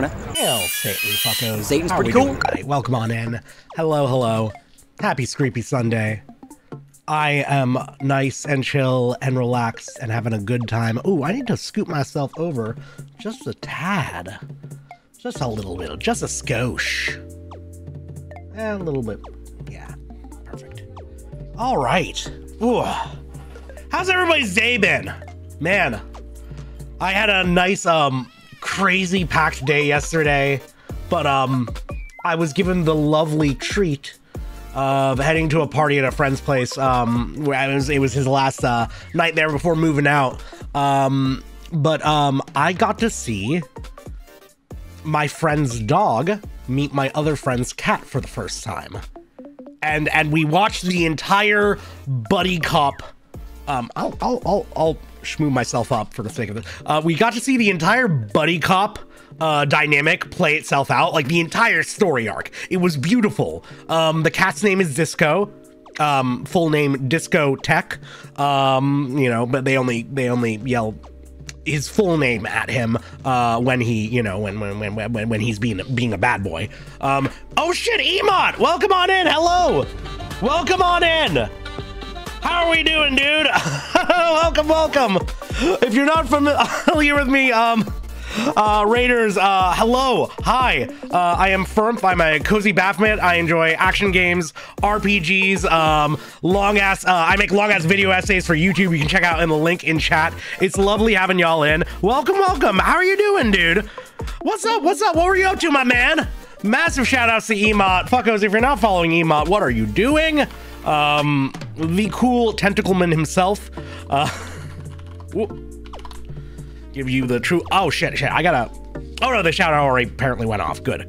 don't know. Hail Satan, fuckos. Satan's pretty cool. Right, welcome on in. Hello, hello. Happy Screepy Sunday. I am nice and chill and relaxed and having a good time. Ooh, I need to scoot myself over just a tad. Just a little bit, just a skosh. A little bit, yeah, perfect. All right. Ooh. How's everybody's day been? Man, I had a nice, crazy packed day yesterday, but I was given the lovely treat of heading to a party at a friend's place. Where it was his last night there before moving out. But I got to see my friend's dog meet my other friend's cat for the first time, and we watched the entire buddy cop. I'll schmoo myself up for the sake of it. We got to see the entire buddy cop dynamic play itself out, like the entire story arc. It was beautiful. The cat's name is Disco, full name Disco Tech. You know, but they only yell his full name at him when he, you know, when he's being a bad boy. Oh shit, Emot, welcome on in. Hello, welcome on in. How are we doing, dude? welcome. If you're not familiar with me, Raiders, hello, hi, I am Phirmth. I'm a cozy Baphomet. I enjoy action games, RPGs, I make long ass video essays for YouTube. You can check out in the link in chat. It's lovely having y'all in. Welcome. How are you doing, dude? What's up? What were you up to, my man? Massive shout outs to Emot. Fuckos, if you're not following Emot, what are you doing? The cool tentacleman himself. Give you the true. Oh shit, I gotta. Oh no, the shout out already apparently went off. Good,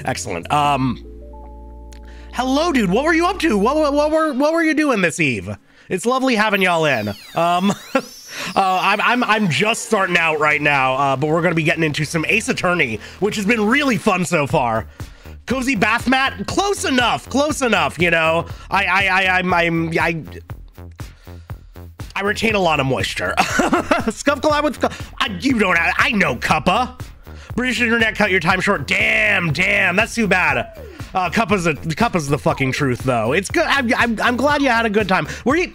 excellent. Hello, dude. What were you up to? What were you doing this eve? It's lovely having y'all in. I'm just starting out right now, but we're gonna be getting into some Ace Attorney, which has been really fun so far. Cozy bath mat, close enough, you know. I retain a lot of moisture. Scuff collab with you don't have, I know, Cuppa. British internet cut your time short. Damn, that's too bad. Cuppa's the fucking truth though. It's good. I'm glad you had a good time. Were you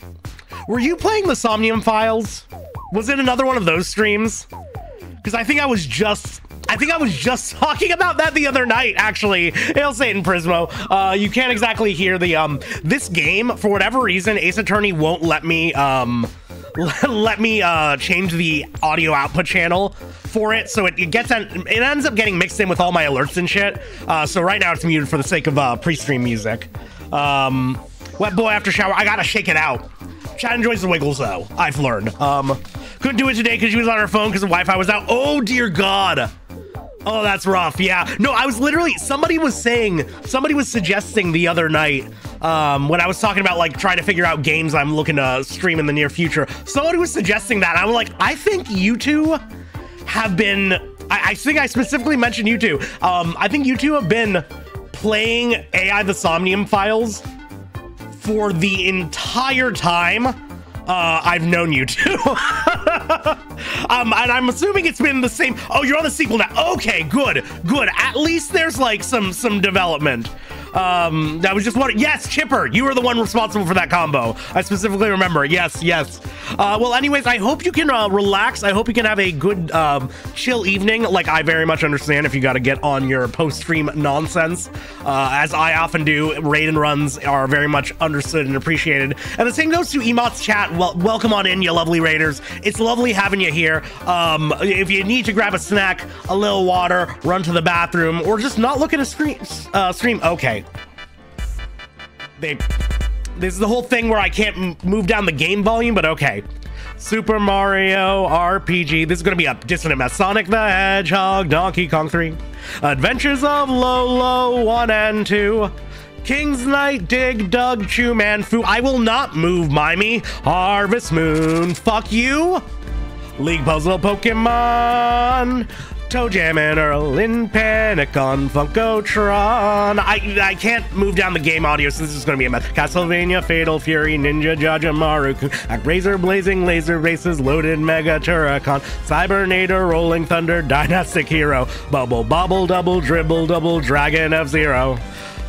playing the Somnium Files? Was it another one of those streams? Because I think I was just talking about that the other night, actually. Hail Satan Prismo. You can't exactly hear the this game, for whatever reason, Ace Attorney won't let me change the audio output channel for it, so it ends up getting mixed in with all my alerts and shit. So right now it's muted for the sake of pre-stream music. Wet boy after shower, I gotta shake it out. Chat enjoys the wiggles though, I've learned. Couldn't do it today because she was on her phone because the Wi-Fi was out. Oh dear God. Oh, that's rough. Yeah. No, I was literally, somebody was suggesting the other night, when I was talking about like trying to figure out games I'm looking to stream in the near future. Somebody was suggesting that. I'm like, I think you two have been, I think I specifically mentioned you two. I think you two have been playing AI the Somnium Files for the entire time I've known you two. And I'm assuming it's been the same. Oh, you're on the sequel now. Okay, good. At least there's like some development. That was just what. Yes, Chipper, you were the one responsible for that combo. I specifically remember. Yes. Well, anyways, I hope you can relax. I hope you can have a good chill evening. Like, I very much understand if you got to get on your post-stream nonsense, as I often do. Raid and runs are very much understood and appreciated. And the same goes to Emot's chat. Well, welcome on in, you lovely raiders. It's lovely having you here. If you need to grab a snack, a little water, run to the bathroom, or just not look at a stream. Okay. This is the whole thing where I can't move down the game volume, but okay. Super Mario RPG. This is going to be a dissonant mess. Sonic the Hedgehog, Donkey Kong 3. Adventures of Lolo 1 and 2. King's Knight, Dig, Dug, Chew, Man, Fu. I will not move, Mimey. Harvest Moon. Fuck you. League Puzzle Pokemon. Toe Jam and Earl in Panic on Funkotron. I can't move down the game audio, so this is going to be a mess. Castlevania, Fatal Fury, Ninja, Jajamaru, Razor Blazing, Laser Races, Loaded Mega Turrican, Cybernator, Rolling Thunder, Dynastic Hero, Bubble Bobble, Double Dribble, Double Dragon, F-Zero,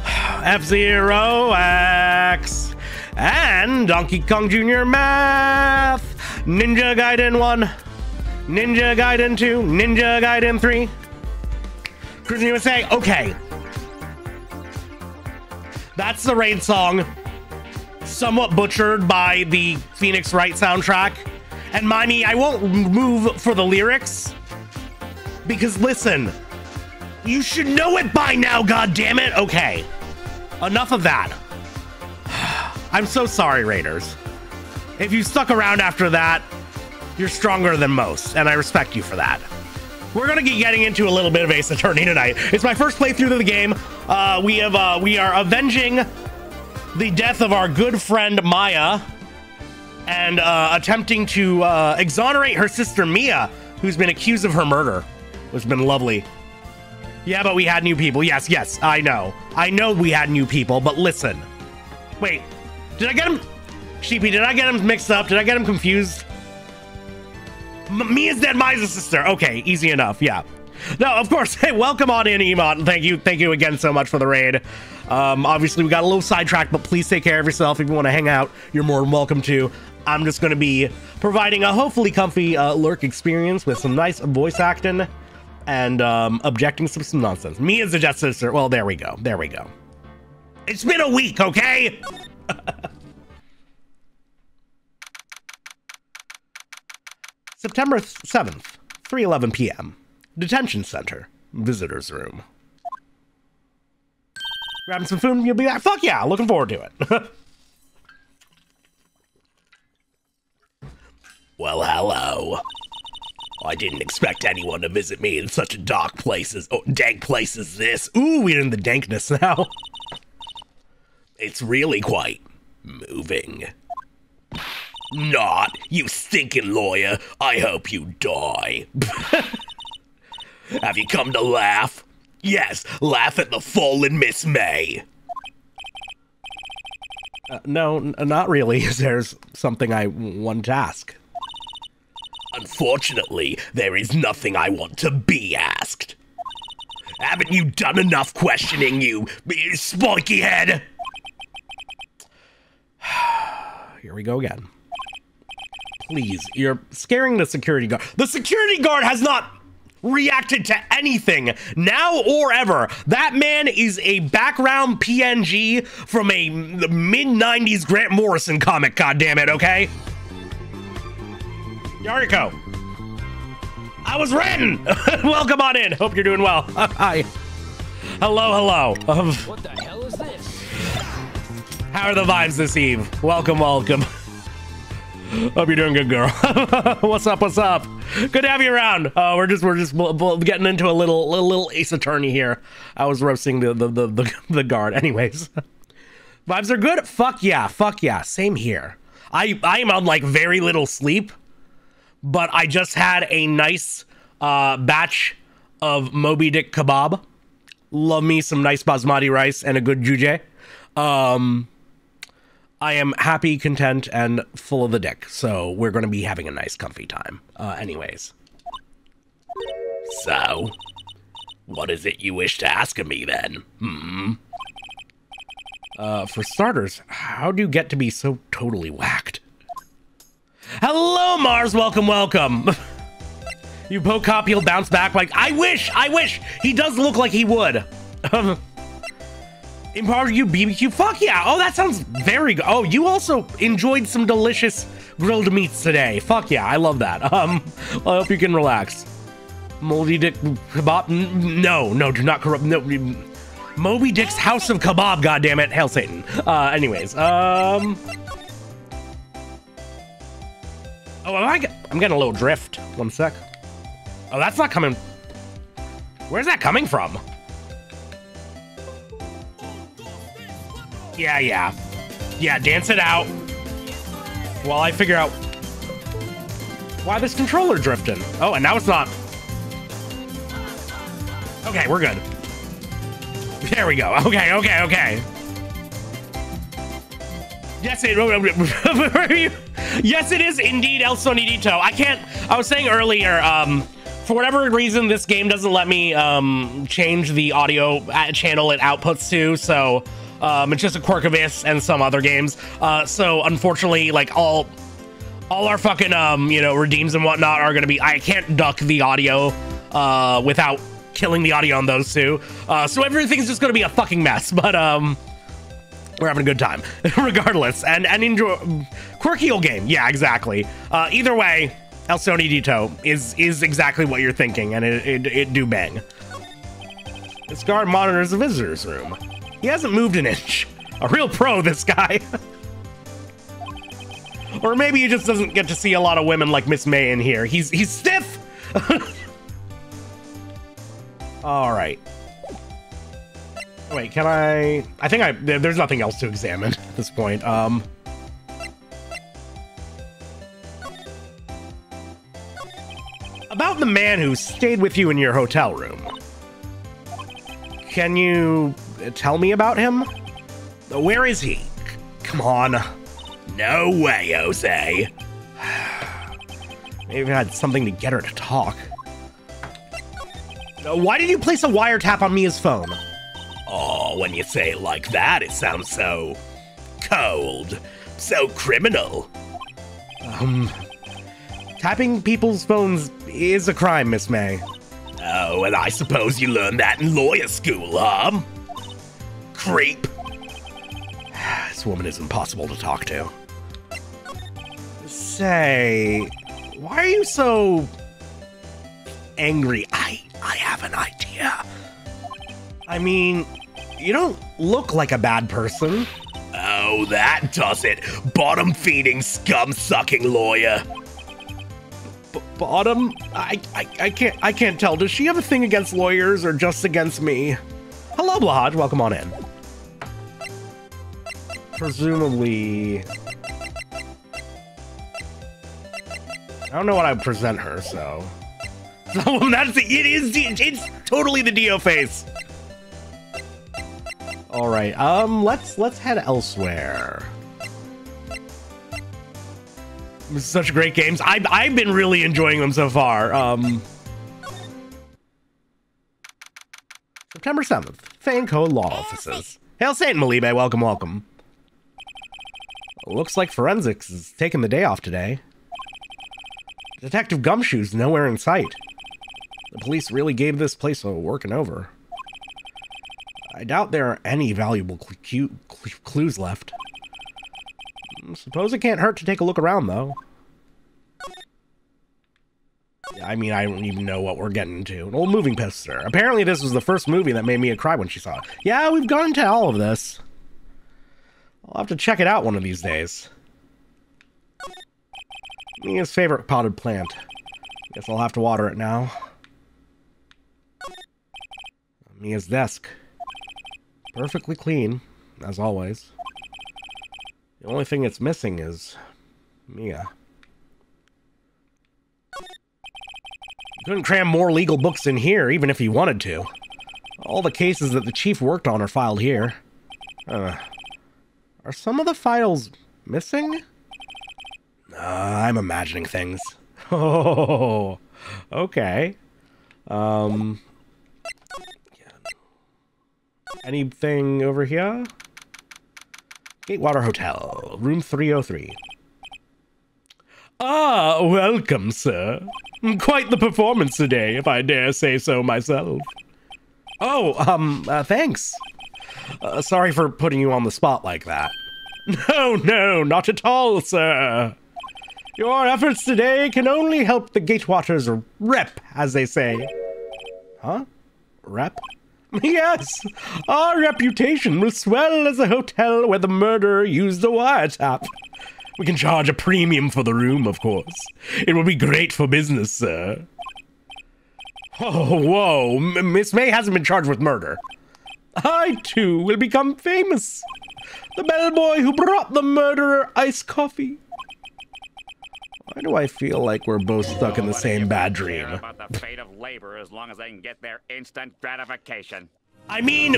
F-Zero X, and Donkey Kong Jr. Math, Ninja Gaiden 1, Ninja Gaiden 2, Ninja Gaiden 3, Cruising USA. Okay. That's the raid song. Somewhat butchered by the Phoenix Wright soundtrack. And mind me, I won't move for the lyrics. Because listen, you should know it by now, goddammit. Okay. Enough of that. I'm so sorry, Raiders. If you stuck around after that, you're stronger than most, and I respect you for that. We're gonna be getting into a little bit of Ace Attorney tonight. It's my first playthrough of the game. We are avenging the death of our good friend Maya, and attempting to exonerate her sister Mia, who's been accused of her murder. It's been lovely. Yeah, but we had new people. Yes, I know. I know we had new people, but listen. Wait, did I get him? Sheepy, did I get him mixed up? Did I get him confused? Mia's dead, Maya's sister. Okay, easy enough, yeah. No, of course. Hey, welcome on in, Emot. Thank you again so much for the raid. Obviously, we got a little sidetracked, but please take care of yourself. If you want to hang out, you're more than welcome to. I'm just going to be providing a hopefully comfy lurk experience with some nice voice acting and objecting some nonsense. Mia's the Jet Sister. Well, there we go. There we go. It's been a week, okay? September 7th, 3:11 p.m. Detention Center, Visitor's Room. Grabbing some food and you'll be back. Fuck yeah, looking forward to it. Well, hello. I didn't expect anyone to visit me in such a dank place as this. Ooh, we're in the dankness now. It's really quite moving. Not, you stinking lawyer. I hope you die. Have you come to laugh? Yes, laugh at the fallen Miss May. No, not really. There's something I want to ask. Unfortunately, there is nothing I want to be asked. Haven't you done enough questioning, you spiky head? Here we go again. Please, you're scaring the security guard. The security guard has not reacted to anything now or ever. That man is a background PNG from a mid-90s Grant Morrison comic, goddammit, okay? Yariko. I was Ren. Welcome on in. Hope you're doing well. Hi. Hello. What the hell is this? How are the vibes this eve? Welcome. Hope you're doing good, girl. What's up? Good to have you around. We're just getting into a little Ace Attorney here. I was roasting the guard. Anyways, vibes are good. Fuck yeah. Same here. I am on like very little sleep, but I just had a nice batch of Moby Dick kebab. Love me some nice basmati rice and a good jujay. I am happy, content, and full of the dick, so we're going to be having a nice, comfy time. Anyways. So, what is it you wish to ask of me, then? For starters, how do you get to be so totally whacked? Hello, Mars! Welcome! You poke cop, he'll bounce back like, I wish! He does look like he would. Barbecue BBQ, fuck yeah! Oh, that sounds very good. Oh, you also enjoyed some delicious grilled meats today. Fuck yeah, I love that. I hope you can relax. Moldy Dick Kebab? No, do not corrupt. No, Moby Dick's House of Kebab. Goddammit, hail Satan. Anyways, Oh, I'm getting a little drift. One sec. Oh, that's not coming. Where's that coming from? Yeah, dance it out while I figure out why this controller drifting. Oh, and now it's not. Okay, we're good. There we go. Okay, okay, okay. Yes, yes, it is indeed El Sonidito. I was saying earlier, for whatever reason, this game doesn't let me change the audio channel it outputs to, so it's just a quirk of this and some other games. So unfortunately, like all our fucking you know, redeems and whatnot are gonna be, I can't duck the audio without killing the audio on those two. So everything's just gonna be a fucking mess, but we're having a good time regardless, and enjoy. Quirky old game. Yeah, exactly. Either way, El Sonidito is exactly what you're thinking, and it do bang. This guard monitors the visitor's room. He hasn't moved an inch. A real pro, this guy. Or maybe he just doesn't get to see a lot of women like Miss May in here. He's stiff. All right. Wait, can I think there's nothing else to examine at this point. About the man who stayed with you in your hotel room. Can you tell me about him? Where is he? Come on. No way, Jose. Maybe I had something to get her to talk. Why did you place a wiretap on Mia's phone? Oh, when you say it like that, it sounds so cold, so criminal. Tapping people's phones is a crime, Miss May. Oh, and I suppose you learned that in lawyer school, huh? Creep. This woman is impossible to talk to. Say, why are you so angry? I have an idea. I mean, you don't look like a bad person. Oh, that does it. Bottom-feeding, scum-sucking lawyer. Bottom? I can't tell. Does she have a thing against lawyers or just against me? Hello, Blahaj. Welcome on in. Presumably... I don't know what I would present her, so... It's totally the Dio face. All right, let's head elsewhere. This is such great games. I've been really enjoying them so far. September 7th, Fanco Law Offices. Hail Saint Malibe, welcome, welcome. Looks like forensics is taking the day off today. Detective Gumshoe's nowhere in sight. The police really gave this place a working over. I doubt there are any valuable clues left. Suppose it can't hurt to take a look around, though. I mean, I don't even know what we're getting into. An old moving poster. Apparently this was the first movie that made Mia cry when she saw it. Yeah, we've gone into all of this. I'll have to check it out one of these days. Mia's favorite potted plant. Guess I'll have to water it now. Mia's desk. Perfectly clean, as always. The only thing it's missing is Mia. You couldn't cram more legal books in here, even if you wanted to. All the cases that the chief worked on are filed here. Are some of the files missing? I'm imagining things. Oh, okay. Anything over here? Gatewater Hotel, room 303. Ah, welcome, sir. Quite the performance today, if I dare say so myself. Oh, thanks. Sorry for putting you on the spot like that. No, not at all, sir. Your efforts today can only help the Gatewaters rep, as they say. Huh? Rep? Yes, our reputation will swell as a hotel where the murderer used the wiretap. We can charge a premium for the room, of course. It will be great for business, sir. Oh, whoa, Miss May hasn't been charged with murder. I, too, will become famous. The bellboy who brought the murderer iced coffee. Why do I feel like we're both stuck in the same bad dream? labor as long as they can get their instant gratification. I mean...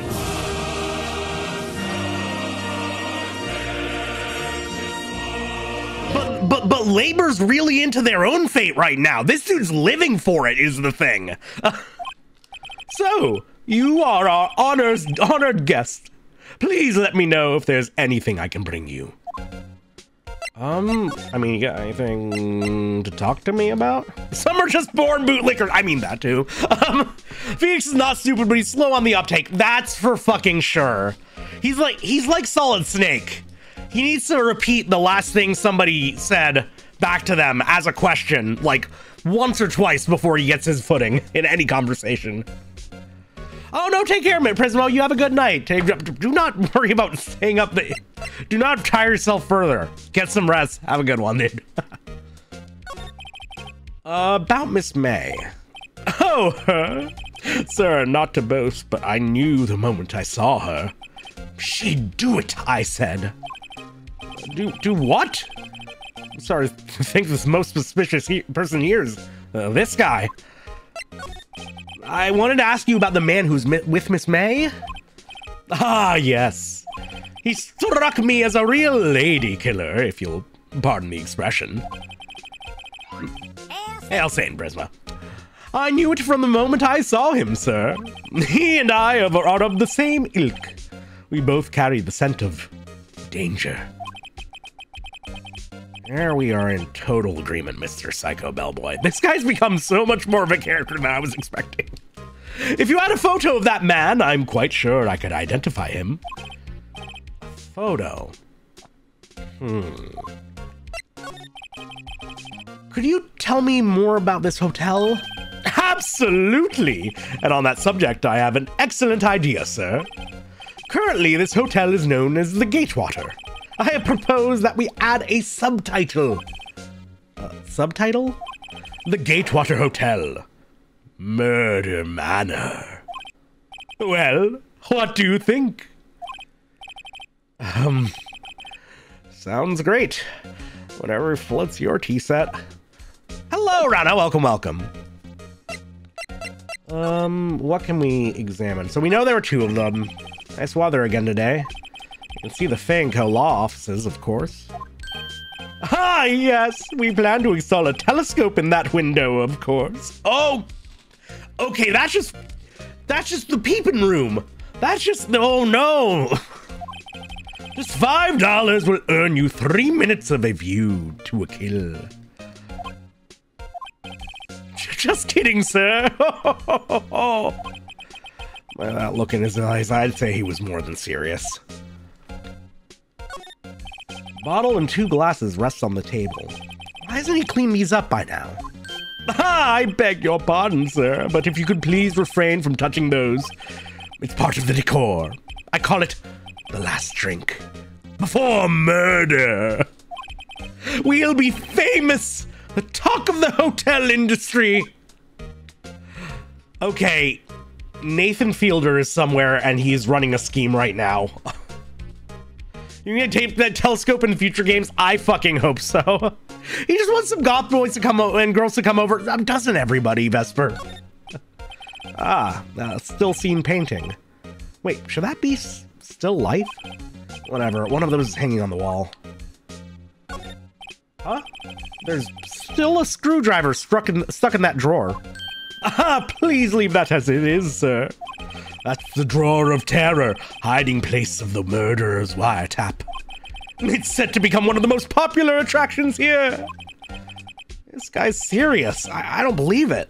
But labor's really into their own fate right now. This dude's living for it is the thing. So, you are our honored guest. Please let me know if there's anything I can bring you. I mean, you got anything to talk to me about? Some are just born bootlickers. I mean that too. Phoenix is not stupid, but he's slow on the uptake. That's for fucking sure. He's like Solid Snake. He needs to repeat the last thing somebody said back to them as a question, like once or twice before he gets his footing in any conversation. Oh no, take care, Prismo. You have a good night. Do not worry about staying up. Do not tire yourself further. Get some rest. Have a good one, dude. About Miss May. Oh, her. Sir, not to boast, but I knew the moment I saw her. She'd do it, I said. Do what? I'm sorry to think this most suspicious person here is this guy. I wanted to ask you about the man who's with Miss May. Ah, yes. He struck me as a real lady killer, if you'll pardon the expression. Hail Saint Prisma. I knew it from the moment I saw him, sir. He and I are of the same ilk. We both carry the scent of danger. There we are in total agreement, Mr. Psycho Bellboy. This guy's become so much more of a character than I was expecting. If you had a photo of that man, I'm quite sure I could identify him. Photo. Could you tell me more about this hotel? Absolutely! And on that subject, I have an excellent idea, sir. Currently, this hotel is known as the Gatewater. I have proposed that we add a subtitle. Subtitle? The Gatewater Hotel. Murder Manor. Well, what do you think? Sounds great. Whatever floats your tea set. Hello, Rana. Welcome, welcome. What can we examine? So we know there were two of them. Nice weather again today. You can see the Fanco law offices, of course. Ah, yes! We plan to install a telescope in that window, of course. Oh! Okay, that's just the peeping room. That's just... Oh, no! Just $5 will earn you 3 minutes of a view to a kill. Just kidding, sir. Well, that look in his eyes, I'd say he was more than serious. Bottle and 2 glasses rests on the table. Why hasn't he cleaned these up by now? Ah, I beg your pardon, sir, but if you could please refrain from touching those. It's part of the decor. I call it the last drink. Before murder. We'll be famous. The talk of the hotel industry. Okay, Nathan Fielder is somewhere and he's running a scheme right now. You need to tape that telescope in future games? I fucking hope so. He just wants some goth boys to come over and girls to come over. Doesn't everybody, Vesper? Still seen painting. Wait, should that be still life? Whatever, one of those is hanging on the wall. Huh? There's still a screwdriver stuck in that drawer. Ah, please leave that as it is, sir. That's the drawer of terror, hiding place of the murderer's wiretap. It's set to become one of the most popular attractions here. This guy's serious. I don't believe it.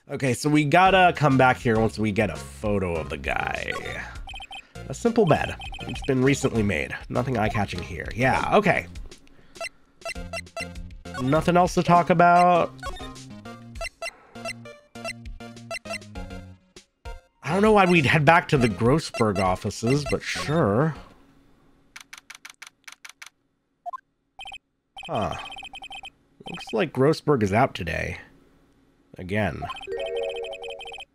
Okay, so we gotta come back here once we get a photo of the guy. A simple bed. It's been recently made. Nothing eye-catching here. Yeah, okay. Nothing else to talk about. I don't know why we'd head back to the Grossberg offices, but sure. Huh. Looks like Grossberg is out today. Again.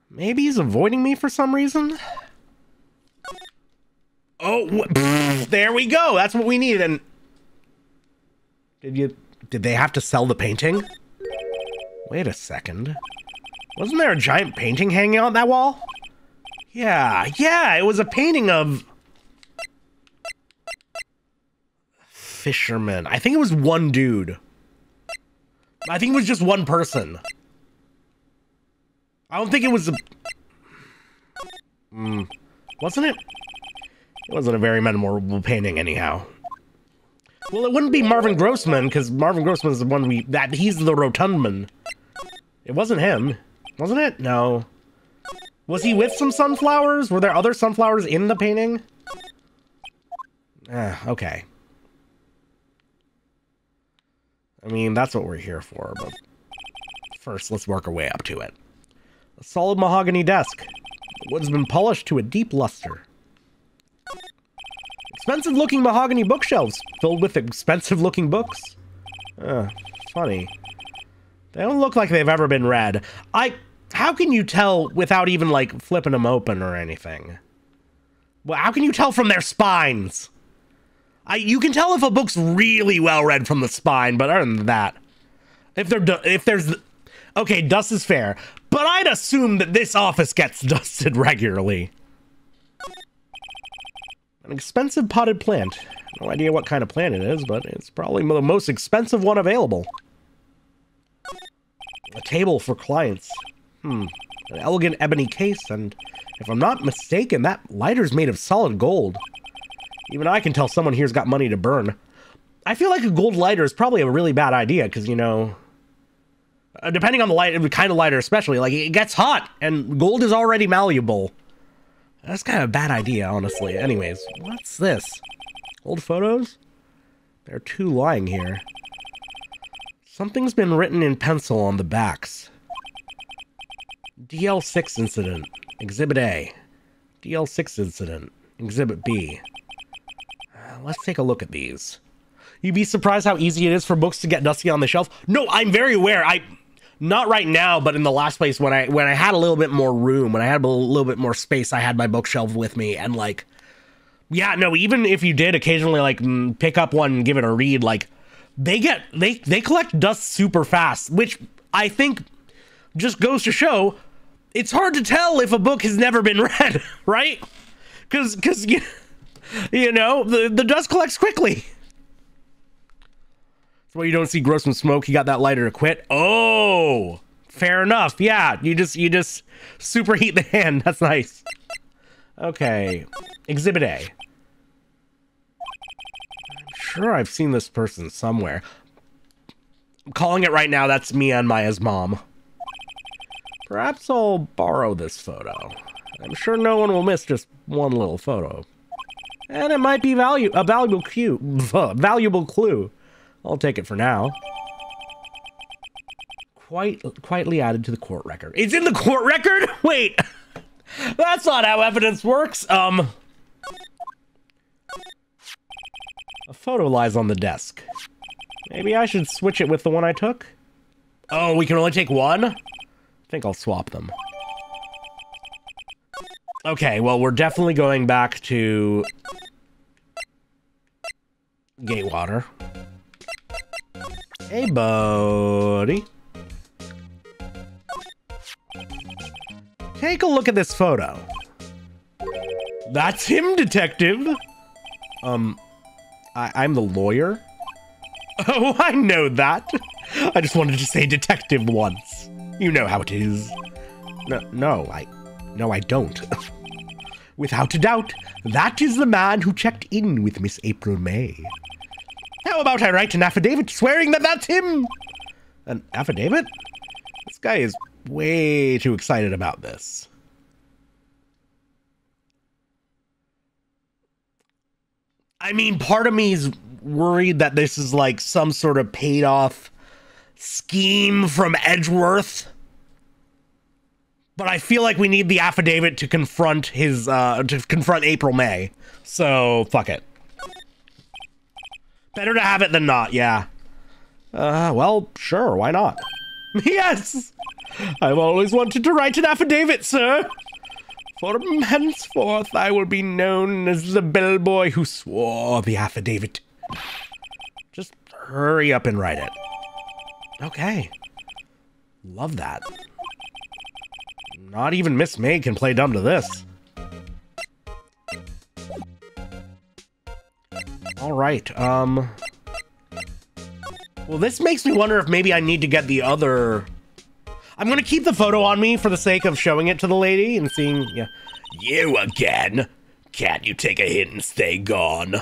Maybe he's avoiding me for some reason? Oh, there we go. That's what we need. And did they have to sell the painting? Wait a second. Wasn't there a giant painting hanging on that wall? Yeah, it was a painting of... fisherman. I think it was one dude. I think it was just one person. I don't think it was a... Wasn't it? It wasn't a very memorable painting anyhow. Well, it wouldn't be Marvin Grossman, because Marvin Grossman is the one he's the Rotundman. It wasn't him. Wasn't it? No. Was he with some sunflowers? Were there other sunflowers in the painting? Okay. I mean, that's what we're here for, but first, let's work our way up to it. A solid mahogany desk. The wood's been polished to a deep luster. Expensive-looking mahogany bookshelves filled with expensive-looking books. Funny. They don't look like they've ever been read. How can you tell without even, like, flipping them open or anything? Well, how can you tell from their spines? You can tell if a book's really well read from the spine, but other than that, okay, dust is fair, but I'd assume that this office gets dusted regularly. An expensive potted plant. No idea what kind of plant it is, but it's probably the most expensive one available. A table for clients. An elegant ebony case, and if I'm not mistaken, that lighter's made of solid gold. Even I can tell someone here's got money to burn. I feel like a gold lighter is probably a really bad idea, because, you know... depending on the kind of lighter especially, like, it gets hot, and gold is already malleable. That's kind of a bad idea, honestly. Anyways, what's this? Old photos? There are two lying here. Something's been written in pencil on the backs. DL6 incident, Exhibit A. DL6 incident, Exhibit B. Let's take a look at these. You'd be surprised how easy it is for books to get dusty on the shelf. No, I'm very aware. Not right now, but in the last place when I had a little bit more room, when I had a little bit more space, I had my bookshelf with me, and like, yeah, no, even if you did occasionally like pick up one and give it a read, like they collect dust super fast, which I think just goes to show it's hard to tell if a book has never been read, right? Because you know, the dust collects quickly. That's why you don't see Grossman smoke. He got that lighter to quit. Oh, fair enough. Yeah, you just superheat the hand. That's nice. Okay, Exhibit A. I'm sure I've seen this person somewhere. I'm calling it right now. That's me and Maya's mom. Perhaps I'll borrow this photo. I'm sure no one will miss just one little photo. And it might be a valuable clue. I'll take it for now. Quietly added to the court record. It's in the court record? Wait. That's not how evidence works. A photo lies on the desk. Maybe I should switch it with the one I took? Oh, we can only take one? I think I'll swap them. Okay, well, we're definitely going back to Gatewater. Hey, buddy. Take a look at this photo. That's him, detective. I'm the lawyer. Oh, I know that. I just wanted to say detective once. You know how it is. No, I don't. Without a doubt, that is the man who checked in with Miss April May. How about I write an affidavit swearing that that's him? An affidavit? This guy is way too excited about this. I mean, part of me is worried that this is like some sort of paid off scheme from Edgeworth. But I feel like we need the affidavit to confront April May. So, fuck it. Better to have it than not, yeah. Well, sure, why not? Yes! I've always wanted to write an affidavit, sir. From henceforth, I will be known as the bellboy who swore the affidavit. Just hurry up and write it. Okay. Love that. Not even Miss May can play dumb to this. All right, well, this makes me wonder if maybe I need to get the other... I'm gonna keep the photo on me for the sake of showing it to the lady and seeing, yeah. You again? Can't you take a hint and stay gone?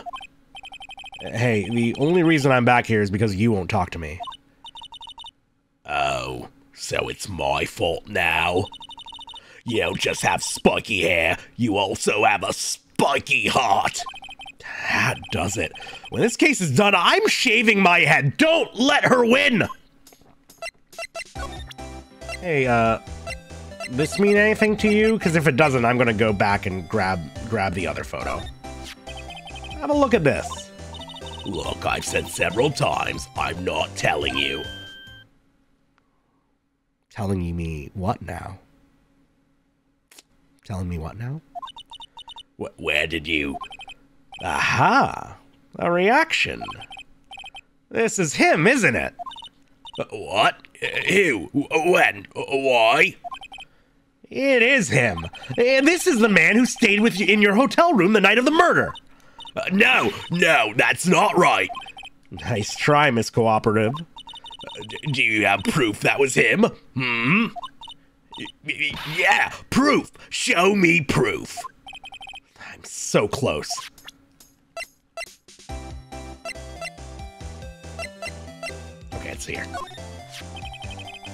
Hey, the only reason I'm back here is because you won't talk to me. Oh, so it's my fault now? You don't just have spiky hair, you also have a spiky heart. That does it. When this case is done, I'm shaving my head. Don't let her win! Hey, this mean anything to you? Because if it doesn't, I'm gonna go back and grab the other photo. Have a look at this. Look, I've said several times, I'm not telling you. Telling me what now? Telling me what now? Where did you... Aha! A reaction. This is him, isn't it? What? Who? When? Why? It is him. This is the man who stayed with you in your hotel room the night of the murder. No, that's not right. Nice try, Miss Cooperative. Do you have proof that was him? Yeah, proof. Show me proof. I'm so close. Okay, it's here.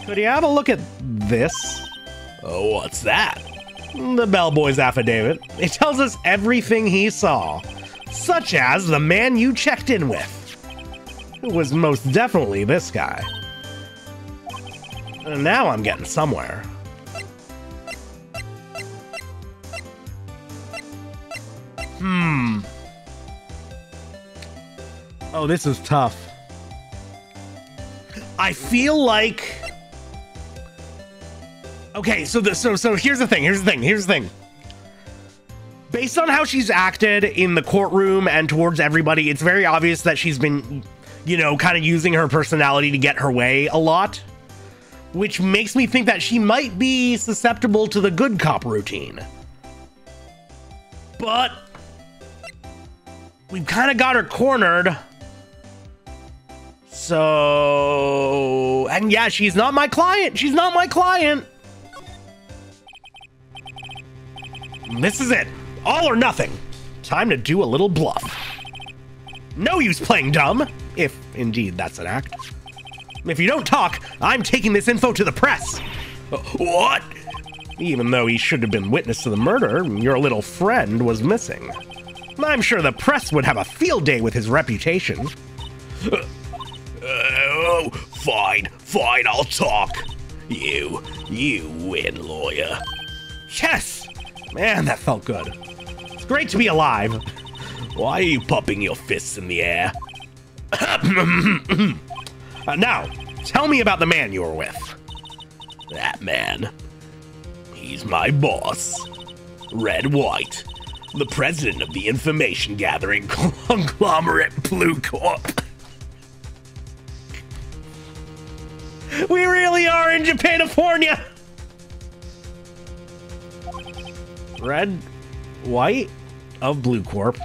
Could you have a look at this? Oh, what's that? The bellboy's affidavit. It tells us everything he saw, such as the man you checked in with. It was most definitely this guy. And now I'm getting somewhere. Oh, this is tough. I feel like... Okay, so here's the thing. Based on how she's acted in the courtroom and towards everybody, it's very obvious that she's been, you know, kind of using her personality to get her way a lot. Which makes me think that she might be susceptible to the good cop routine. But we've kind of got her cornered. So... And yeah, she's not my client. She's not my client. This is it. All or nothing. Time to do a little bluff. No use playing dumb, if indeed that's an act. If you don't talk, I'm taking this info to the press. What? Even though he should have been witness to the murder, your little friend was missing. I'm sure the press would have a field day with his reputation. Oh, fine, I'll talk. You win, lawyer. Yes! Man, that felt good. It's great to be alive. Why are you popping your fists in the air? Now, tell me about the man you were with. That man. He's my boss. Red White. The president of the information gathering conglomerate Blue Corp. We really are in Japanifornia! Red White of Blue Corp.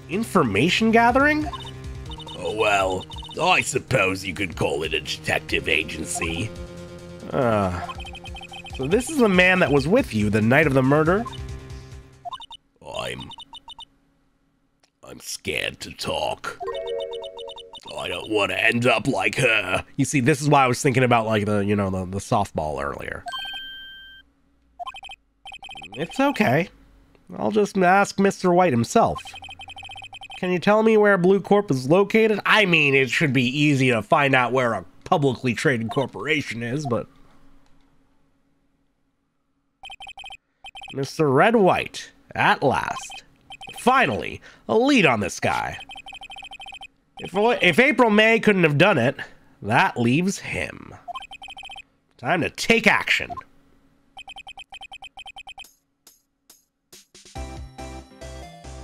Information gathering? Oh, well, I suppose you could call it a detective agency. So this is the man that was with you the night of the murder? I'm scared to talk. I don't want to end up like her. You see, this is why I was thinking about, like, the softball earlier. It's okay. I'll just ask Mr. White himself. Can you tell me where Blue Corp is located? I mean, it should be easy to find out where a publicly traded corporation is, but... Mr. Red White, at last. Finally, a lead on this guy. If April May couldn't have done it, that leaves him. Time to take action.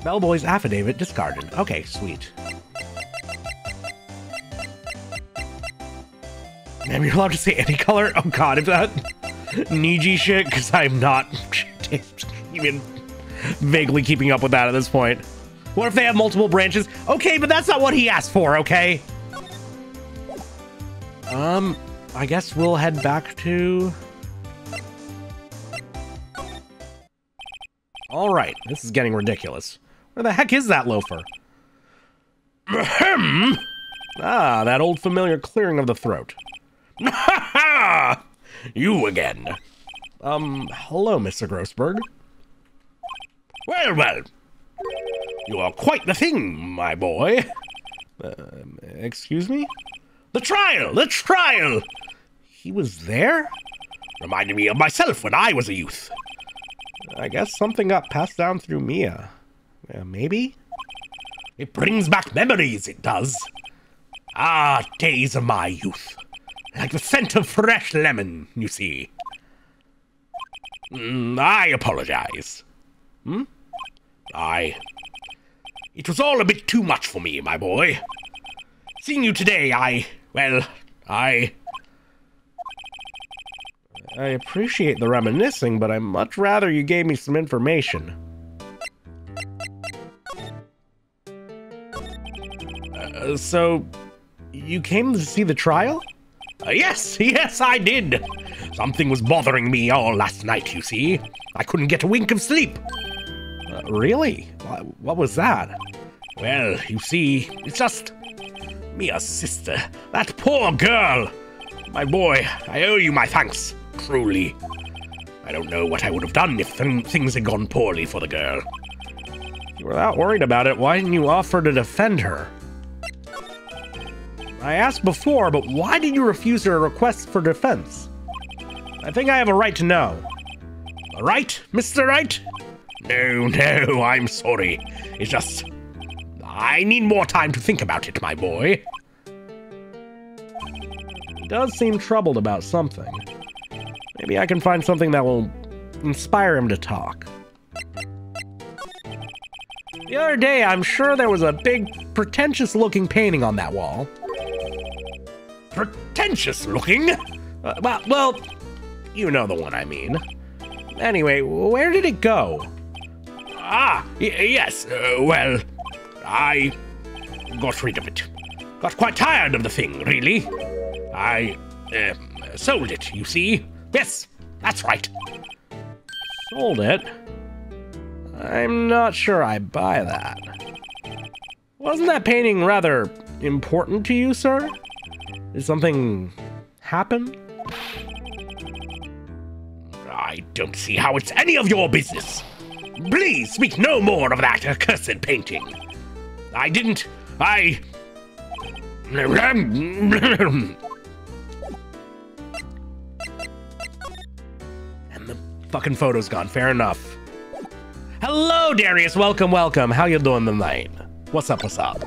Bellboy's affidavit discarded. Okay, sweet. Am you allowed to say any color? Oh god, if that Niji shit, because I'm not even vaguely keeping up with that at this point. What if they have multiple branches? Okay, but that's not what he asked for, okay? I guess we'll head back to... Alright, this is getting ridiculous. Where the heck is that loafer? Ahem! Ah, that old familiar clearing of the throat. Ha ha! You again. Hello, Mr. Grossberg. Well, well. You are quite the thing, my boy. Excuse me? The trial! The trial! He was there? Reminded me of myself when I was a youth. I guess something got passed down through Mia. Maybe? It brings back memories, it does. Ah, days of my youth. Like the scent of fresh lemon, you see. I apologize. It was all a bit too much for me, my boy. Seeing you today, I appreciate the reminiscing, but I'd much rather you gave me some information. So, you came to see the trial? Yes, I did. Something was bothering me all last night, you see. I couldn't get a wink of sleep. Really? What was that? Well, you see, it's just... Mia's sister. That poor girl. My boy, I owe you my thanks. Truly. I don't know what I would have done if things had gone poorly for the girl. If you were that worried about it, why didn't you offer to defend her? I asked before, but why did you refuse her request for defense? I think I have a right to know. A right, Mr. Wright? No, I'm sorry. It's just... I need more time to think about it, my boy. He does seem troubled about something. Maybe I can find something that will inspire him to talk. The other day, I'm sure there was a big, pretentious-looking painting on that wall. Pretentious looking? Well, you know the one I mean. Anyway, where did it go? Yes, well, I got rid of it. Got quite tired of the thing, really. I sold it, you see. Yes, that's right. Sold it? I'm not sure I buy that. Wasn't that painting rather important to you, sir? Did something happen? I don't see how it's any of your business. Please speak no more of that accursed painting. And the fucking photo's gone, fair enough. Hello, Darius, welcome. How you doing tonight? What's up? So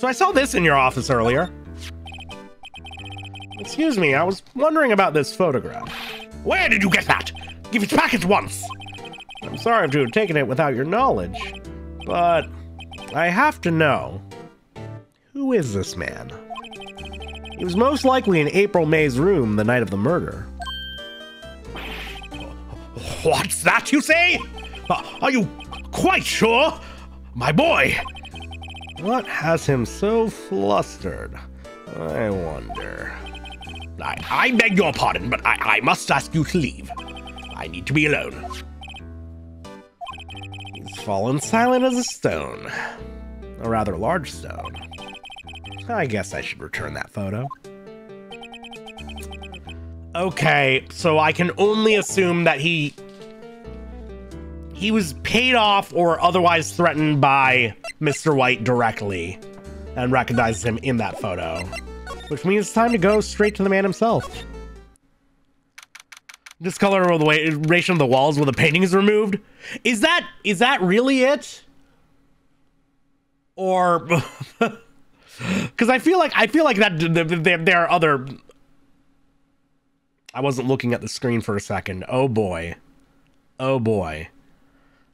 I saw this in your office earlier. Excuse me, I was wondering about this photograph. Where did you get that? Give it back at once. I'm sorry to have taken it without your knowledge, but I have to know. Who is this man? He was most likely in April May's room the night of the murder. What's that you say? Are you quite sure? My boy! What has him so flustered? I wonder. I beg your pardon, but I must ask you to leave. I need to be alone. He's fallen silent as a stone. A rather large stone. I guess I should return that photo. Okay, so I can only assume that he was paid off or otherwise threatened by Mr. White directly and recognizes him in that photo, which means it's time to go straight to the man himself. Discoloration of the walls where the painting is removed. Is that really it? Or because I feel like that there are other. I wasn't looking at the screen for a second. Oh boy.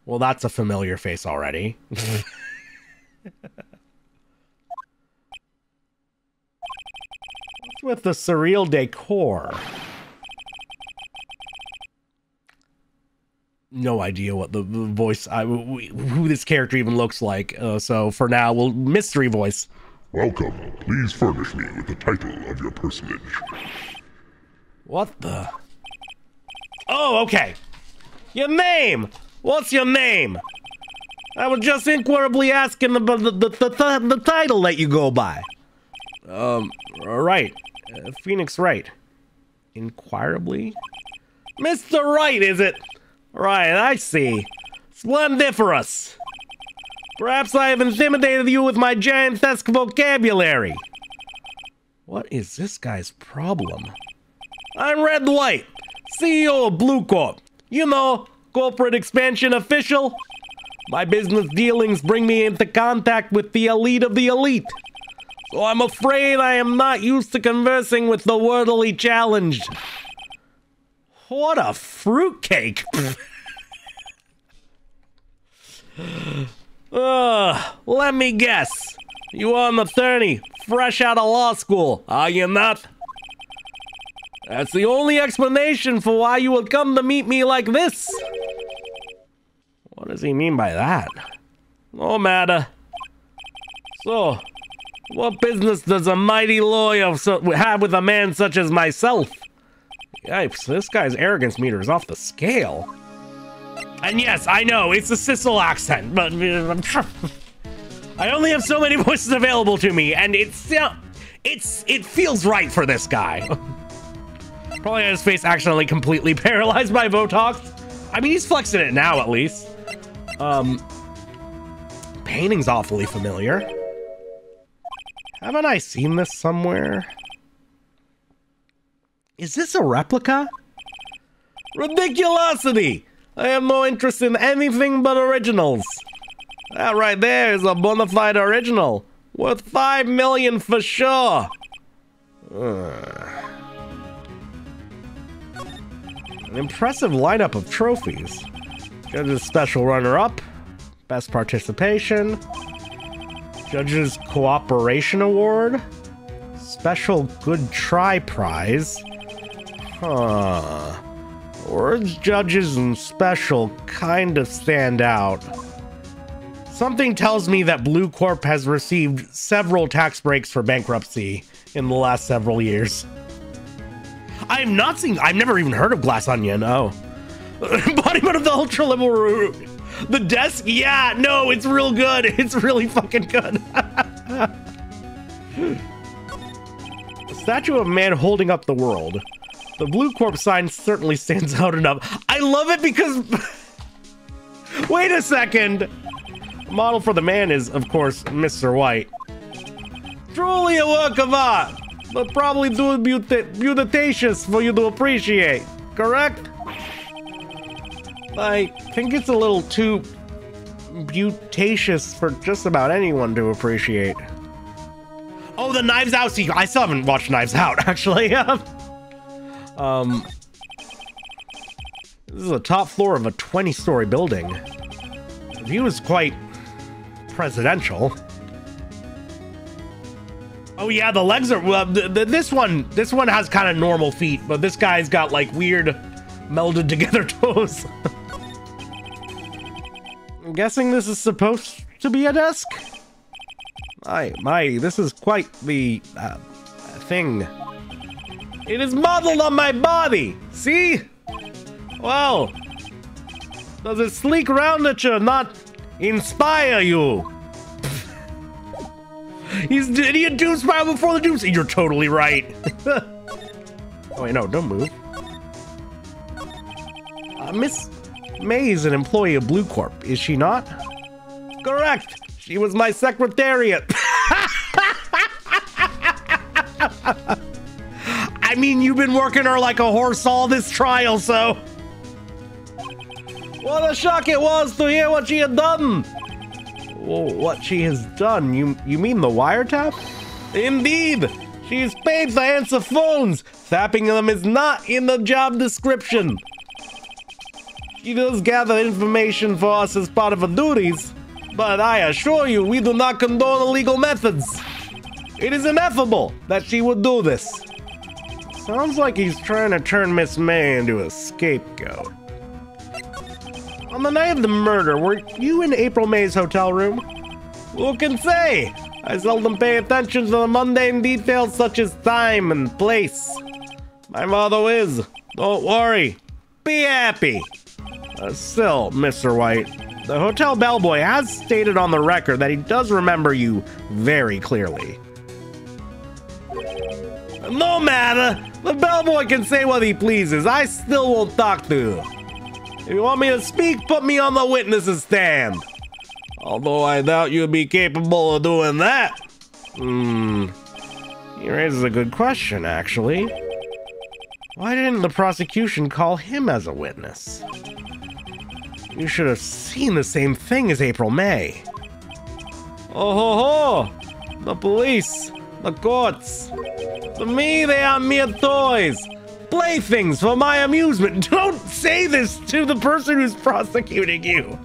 Well, that's a familiar face already. What's with the surreal decor? No idea what the voice, who this character even looks like. So for now, we'll mystery voice. Welcome. Please furnish me with the title of your personage. What the? Oh, okay. Your name. What's your name? I was just inquirably asking about the title that you go by. Right. Phoenix Wright. Inquirably? Mr. Wright, is it? Right, I see. Splendiferous. Perhaps I have intimidated you with my giantesque vocabulary. What is this guy's problem? I'm Red White, CEO of Blue Corp. You know, corporate expansion official. My business dealings bring me into contact with the elite of the elite. So I'm afraid I am not used to conversing with the wordily challenged. What a fruitcake. Let me guess. You are an attorney, fresh out of law school, are you not? That's the only explanation for why you would come to meet me like this. What does he mean by that? No matter. So, what business does a mighty lawyer have with a man such as myself? Yipes, this guy's arrogance meter is off the scale. And yes, I know, it's a Sicily accent, but I only have so many voices available to me, and it feels right for this guy. Probably had his face accidentally completely paralyzed by Botox. I mean, he's flexing it now, at least. Painting's awfully familiar. Haven't I seen this somewhere? Is this a replica? Ridiculosity! I have no interest in anything but originals. That right there is a bona fide original. Worth 5 million for sure. An impressive lineup of trophies. Judge's special runner-up. Best participation. Judge's cooperation award. Special good try prize. Huh. Words, judges, and special kind of stand out. Something tells me that Blue Corp has received several tax breaks for bankruptcy in the last several years. I've never even heard of Glass Onion. Oh. Embodiment of the ultra level root. The desk? Yeah, no, it's real good. It's really fucking good. A statue of a man holding up the world. The Blue Corp sign certainly stands out enough. I love it because... Wait a second. The model for the man is, of course, Mr. White. Truly a work of art, but probably too beauticious for you to appreciate, correct? I think it's a little too beauticious for just about anyone to appreciate. Oh, the Knives Out sequel. I still haven't watched Knives Out, actually. This is the top floor of a 20-story building. The view is quite presidential. Oh yeah, the legs are well. This one has kind of normal feet, but this guy's got like weird melded together toes. I'm guessing this is supposed to be a desk. This is quite the thing. It is modeled on my body. See? Well, does it sleek roundature not inspire you? He's an idiot doom spiral before the doom. You're totally right. Oh wait, no, don't move. Miss May is an employee of Blue Corp, is she not? Correct. She was my secretariat. I mean, you've been working her like a horse all this trial, so... What a shock it was to hear what she had done! Well, what she has done? You mean the wiretap? Indeed! She is paid to answer phones! Tapping them is not in the job description! She does gather information for us as part of her duties, but I assure you we do not condone illegal methods. It is ineffable that she would do this. Sounds like he's trying to turn Miss May into a scapegoat. On the night of the murder, were you in April May's hotel room? Who can say? I seldom pay attention to the mundane details such as time and place. My motto is, don't worry, be happy. Still, Mr. White, the hotel bellboy has stated on the record that he does remember you very clearly. No matter, the bellboy can say what he pleases. I still won't talk to you. If you want me to speak, put me on the witness's stand. Although I doubt you'd be capable of doing that. He raises a good question, actually. Why didn't the prosecution call him as a witness? You should have seen the same thing as April May. Oh ho ho! The police, the courts. To me, they are mere toys. Playthings for my amusement. Don't say this to the person who's prosecuting you.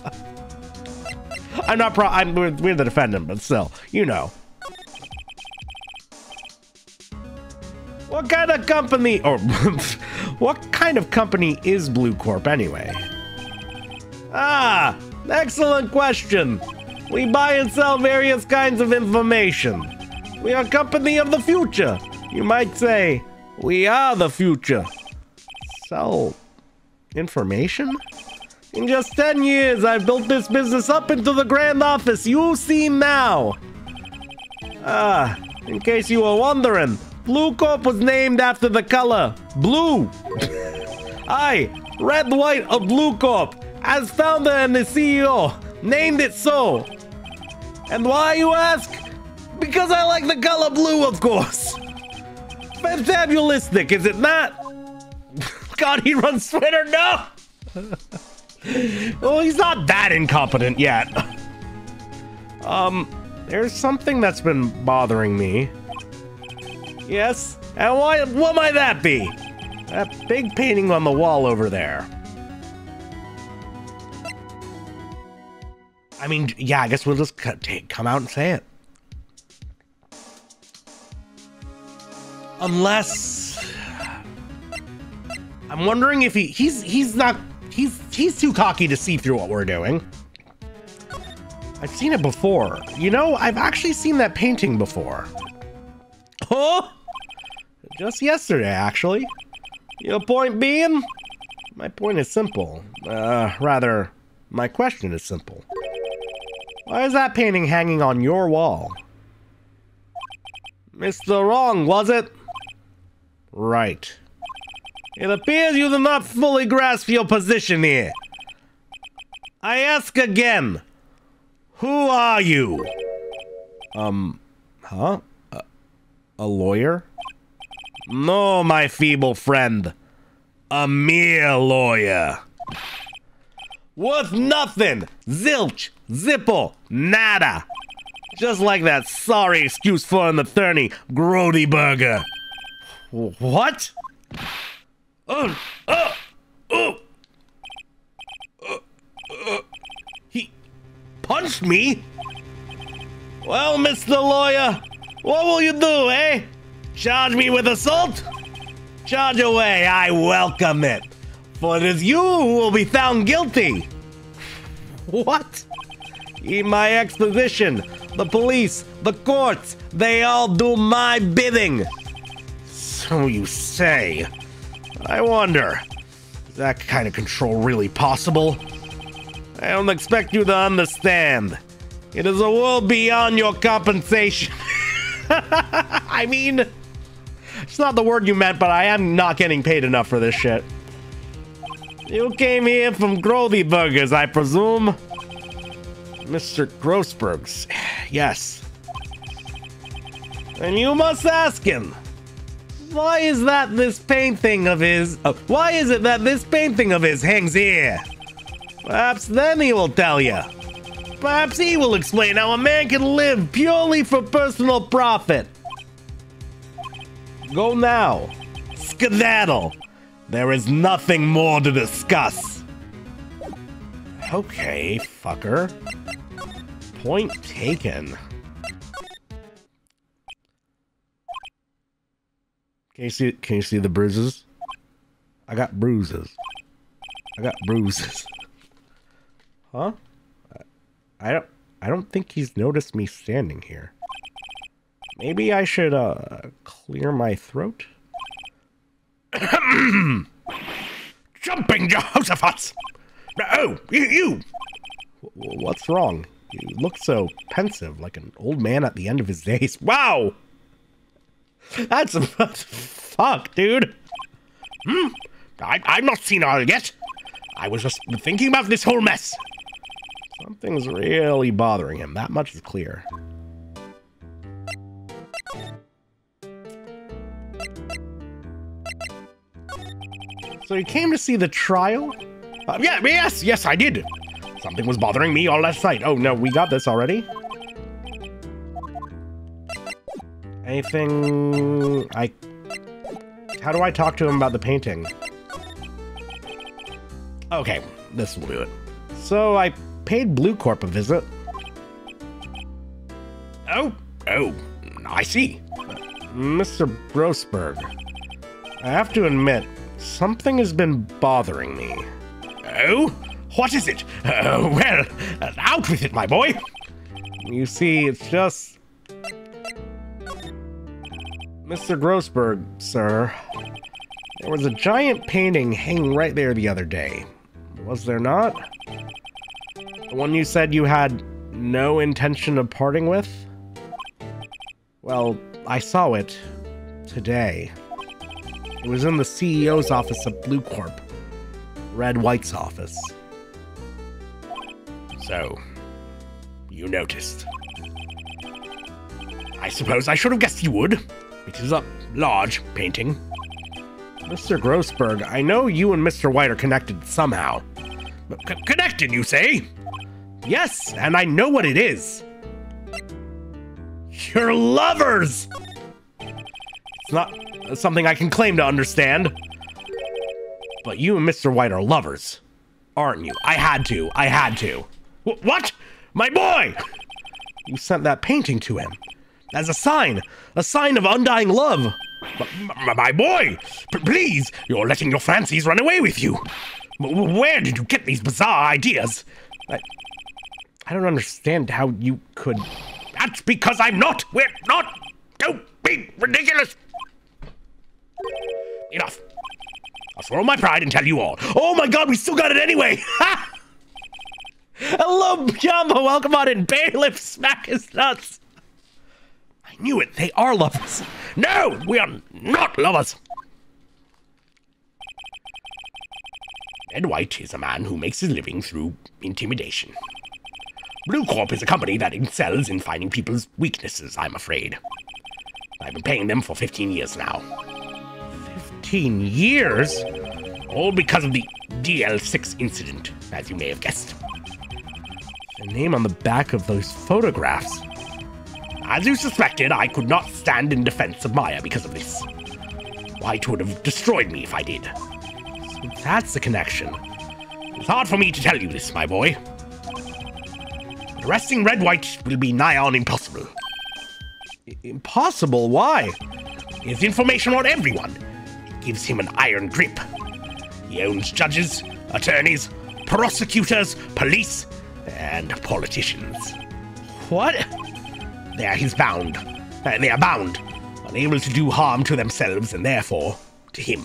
We're the defendant, but still, you know. What kind of company, or what kind of company is Blue Corp anyway? Ah, excellent question. We buy and sell various kinds of information. We are a company of the future. You might say, we are the future. Sell information? In just 10 years, I've built this business up into the grand office you see now. Ah, in case you were wondering, Blue Corp was named after the color blue. I, Red White of Blue Corp, as founder and the CEO, named it so. And why, you ask? Because I like the color blue, of course. Fantabulistic, is it not? God, he runs Twitter, no! Well, he's not that incompetent yet. There's something that's been bothering me. Yes? And what might that be? That big painting on the wall over there. I mean, yeah, I guess we'll just come out and say it. Unless... I'm wondering if he's too cocky to see through what we're doing. I've seen it before. You know, I've actually seen that painting before. Oh! Just yesterday, actually. Your point being? My point is simple. Rather, my question is simple. Why is that painting hanging on your wall? Mr. Wrong, was it? Right. It appears you do not fully grasp your position here. I ask again. Who are you? Huh? A lawyer? No, my feeble friend. A mere lawyer. Worth nothing. Zilch. Zippo. Nada. Just like that sorry excuse for an attorney, Grody Burger. What? He punched me? Well, Mr. Lawyer, what will you do, eh? Charge me with assault? Charge away, I welcome it. For it is you who will be found guilty. What? In my exposition, the police, the courts, they all do my bidding. So you say. I wonder, is that kind of control really possible? I don't expect you to understand. It is a world beyond your compensation. I mean, it's not the word you meant, but I am not getting paid enough for this shit. You came here from Grody Burgers, I presume? Mr. Grossberg's. Yes. And you must ask him. Why is that this painting of his... why is it that this painting of his hangs here? Perhaps then he will tell you. Perhaps he will explain how a man can live purely for personal profit. Go now. Skedaddle. There is nothing more to discuss. Okay, fucker. Point taken. Can you see the bruises? I got bruises. I got bruises. Huh? I don't think he's noticed me standing here. Maybe I should clear my throat. Jumping Jehoshaphat! Oh, you! What's wrong? You look so pensive, like an old man at the end of his days. Wow! That's fuck, dude. I'm not senile yet. I was just thinking about this whole mess. Something's really bothering him. That much is clear. So you came to see the trial? Yes, I did. Something was bothering me all last night. Oh, no, we got this already. Anything... How do I talk to him about the painting? Okay, this will do it. So I paid Blue Corp a visit. Oh, I see. Mr. Grossberg, I have to admit, something has been bothering me. Oh? What is it? Well, out with it, my boy. You see, it's just... Mr. Grossberg, sir, there was a giant painting hanging right there the other day. Was there not? The one you said you had no intention of parting with? Well, I saw it today. It was in the CEO's office of Blue Corp, Red White's office. So, you noticed. I suppose I should have guessed you would. It is a large painting. Mr. Grossberg, I know you and Mr. White are connected somehow. Connected, you say? Yes, and I know what it is. You're lovers! It's not something I can claim to understand. But you and Mr. White are lovers, aren't you? I had to. What? My boy! You sent that painting to him. As a sign of undying love. My boy! Please, you're letting your fancies run away with you. Where did you get these bizarre ideas? I don't understand how you could... That's because I'm not. We're not. Don't be ridiculous. Enough. I'll swallow my pride and tell you all. Oh my god, we still got it anyway! Hello, Jumbo. Welcome on in. Bailiff, smack his nuts. I knew it. They are lovers. No, we are not lovers. Red White is a man who makes his living through intimidation. Blue Corp is a company that excels in finding people's weaknesses, I'm afraid. I've been paying them for 15 years now. 15 years? All because of the DL6 incident, as you may have guessed. The name on the back of those photographs. As you suspected, I could not stand in defense of Maya because of this. White would have destroyed me if I did. So that's the connection. It's hard for me to tell you this, my boy. But arresting Red White will be nigh on impossible. Impossible? Why? He has information on everyone. It gives him an iron grip. He owns judges, attorneys, prosecutors, police, and politicians. What? They are bound, unable to do harm to themselves and therefore to him.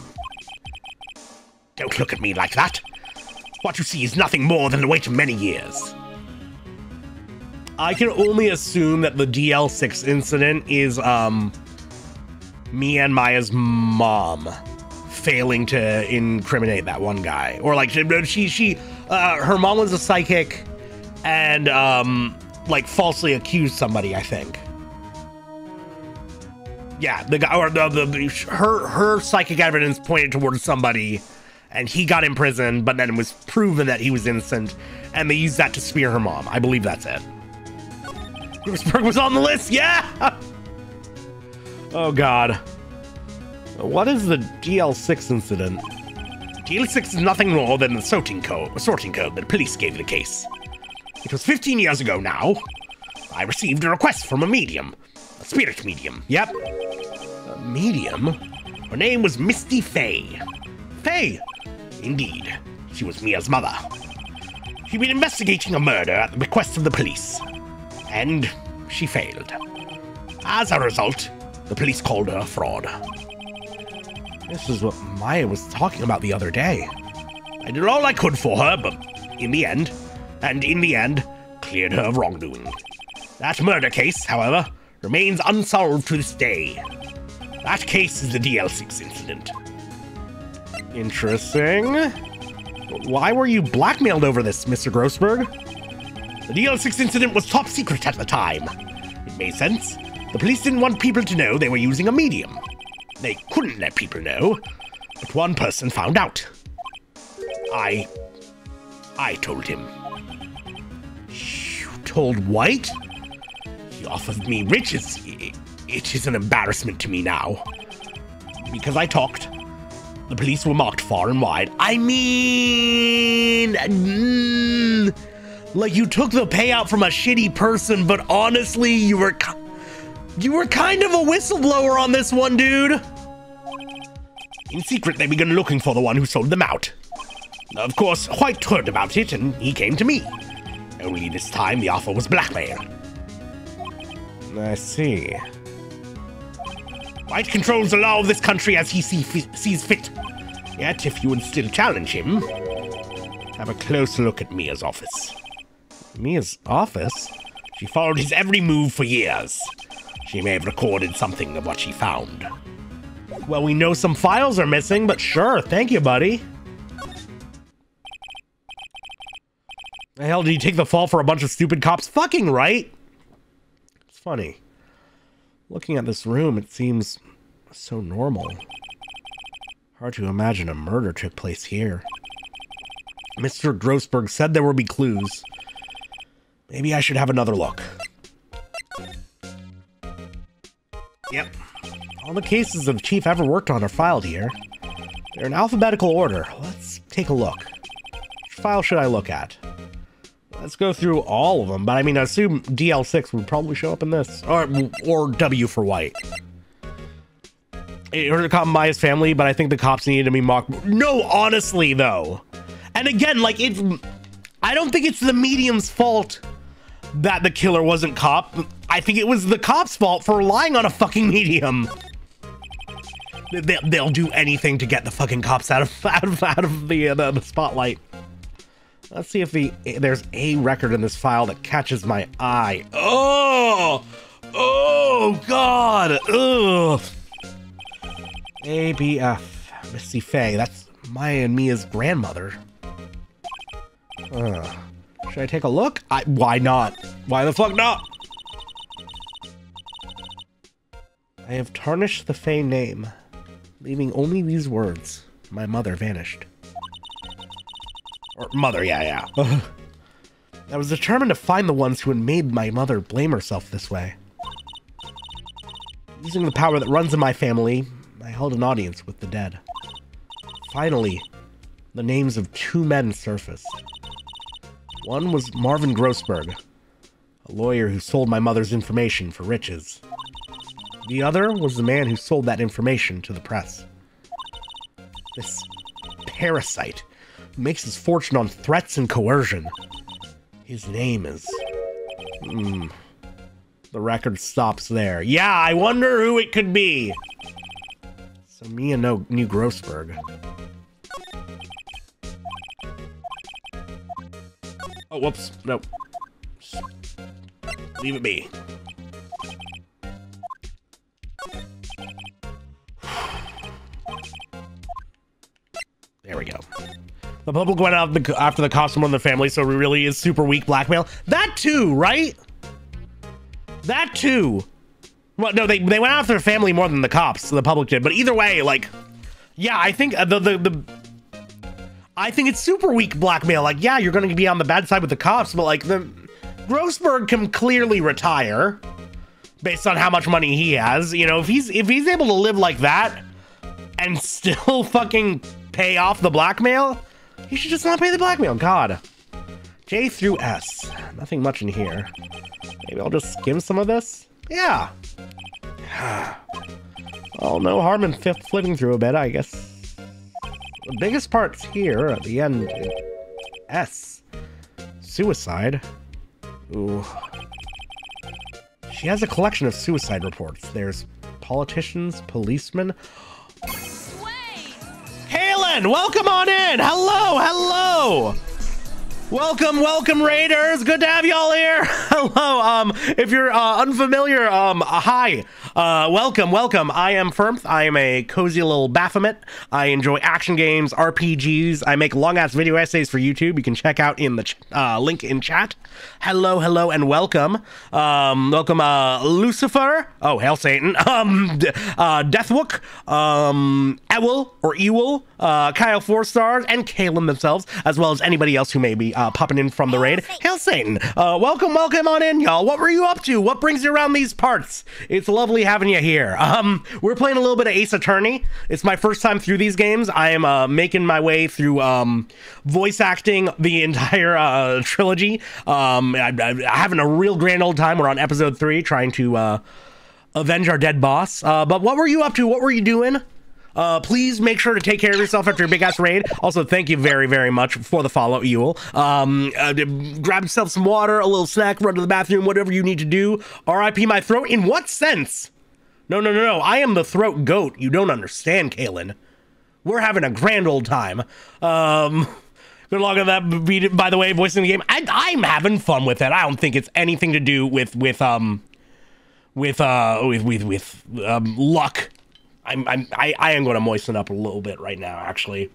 Don't look at me like that. What you see is nothing more than the weight of many years. I can only assume that the DL6 incident is, me and Maya's mom failing to incriminate that one guy. Or, like, her mom was a psychic and, like, falsely accused somebody, I think. Yeah, the guy, or her psychic evidence pointed towards somebody, and he got imprisoned, but then it was proven that he was innocent, and they used that to spear her mom. I believe that's it. Grossberg was on the list, yeah! Oh god. What is the DL6 incident? TL6 is nothing more than the sorting code that police gave the case. It was 15 years ago now. I received a request from a medium. A spirit medium. Yep. A medium? Her name was Misty Faye. Faye! Indeed. She was Mia's mother. She'd been investigating a murder at the request of the police. And she failed. As a result, the police called her a fraud. This is what Maya was talking about the other day. I did all I could for her, but in the end, cleared her of wrongdoing. That murder case, however, remains unsolved to this day. That case is the DL6 incident. Interesting. Why were you blackmailed over this, Mr. Grossberg? The DL6 incident was top secret at the time. It made sense. The police didn't want people to know they were using a medium. They couldn't let people know, but one person found out. I told him. You told White? He offered me riches. It is an embarrassment to me now. Because I talked, the police were marked far and wide. I mean... like you took the payout from a shitty person, but honestly, you were kind of a whistleblower on this one, dude. In secret, they began looking for the one who sold them out. Of course, White heard about it, and he came to me. Only this time, the offer was blackmail. I see. White controls the law of this country as he sees fit. Yet, if you would still challenge him, have a close look at Mia's office. Mia's office? She followed his every move for years. She may have recorded something of what she found. Well, we know some files are missing, but sure, thank you, buddy. The hell did he take the fall for a bunch of stupid cops fucking right? It's funny. Looking at this room, it seems so normal. Hard to imagine a murder took place here. Mr. Grossberg said there would be clues. Maybe I should have another look. Yep. All the cases the chief ever worked on are filed here. They're in alphabetical order. Let's take a look. Which file should I look at? Let's go through all of them, but I mean, I assume DL6 would probably show up in this. Or W for White. It heard to call Maya's family, but I think the cops needed to be mocked. No, honestly, though. And again, like, I don't think it's the medium's fault that the killer wasn't cop. I think it was the cop's fault for relying on a fucking medium. They'll do anything to get the fucking cops out of the spotlight. Let's see if there's a record in this file that catches my eye. Oh God. Ugh. ABF Missy Faye. That's Maya and Mia's grandmother. Should I take a look? Why not? Why the fuck not? I have tarnished the Faye name, leaving only these words. My mother vanished. Or mother, yeah. I was determined to find the ones who had made my mother blame herself this way. Using the power that runs in my family, I held an audience with the dead. Finally, the names of two men surfaced. One was Marvin Grossberg, a lawyer who sold my mother's information for riches. The other was the man who sold that information to the press. This parasite who makes his fortune on threats and coercion. His name is... The record stops there. Yeah, I wonder who it could be. So Mia knew Grossberg. Oh, whoops. Nope. Leave it be. There we go. The public went out after the cops from one of the family, so it really is super weak blackmail. That too, right? That too. Well, no, they went after the family more than the cops, so the public did. But either way, like, yeah, I think I think it's super weak blackmail. Like, yeah, you're going to be on the bad side with the cops, but like, the Grossberg can clearly retire based on how much money he has. You know, if he's able to live like that and still fucking pay off the blackmail? He should just not pay the blackmail. God. J through S. Nothing much in here. Maybe I'll just skim some of this? Yeah. Well, no harm in flipping through a bit, I guess. The biggest part's here at the end. S. Suicide. Ooh. She has a collection of suicide reports. There's politicians, policemen. Kaylin, welcome on in. Hello, hello. Welcome, Raiders. Good to have y'all here. Hello. If you're unfamiliar, hi. Welcome. I am Phirmth. I am a cozy little Baphomet. I enjoy action games, RPGs. I make long-ass video essays for YouTube. You can check out in the link in chat. Hello, and welcome. Welcome, Lucifer. Oh, hail Satan. Deathwook. Ewell, Kyle 4 stars, and Kaylin themselves, as well as anybody else who may be popping in from the raid. Hail Satan. Welcome on in, y'all. What were you up to? What brings you around these parts? It's lovely having you here. We're playing a little bit of Ace Attorney. It's my first time through these games. I am making my way through voice acting the entire trilogy. I'm having a real grand old time. We're on episode 3 trying to avenge our dead boss. But what were you up to? What were you doing? Please make sure to take care of yourself after your big ass raid. Also, thank you very, very much for the follow, Ewell. Grab yourself some water, a little snack, run to the bathroom, whatever you need to do. RIP my throat. In what sense? No. I am the throat goat. You don't understand, Kaylin. We're having a grand old time. Good luck on that. By the way, voicing the game. I'm having fun with it. I don't think it's anything to do with luck. I am going to moisten up a little bit right now, actually.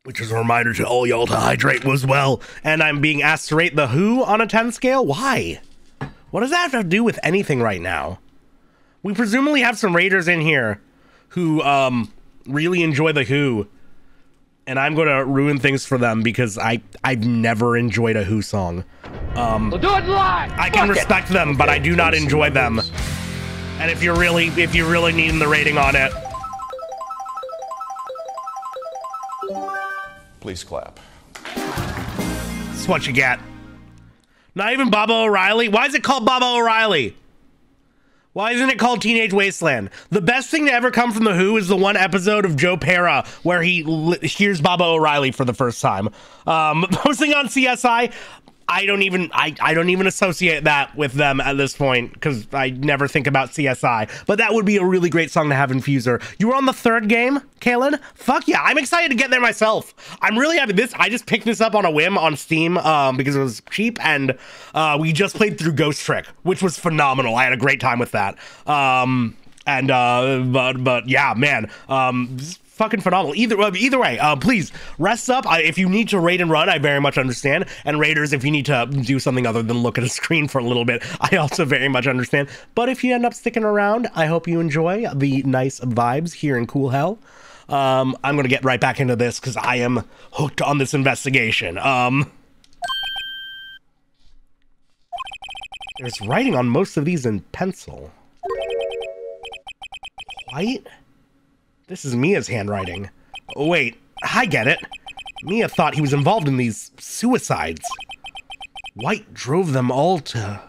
Which is a reminder to all y'all to hydrate as well. And I'm being asked to rate the Who on a 10 scale? Why? What does that have to do with anything right now? We presumably have some raiders in here who really enjoy the Who. And I'm going to ruin things for them because I've never enjoyed a Who song. We'll do it live. I can respect them, but I do not enjoy them. And if you're really needing the rating on it, please clap. that's what you get. Not even Baba O'Reilly. Why is it called Baba O'Reilly? Why isn't it called Teenage Wasteland? The best thing to ever come from the Who is the one episode of Joe Pera where he hears Baba O'Reilly for the first time. Posting on CSI, I don't even associate that with them at this point because I never think about CSI. But that would be a really great song to have in Fuser. You were on the 3rd game, Kaylin? Fuck yeah, I'm excited to get there myself. I'm really happy. I just picked this up on a whim on Steam because it was cheap, and we just played through Ghost Trick, which was phenomenal. I had a great time with that. But yeah, man. Fucking phenomenal. Either way, please rest up. If you need to raid and run, I very much understand. And raiders, if you need to do something other than look at a screen for a little bit, I also very much understand. But if you end up sticking around, I hope you enjoy the nice vibes here in Cool Hell. I'm gonna get right back into this because I am hooked on this investigation. There's writing on most of these in pencil. White? This is Mia's handwriting. Oh, wait, I get it. Mia thought he was involved in these suicides. White drove them all to...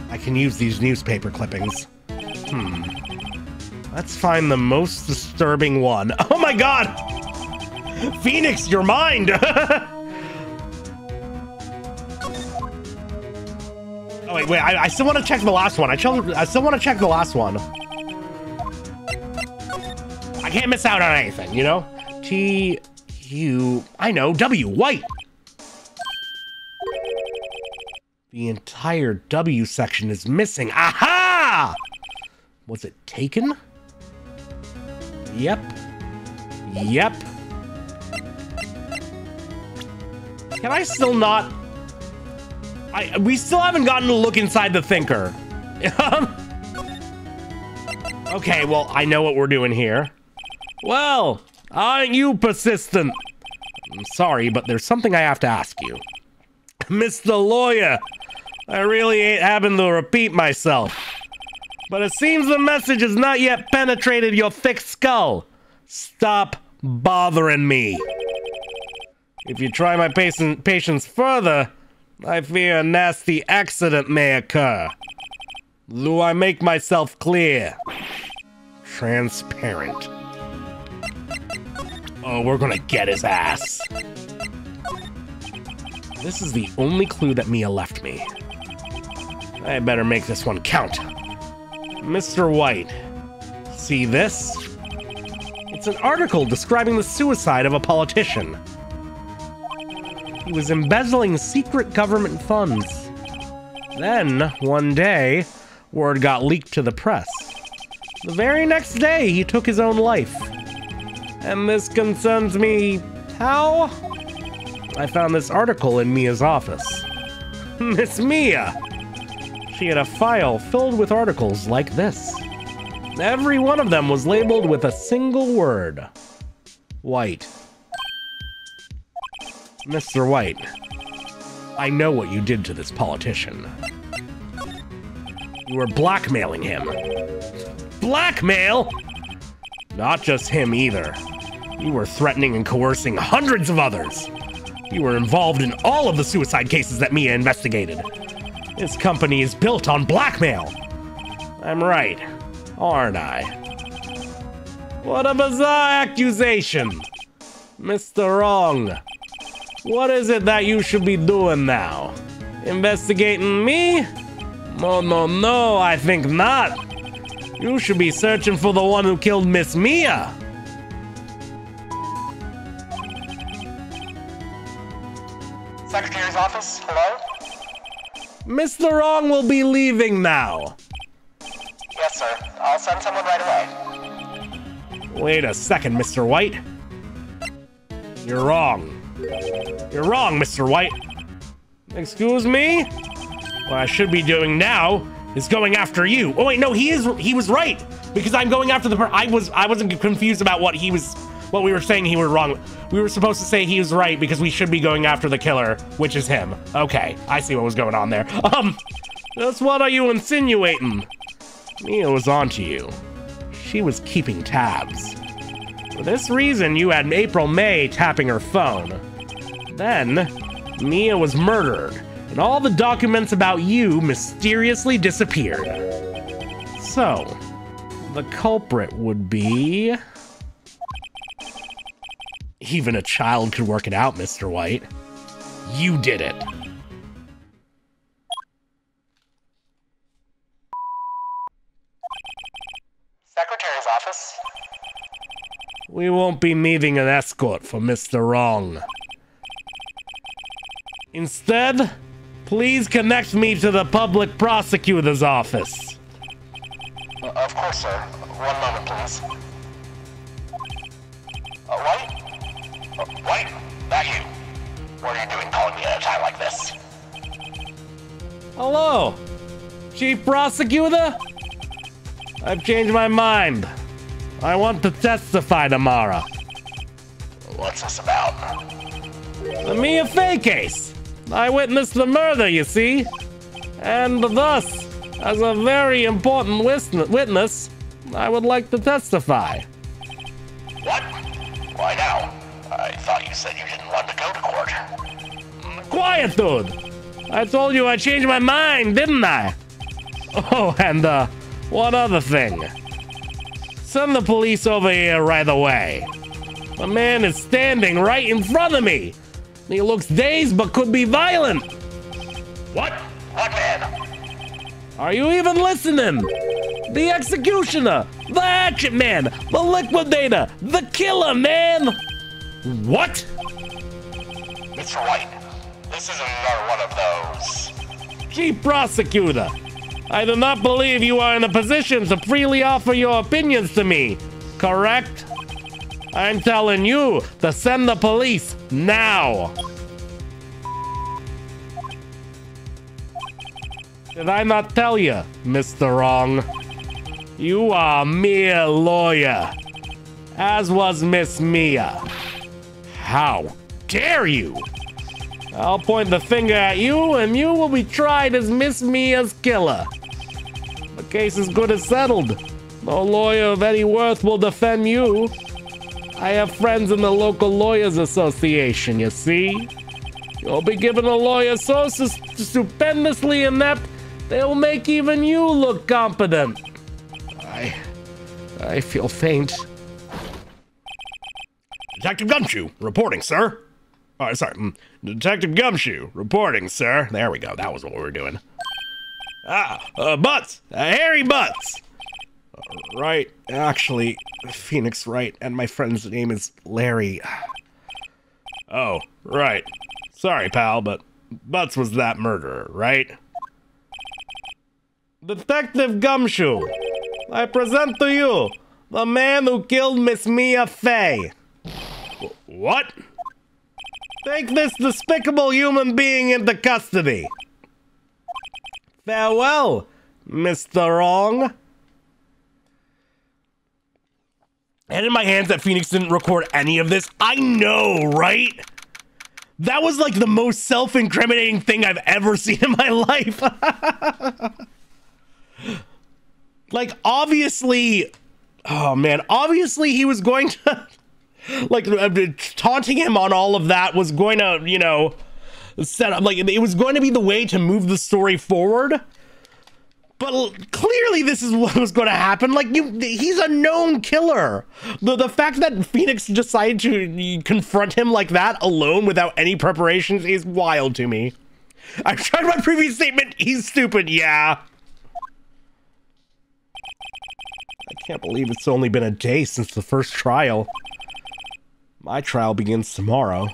I can use these newspaper clippings. Let's find the most disturbing one. Oh my god! Phoenix, your mind! Oh, wait, I still want to check the last one. I still want to check the last one. I can't miss out on anything, you know? T-U... I know, W, white. The entire W section is missing. Aha! Was it taken? Yep. Can I still not... we still haven't gotten to look inside the thinker. Okay, well, I know what we're doing here. Well, aren't you persistent? I'm sorry, but there's something I have to ask you. Mr. Lawyer, I really ain't having to repeat myself. But it seems the message has not yet penetrated your thick skull. Stop bothering me. If you try my patience further, I fear a nasty accident may occur. Do I make myself clear? Transparent. Oh, we're gonna get his ass. This is the only clue that Mia left me. I better make this one count. Mr. White, see this? It's an article describing the suicide of a politician. He was embezzling secret government funds. Then, one day, word got leaked to the press. The very next day, he took his own life. And this concerns me how? I found this article in Mia's office. Miss Mia! She had a file filled with articles like this. Every one of them was labeled with a single word. White. Mr. White, I know what you did to this politician. You were blackmailing him. Blackmail? Not just him either. You were threatening and coercing hundreds of others. You were involved in all of the suicide cases that Mia investigated. This company is built on blackmail. I'm right, aren't I? What a bizarre accusation. Mr. Wrong. What is it that you should be doing now? Investigating me? No, I think not. You should be searching for the one who killed Miss Mia. Secretary's office, hello? Mr. Wrong will be leaving now. Yes, sir. I'll send someone right away. Wait a second, Mr. White. You're wrong. You're wrong, Mr. White. Excuse me? What I should be doing now is going after you. Oh wait, no, he was right. Because I'm going after the I wasn't confused about what we were saying he was wrong. We were supposed to say he was right because we should be going after the killer, which is him. Okay, I see what was going on there. Just what are you insinuating? Mia was onto you. She was keeping tabs. For this reason, you had April May tapping her phone. Then, Mia was murdered, and all the documents about you mysteriously disappeared. So, the culprit would be... Even a child could work it out, Mr. White. You did it. Secretary's office. We won't be needing an escort for Mr. Wrong. Instead, please connect me to the public prosecutor's office. Of course, sir. One moment, please. White? White? That you? What are you doing calling me at a time like this? Hello, Chief Prosecutor? I've changed my mind. I want to testify tomorrow. What's this about? The Mia Fey case. I witnessed the murder, you see. And thus, as a very important witness, I would like to testify. What? Why now? I thought you said you didn't want to go to court. Quiet, dude. I told you I changed my mind, didn't I? Oh, and one other thing. Send the police over here right away. The man is standing right in front of me. He looks dazed but could be violent. What? What man? Are you even listening? The executioner, the hatchet man, the liquidator, the killer, man. What? Mr. White, this is another one of those. Chief Prosecutor, I do not believe you are in a position to freely offer your opinions to me, correct? I'm telling you to send the police now. Did I not tell you, Mr. Wrong? You are a mere lawyer, as was Miss Mia. How dare you? I'll point the finger at you and you will be tried as Miss Mia's killer. The case is good as settled. No lawyer of any worth will defend you. I have friends in the local lawyers association, you see? You'll be given a lawyer so stupendously inept, they'll make even you look competent. I feel faint. Detective Gumshoe, reporting, sir. Oh, sorry. Detective Gumshoe, reporting, sir. There we go. That was what we were doing. Butts. Harry Butts. Right. Actually, Phoenix Wright, and my friend's name is Larry. Oh, right. Sorry, pal, but Butts was that murderer, right? Detective Gumshoe, I present to you the man who killed Miss Mia Fey. What? Take this despicable human being into custody. Farewell, Mr. Wrong. And in my hands that Phoenix didn't record any of this. I know, right? That was like the most self-incriminating thing I've ever seen in my life. Like, obviously, oh man, obviously he was going to, like, taunting him on all of that was going to, you know, set up, like, it was going to be the way to move the story forward. But clearly this is what was going to happen. Like, he's a known killer. The fact that Phoenix decided to confront him like that alone without any preparations is wild to me. I've tried my previous statement. He's stupid. Yeah. I can't believe it's only been a day since the first trial. My trial begins tomorrow.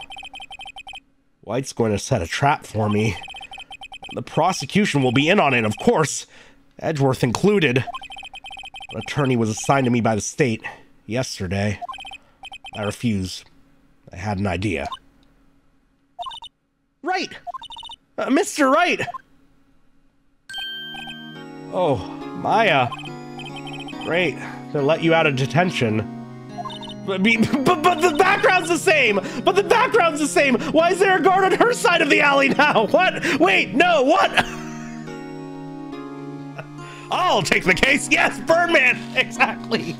White's going to set a trap for me. The prosecution will be in on it, of course. Edgeworth included. An attorney was assigned to me by the state yesterday. I refused. I had an idea. Wright! Mr. Wright! Oh, Maya. Great. They let you out of detention. But the background's the same! But the background's the same! Why is there a guard on her side of the alley now? What? Wait, no, what? I'll take the case. Yes, Birdman. Exactly.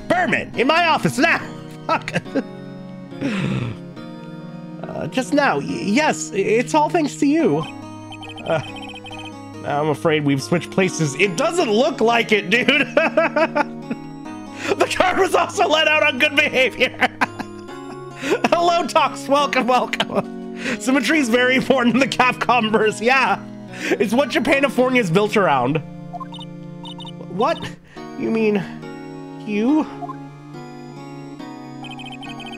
Birdman, in my office now. Fuck. Just now. Yes, it's all thanks to you. Now I'm afraid we've switched places. It doesn't look like it, dude. The guard was also let out on good behavior. Hello, Tox. Welcome, welcome. Symmetry is very important in the Capcomverse. Yeah. It's what Japanifornia is built around. What? You mean you?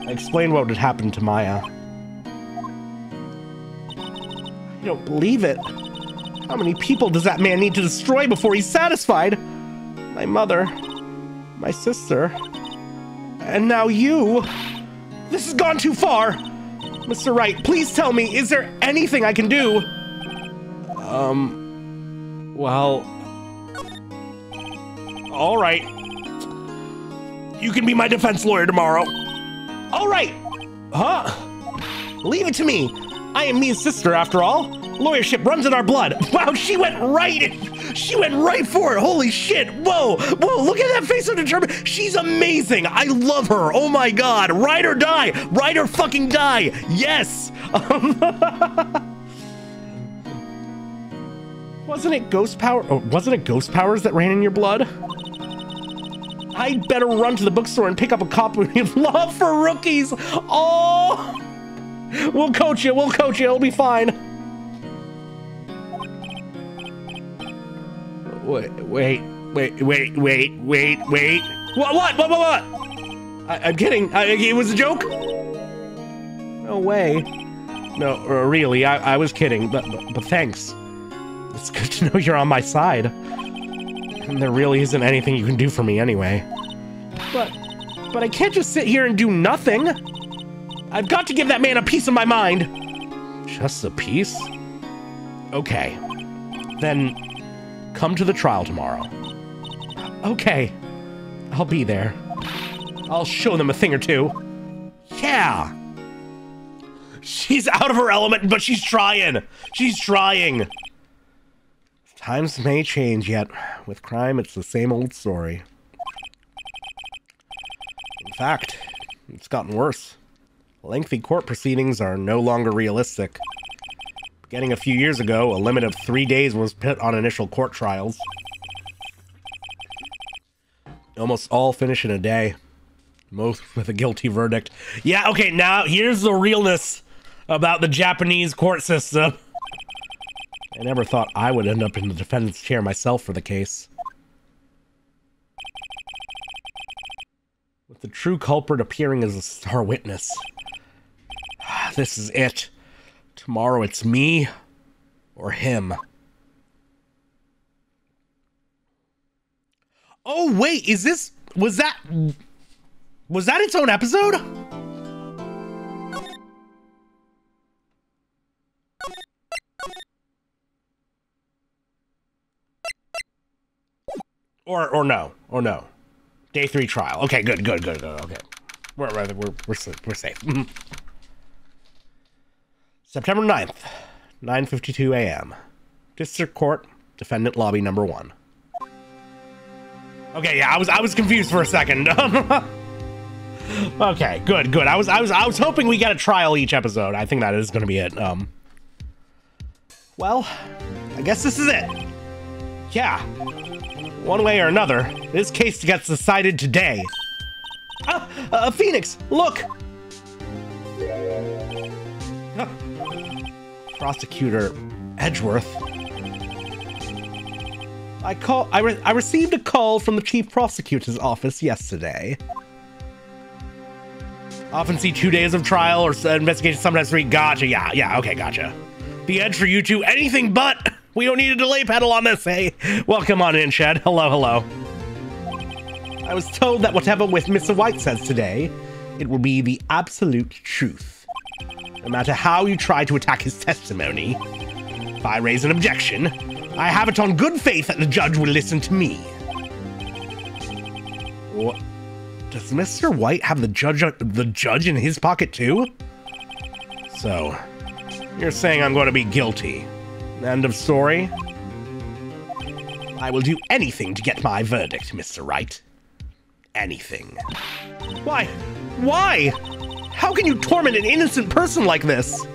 I explained what had happened to Maya. I don't believe it. How many people does that man need to destroy before he's satisfied? My mother, my sister, and now you. This has gone too far. Mr. Wright, please tell me, is there anything I can do? Well... All right. You can be my defense lawyer tomorrow. All right. Huh? Leave it to me. I am Mia's sister, after all. Lawyership runs in our blood. Wow, she went right for it. Holy shit. Whoa, look at that face of determination. She's amazing. I love her. Oh my God. Ride or die. Ride or fucking die. Yes. Wasn't it ghost power? Oh, wasn't it ghost powers that ran in your blood? I'd better run to the bookstore and pick up a copy of Love for Rookies. Oh, we'll coach you. It'll be fine. Wait. What? I'm kidding. It was a joke? No way. No, really, I was kidding, but thanks. It's good to know you're on my side. And there really isn't anything you can do for me anyway. But I can't just sit here and do nothing. I've got to give that man a piece of my mind. Just a piece? Okay. Then come to the trial tomorrow. Okay. I'll be there. I'll show them a thing or two. Yeah. She's out of her element, but she's trying. She's trying. Times may change, yet with crime, it's the same old story. In fact, it's gotten worse. Lengthy court proceedings are no longer realistic. Beginning a few years ago, a limit of 3 days was put on initial court trials. Almost all finish in a day. Most with a guilty verdict. Yeah, okay, now here's the realness about the Japanese court system. I never thought I would end up in the defendant's chair myself for the case. With the true culprit appearing as a star witness. This is it. Tomorrow it's me or him. Oh wait, is this... Was that its own episode? Or no. Day 3 trial. Okay, good. Okay. We're safe. September 9th, 9:52 a.m. District Court, Defendant Lobby number 1. Okay, yeah, I was confused for a second. Okay, good. I was hoping we get a trial each episode. I think that is going to be it. Well, I guess this is it. Yeah. One way or another, this case gets decided today. Phoenix, look! Prosecutor Edgeworth. I received a call from the Chief Prosecutor's office yesterday. Often see 2 days of trial or investigation, sometimes 3. Gotcha, yeah, okay, gotcha. The edge for you two, anything but. We don't need a delay pedal on this, hey? Welcome on in, Shed. Hello. I was told that whatever with Mr. White says today, it will be the absolute truth. No matter how you try to attack his testimony, if I raise an objection, I have it on good faith that the judge will listen to me. What? Does Mr. White have the judge in his pocket too? So, you're saying I'm going to be guilty. End of story. I will do anything to get my verdict, Mr. Wright. Anything. Why? How can you torment an innocent person like this?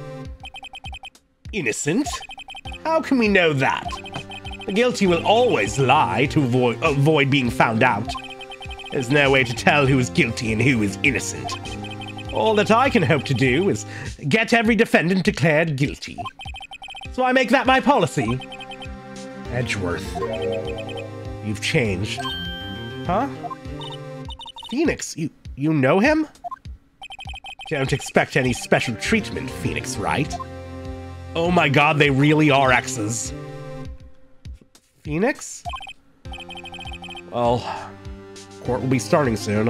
Innocent? How can we know that? The guilty will always lie to avoid being found out. There's no way to tell who is guilty and who is innocent. All that I can hope to do is get every defendant declared guilty. So I make that my policy. Edgeworth. You've changed. Huh? Phoenix, you know him? Don't expect any special treatment, Phoenix Wright. Oh my god, they really are exes. Phoenix? Well, court will be starting soon.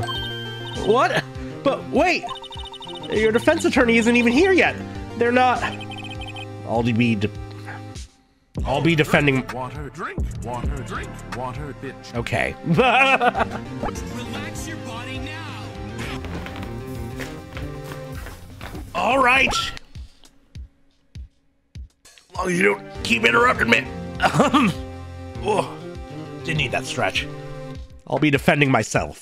What? But wait! Your defense attorney isn't even here yet. They're not... I'll be defending... Water, drink, bitch. Okay. Relax your body now. All right. As long as you don't keep interrupting me. Oh, didn't need that stretch. I'll be defending myself.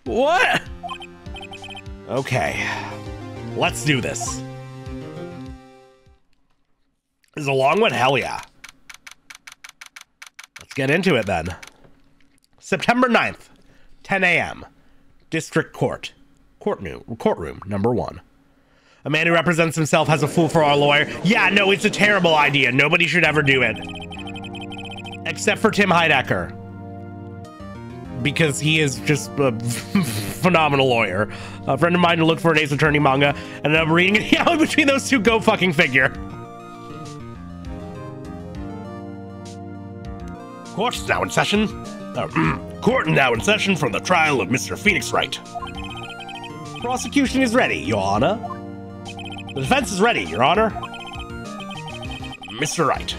What? Okay. Let's do this. This is a long one? Hell yeah. Let's get into it then. September 9th, 10 a.m. District Court. Courtroom number 1. A man who represents himself as a fool for our lawyer. Yeah, no, it's a terrible idea. Nobody should ever do it. Except for Tim Heidecker. Because he is just a phenomenal lawyer. A friend of mine who looked for an Ace Attorney manga, and ended up reading it. Yeah, between those two, go fucking figure. Court's now in session. Court now in session for the trial of Mr. Phoenix Wright. Prosecution is ready, Your Honor. The defense is ready, Your Honor. Mr. Wright,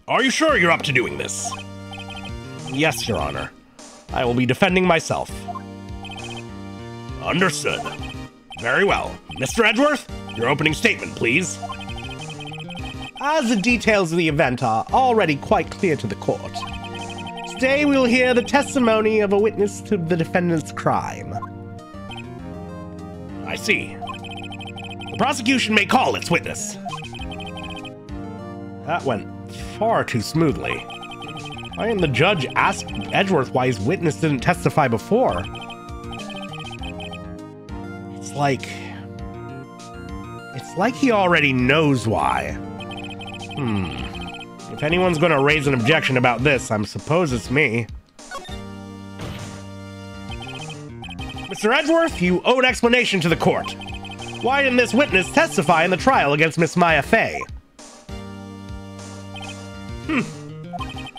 are you sure you're up to doing this? Yes, Your Honor. I will be defending myself. Understood. Very well. Mr. Edgeworth, your opening statement, please. As the details of the event are already quite clear to the court, today we will hear the testimony of a witness to the defendant's crime. I see. The prosecution may call its witness. That went far too smoothly. Why didn't the judge ask Edgeworth why his witness didn't testify before? It's like he already knows why. If anyone's gonna raise an objection about this, I suppose it's me. Mr. Edgeworth, you owe an explanation to the court. Why didn't this witness testify in the trial against Miss Maya Fey?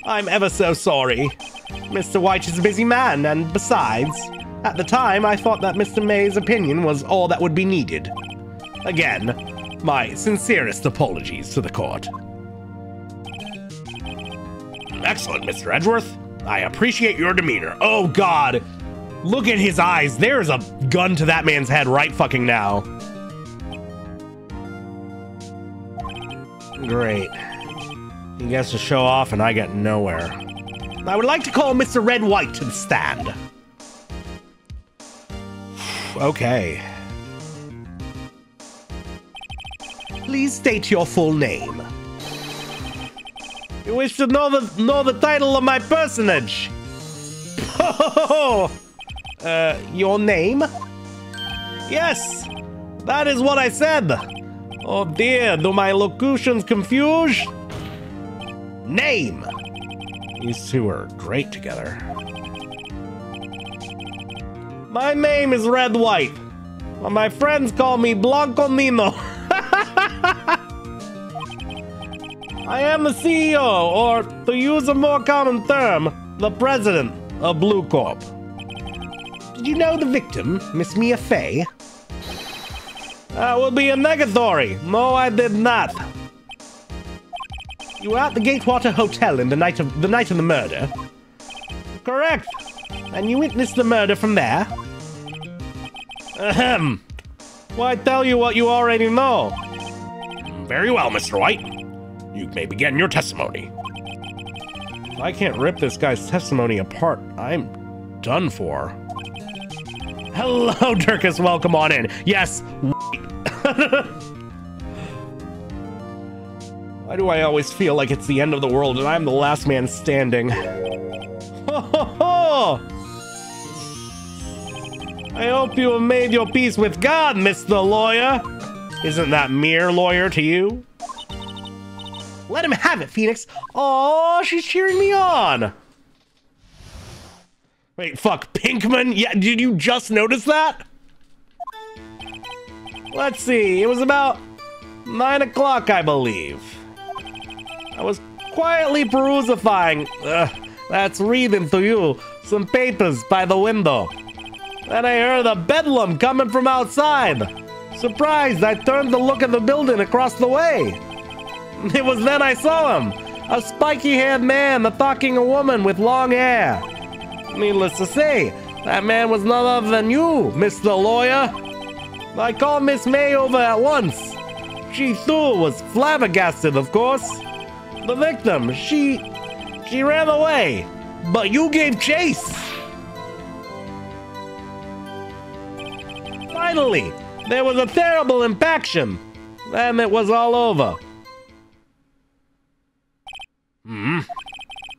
I'm ever so sorry. Mr. White is a busy man, and besides, at the time I thought that Mr. May's opinion was all that would be needed. Again, my sincerest apologies to the court. Excellent, Mr. Edgeworth. I appreciate your demeanor. Oh God, look at his eyes. There's a gun to that man's head right fucking now. Great. He gets to show off and I get nowhere. I would like to call Mr. Red White to the stand. Okay. Please state your full name. You wish to know the title of my personage? Your name? Yes, that is what I said. Oh dear, do my locutions confuse? Name. These two are great together. My name is Red White. My friends call me Blanco Nino. I am the CEO, or to use a more common term, the president of Blue Corp. Did you know the victim, Miss Mia Fey? That would be a negatory. No, I did not. You were at the Gatewater Hotel in the night of the murder. Correct. And you witnessed the murder from there? Ahem. Why tell you what you already know? Very well, Mr. White. You may begin your testimony. If I can't rip this guy's testimony apart, I'm done for. Hello, Dirkus, welcome on in. Yes, Why do I always feel like it's the end of the world and I'm the last man standing? Ho ho ho! I hope you have made your peace with God, Mr. Lawyer. Isn't that mere lawyer to you? Let him have it, Phoenix. Oh, she's cheering me on. Wait, fuck, Pinkman? Yeah, did you just notice that? Let's see, it was about 9 o'clock, I believe. I was quietly perusifying, that's reading to you, some papers by the window. Then I heard a bedlam coming from outside. Surprised, I turned to look at the building across the way. It was then I saw him, a spiky-haired man attacking a woman with long hair. Needless to say, that man was none other than you, Mr. Lawyer. I called Miss May over at once. She too was flabbergasted, of course. The victim, she ran away, but you gave chase. Finally, there was a terrible impaction. Then it was all over.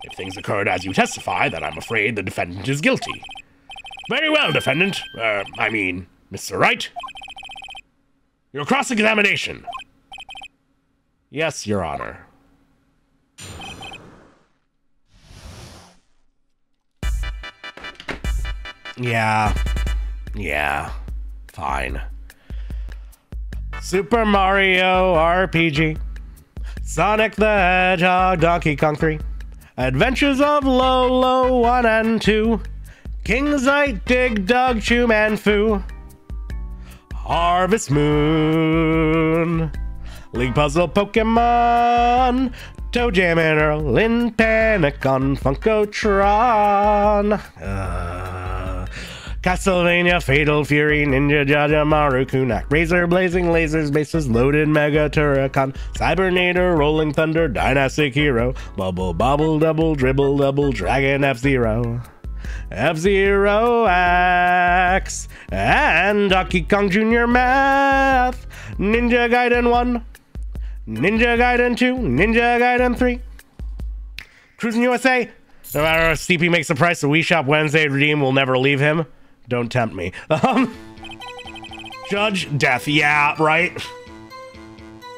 If things occurred as you testify, then I'm afraid the defendant is guilty. Very well, defendant. Mr. Wright. Your cross-examination. Yes, Your Honor. Yeah, fine. Super Mario RPG, Sonic the Hedgehog, Donkey Kong 3, Adventures of Lolo 1 and 2, King's Knight, Dig Dug, Chew Man Fu, Harvest Moon, League Puzzle Pokemon, Toe Jam and Earl in Panic on Funkotron, Castlevania, Fatal Fury, Ninja Jaja, Maru Kunak, Razor Blazing Lasers, Bases Loaded, Mega Turrican, Cybernator, Rolling Thunder, Dynastic Hero, Bubble Bobble Double, Dribble Double, Dragon F-Zero, F-Zero X, and Donkey Kong Jr. Math, Ninja Gaiden 1, Ninja Gaiden 2, Ninja Gaiden 3, Cruising USA. No matter if Steepy makes the price of Wii Shop Wednesday redeem will never leave him. Don't tempt me. Judge Death. Yeah, right.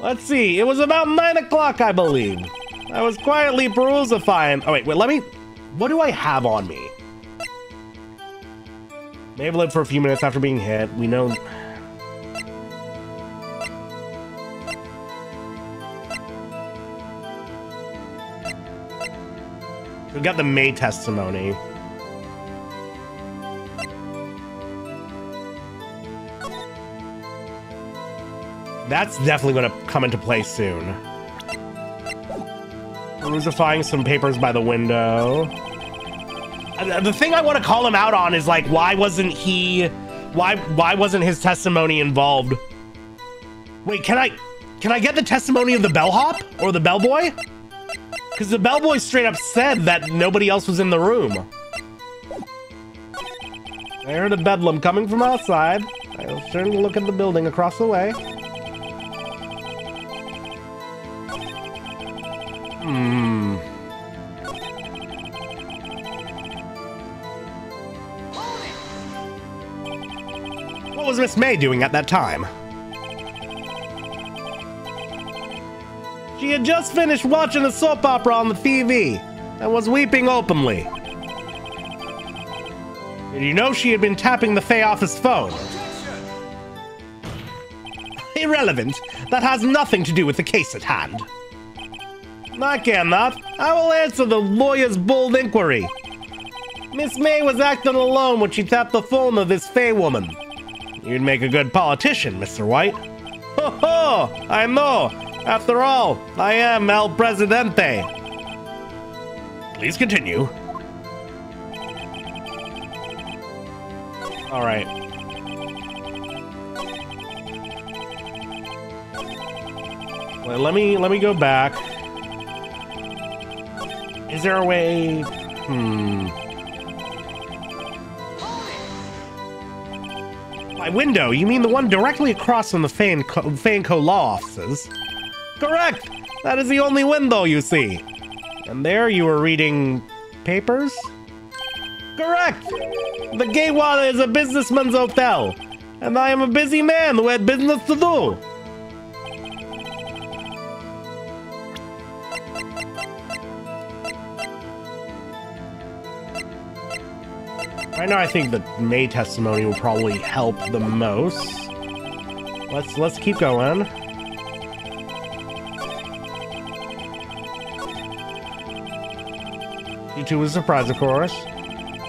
Let's see. It was about 9 o'clock, I believe. I was quietly perusifying. Oh, wait, let me... What do I have on me? May have lived for a few minutes after being hit. We know... We got the May testimony. That's definitely going to come into play soon. Perusifying some papers by the window. The thing I want to call him out on is like, why wasn't his testimony involved? Wait, can I get the testimony of the bellhop or the bellboy? Because the bellboy straight up said that nobody else was in the room. I heard a bedlam coming from outside. I was turned to look at the building across the way. What was Miss May doing at that time? She had just finished watching a soap opera on the TV and was weeping openly. Did you know she had been tapping the Fey office phone? Irrelevant. That has nothing to do with the case at hand. I cannot. I will answer the lawyer's bold inquiry. Miss May was acting alone when she tapped the phone of this Fey woman. You'd make a good politician, Mr. White. Ho ho! I know. After all, I am El Presidente. Please continue. All right. Well, let me go back. Is there a way? My window? You mean the one directly across from the Fey & Co. law offices? Correct! That is the only window you see. And there you were reading papers? Correct! The Gaywater is a businessman's hotel, and I am a busy man who had business to do. Right now I think the May testimony will probably help the most. Let's keep going. You two was surprised, of course.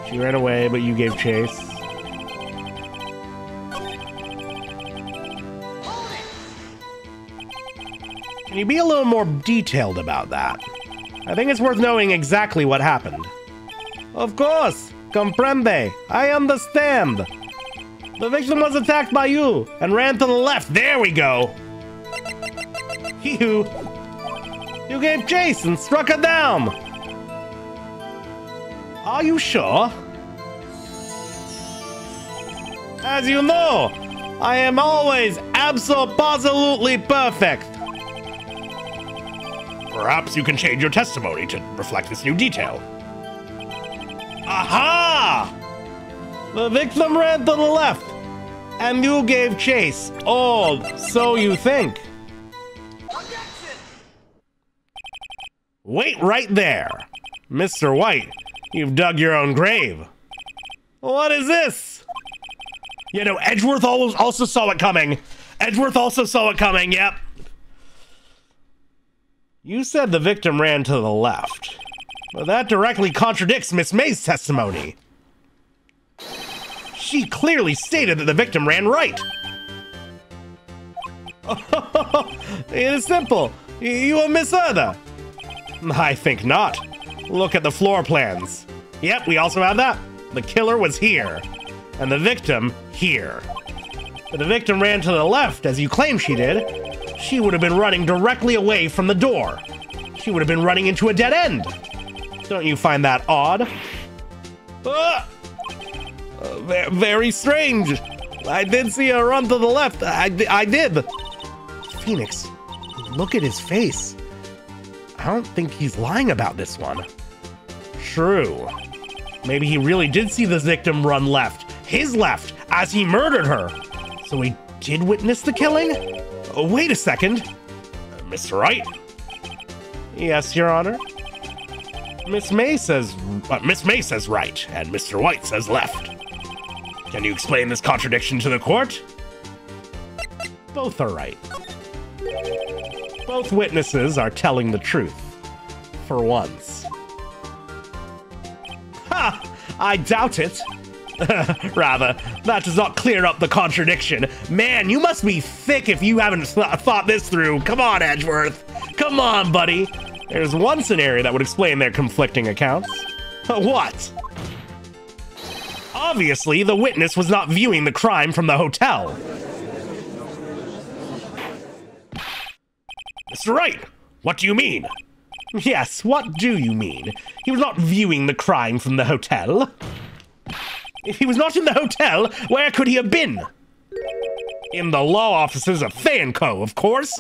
She ran away, but you gave chase. Can you be a little more detailed about that? I think it's worth knowing exactly what happened. Of course! Comprende! I understand! The victim was attacked by you and ran to the left. There we go! You gave chase and struck her down! Are you sure? As you know, I am always absolutely perfect. Perhaps you can change your testimony to reflect this new detail. Aha! The victim ran to the left, and you gave chase. Oh, so you think. Wait right there. Mr. White, you've dug your own grave. What is this? You know, Edgeworth also saw it coming. Edgeworth also saw it coming, yep. You said the victim ran to the left. Well, that directly contradicts Miss May's testimony. She clearly stated that the victim ran right. It is simple. You have misheard her. I think not. Look at the floor plans. Yep, we also have that. The killer was here. and the victim here. If the victim ran to the left, as you claim she did, she would have been running directly away from the door. She would have been running into a dead end. Don't you find that odd? Very strange. I did see her run to the left. I did. Phoenix, look at his face. I don't think he's lying about this one. True. Maybe he really did see the victim run left. His left, as he murdered her. So he did witness the killing? Oh, wait a second. Mr. Wright? Yes, Your Honor. Miss May says right, and Mr. White says left. Can you explain this contradiction to the court? Both are right. Both witnesses are telling the truth. For once. Ha! I doubt it. Rather, that does not clear up the contradiction. Man, you must be thick if you haven't thought this through. Come on, Edgeworth. Come on, buddy. There's one scenario that would explain their conflicting accounts. What? Obviously, the witness was not viewing the crime from the hotel. Mr. Wright, what do you mean? Yes, what do you mean? He was not viewing the crime from the hotel. If he was not in the hotel, where could he have been? In the law offices of Thanco, of course.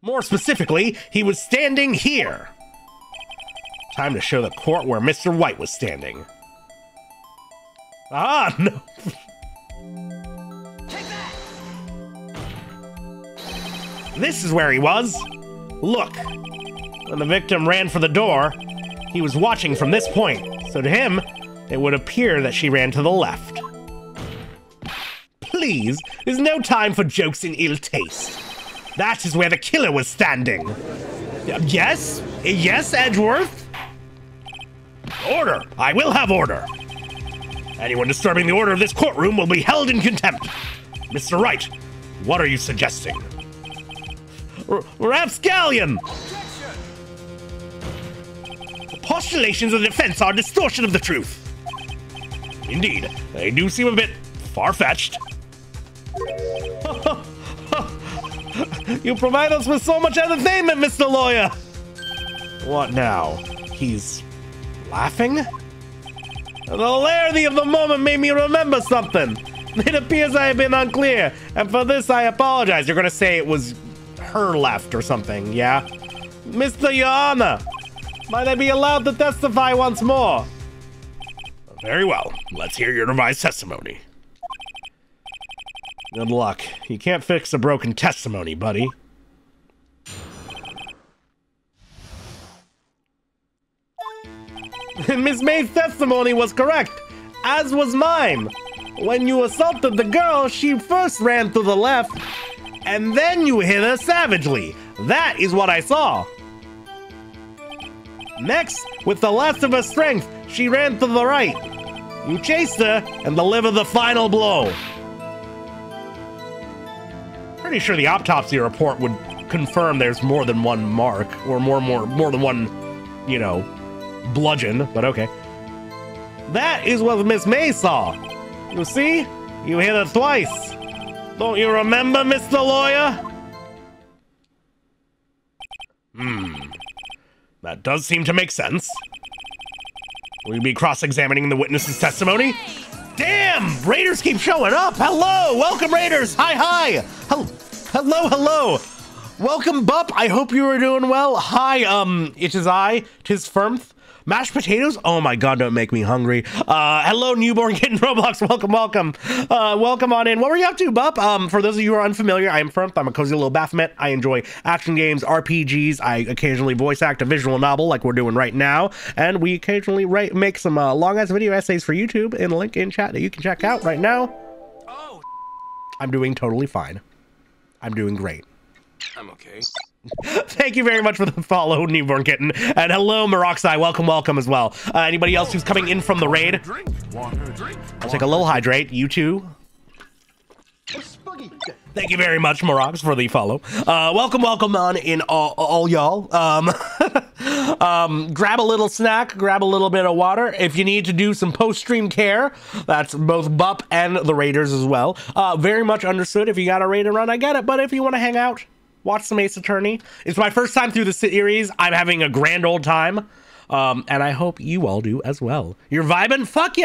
More specifically, he was standing here. Time to show the court where Mr. White was standing. Ah, no. This is where he was. Look. When the victim ran for the door, he was watching from this point. So to him, it would appear that she ran to the left. Please, there's no time for jokes in ill taste. That is where the killer was standing. Yes? Yes, Edgeworth? Order! I will have order. Anyone disturbing the order of this courtroom will be held in contempt. Mr. Wright, what are you suggesting? Rapscallion! The postulations of the defense are a distortion of the truth. Indeed, they do seem a bit far-fetched. You provide us with so much entertainment, Mr. Lawyer! What now? He's laughing? The hilarity of the moment made me remember something. It appears I have been unclear, and for this I apologize. You're gonna say it was her left or something, yeah? Mr. Your Honor, might I be allowed to testify once more? Very well. Let's hear your revised testimony. Good luck. You can't fix a broken testimony, buddy. Miss May's testimony was correct, as was mine. When you assaulted the girl, she first ran to the left, and then you hit her savagely. That is what I saw. Next, with the last of her strength, she ran to the right. You chased her and delivered the final blow. Pretty sure the autopsy report would confirm there's more than one mark, or more than one, you know, bludgeon, but okay. That is what Miss May saw. You see? You hit her twice. Don't you remember, Mr. Lawyer? That does seem to make sense. Will you be cross-examining the witness's testimony? Damn! Raiders keep showing up! Hello! Welcome, Raiders! Hi! Hello! Welcome, Bup! I hope you are doing well. Hi, it is I, 'tis Phirmth. Mashed potatoes? Oh my god, don't make me hungry. Hello, newborn kid in Roblox. Welcome. Welcome on in. What were you up to, Bup? For those of you who are unfamiliar, I am Phirmth. I'm a cozy little Baphomet. I enjoy action games, RPGs. I occasionally voice act a visual novel like we're doing right now. And we occasionally make some long-ass video essays for YouTube in a link in chat that you can check out right now. Oh, I'm doing totally fine. I'm doing great. I'm okay. Thank you very much for the follow, newborn kitten, and hello, Maroxai. Welcome as well. Anybody else who's coming in from the raid? Drink, water, drink. I'll take a little hydrate. You too. Thank you very much, Morox, for the follow. Welcome on in all y'all. Grab a little snack, grab a little bit of water. If you need to do some post-stream care, that's both Bup and the Raiders as well. Very much understood. If you got a raid and run, I get it. But if you want to hang out, watch some Ace Attorney. It's my first time through the series. I'm having a grand old time. And I hope you all do as well. You're vibing? Fuck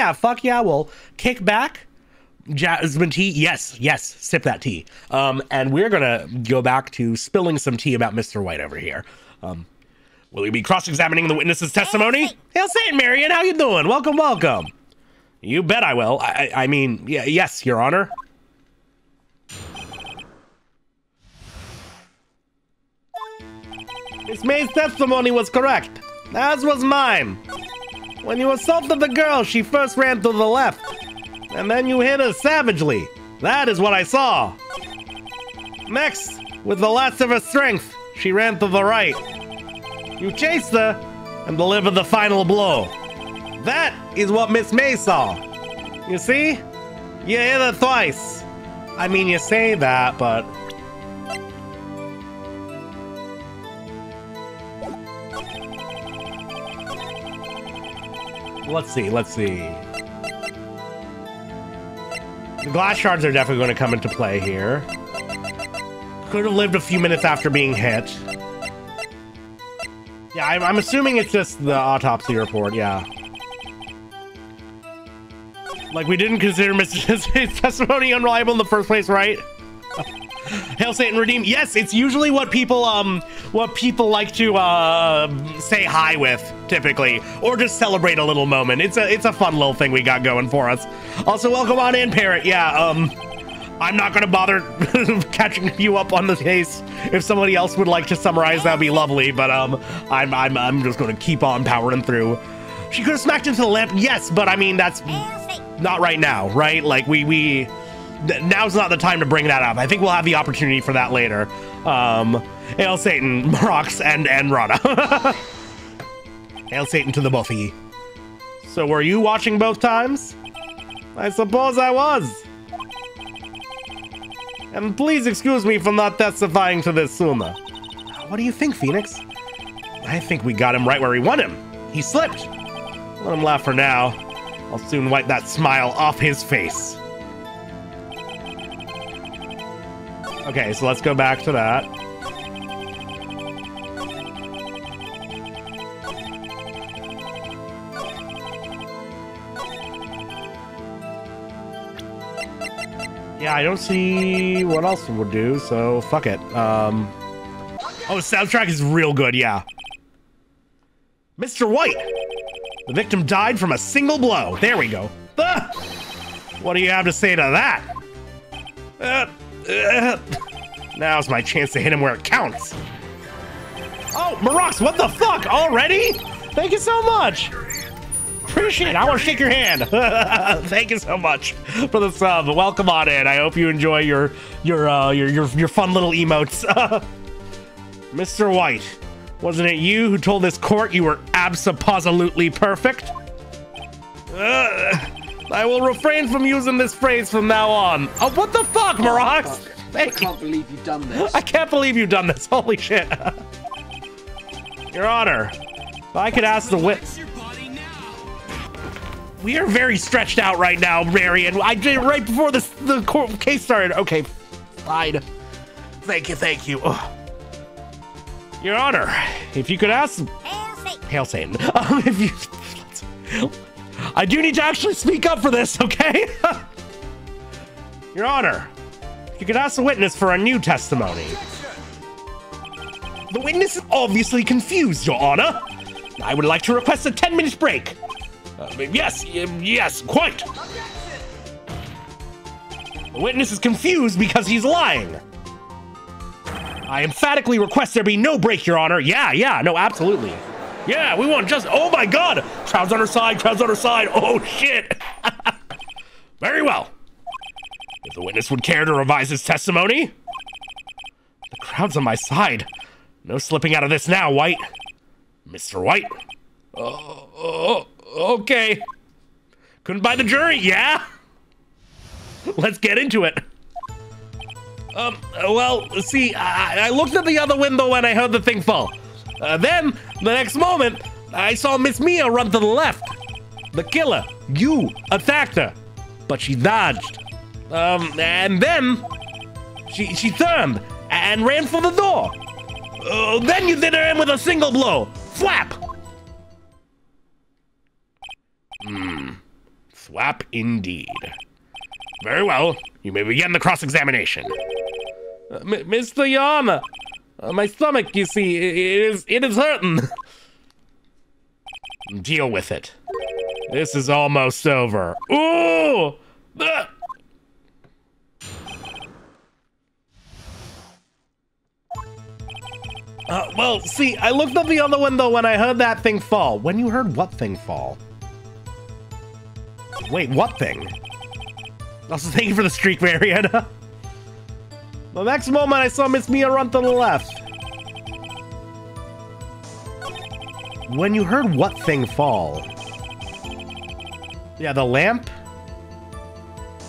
yeah, we'll kick back. Jasmine tea, yes, sip that tea. And we're gonna go back to spilling some tea about Mr. White over here. Will you be cross-examining the witness's testimony? Hail Satan, Marion, how you doing? Welcome. You bet I will. I mean, yes, Your Honor. Miss May's testimony was correct, as was mine. When you assaulted the girl, she first ran to the left. And then you hit her savagely. That is what I saw. Next, with the last of her strength, she ran to the right. You chased her and delivered the final blow. That is what Miss May saw. You see? You hit her twice. I mean, you say that, but... Let's see. The glass shards are definitely going to come into play here. Could have lived a few minutes after being hit. Yeah, I'm assuming it's just the autopsy report, yeah. Like, we didn't consider Mr. testimony unreliable in the first place, right? Hail Satan Redeem. Yes, it's usually what people like to say hi with, typically, or just celebrate a little moment. It's a fun little thing we got going for us. Also, welcome on in, Parrot. Yeah, I'm not gonna bother catching you up on the case. If somebody else would like to summarize, that'd be lovely. But I'm just gonna keep on powering through. She could have smacked into the lamp, yes, but I mean that's not right now, right? Like now's not the time to bring that up. I think we'll have the opportunity for that later. Hail Satan, Morox, and Rana. Hail Satan to the both of ye. So were you watching both times? I suppose I was. And please excuse me for not testifying to this sooner. What do you think, Phoenix? I think we got him right where we want him. He slipped. Let him laugh for now. I'll soon wipe that smile off his face. Okay, so let's go back to that. Yeah, I don't see what else would do, so fuck it. Oh, the soundtrack is real good, yeah. Mr. White! The victim died from a single blow. There we go. What do you have to say to that? Now's my chance to hit him where it counts. Oh, Morox, what the fuck? Already? Thank you so much. Appreciate it. I want to shake your hand. Thank you so much for the sub. Welcome on in. I hope you enjoy your fun little emotes. Mr. White, wasn't it you who told this court you were abso-positively perfect? I will refrain from using this phrase from now on. Oh, what the fuck, Morox? I can't believe you've done this. I can't believe you've done this. Holy shit. Your Honor, if I could ask the witness. We are very stretched out right now, Marion. I did it right before the court case started. Okay, fine. Thank you. Ugh. Your Honor, if you could ask... Hail Satan. I do need to actually speak up for this, okay? Your Honor, you could ask the witness for a new testimony. The witness is obviously confused, Your Honor. I would like to request a 10-minute break. Yes, quite. The witness is confused because he's lying. I emphatically request there be no break, Your Honor. Yeah, no, absolutely. Yeah, we want just, oh my God. Crowd's on her side. Oh shit. Very well. If the witness would care to revise his testimony. The crowd's on my side. No slipping out of this now, White. Mr. White. Okay. Couldn't buy the jury, yeah? Let's get into it. Well, see, I looked at the other window when I heard the thing fall. Then, the next moment, I saw Miss Mia run to the left. The killer, you, attacked her, but she dodged. And then she turned and ran for the door. Then you did her in with a single blow. Thwap! Thwap indeed. Very well. You may begin the cross-examination. Mr. Yana, my stomach, you see, it is hurting. Deal with it. This is almost over. Ooh! Well, see, I looked up the other window when I heard that thing fall. When you heard what thing fall? Wait, what thing? Also, thank you for the streak, Mariana. The next moment, I saw Miss Mia run to the left. When you heard what thing fall? Yeah, the lamp?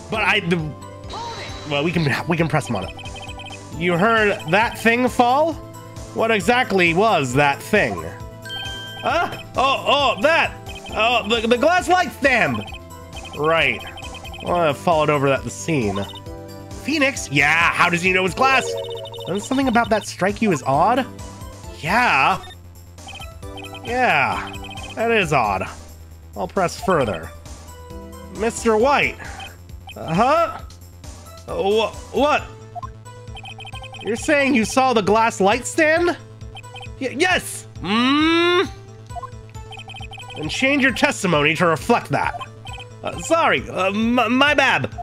But well, we can press him on it. You heard that thing fall? What exactly was that thing? Huh? That! Oh, the glass light stand! Right. Well, I followed over at the scene. Phoenix? Yeah, how does he know it's glass? Doesn't something about that strike you as odd? Yeah. Yeah, that is odd. I'll press further. Mr. White. Huh? What? You're saying you saw the glass light stand? Yes! And change your testimony to reflect that. Sorry, my bad.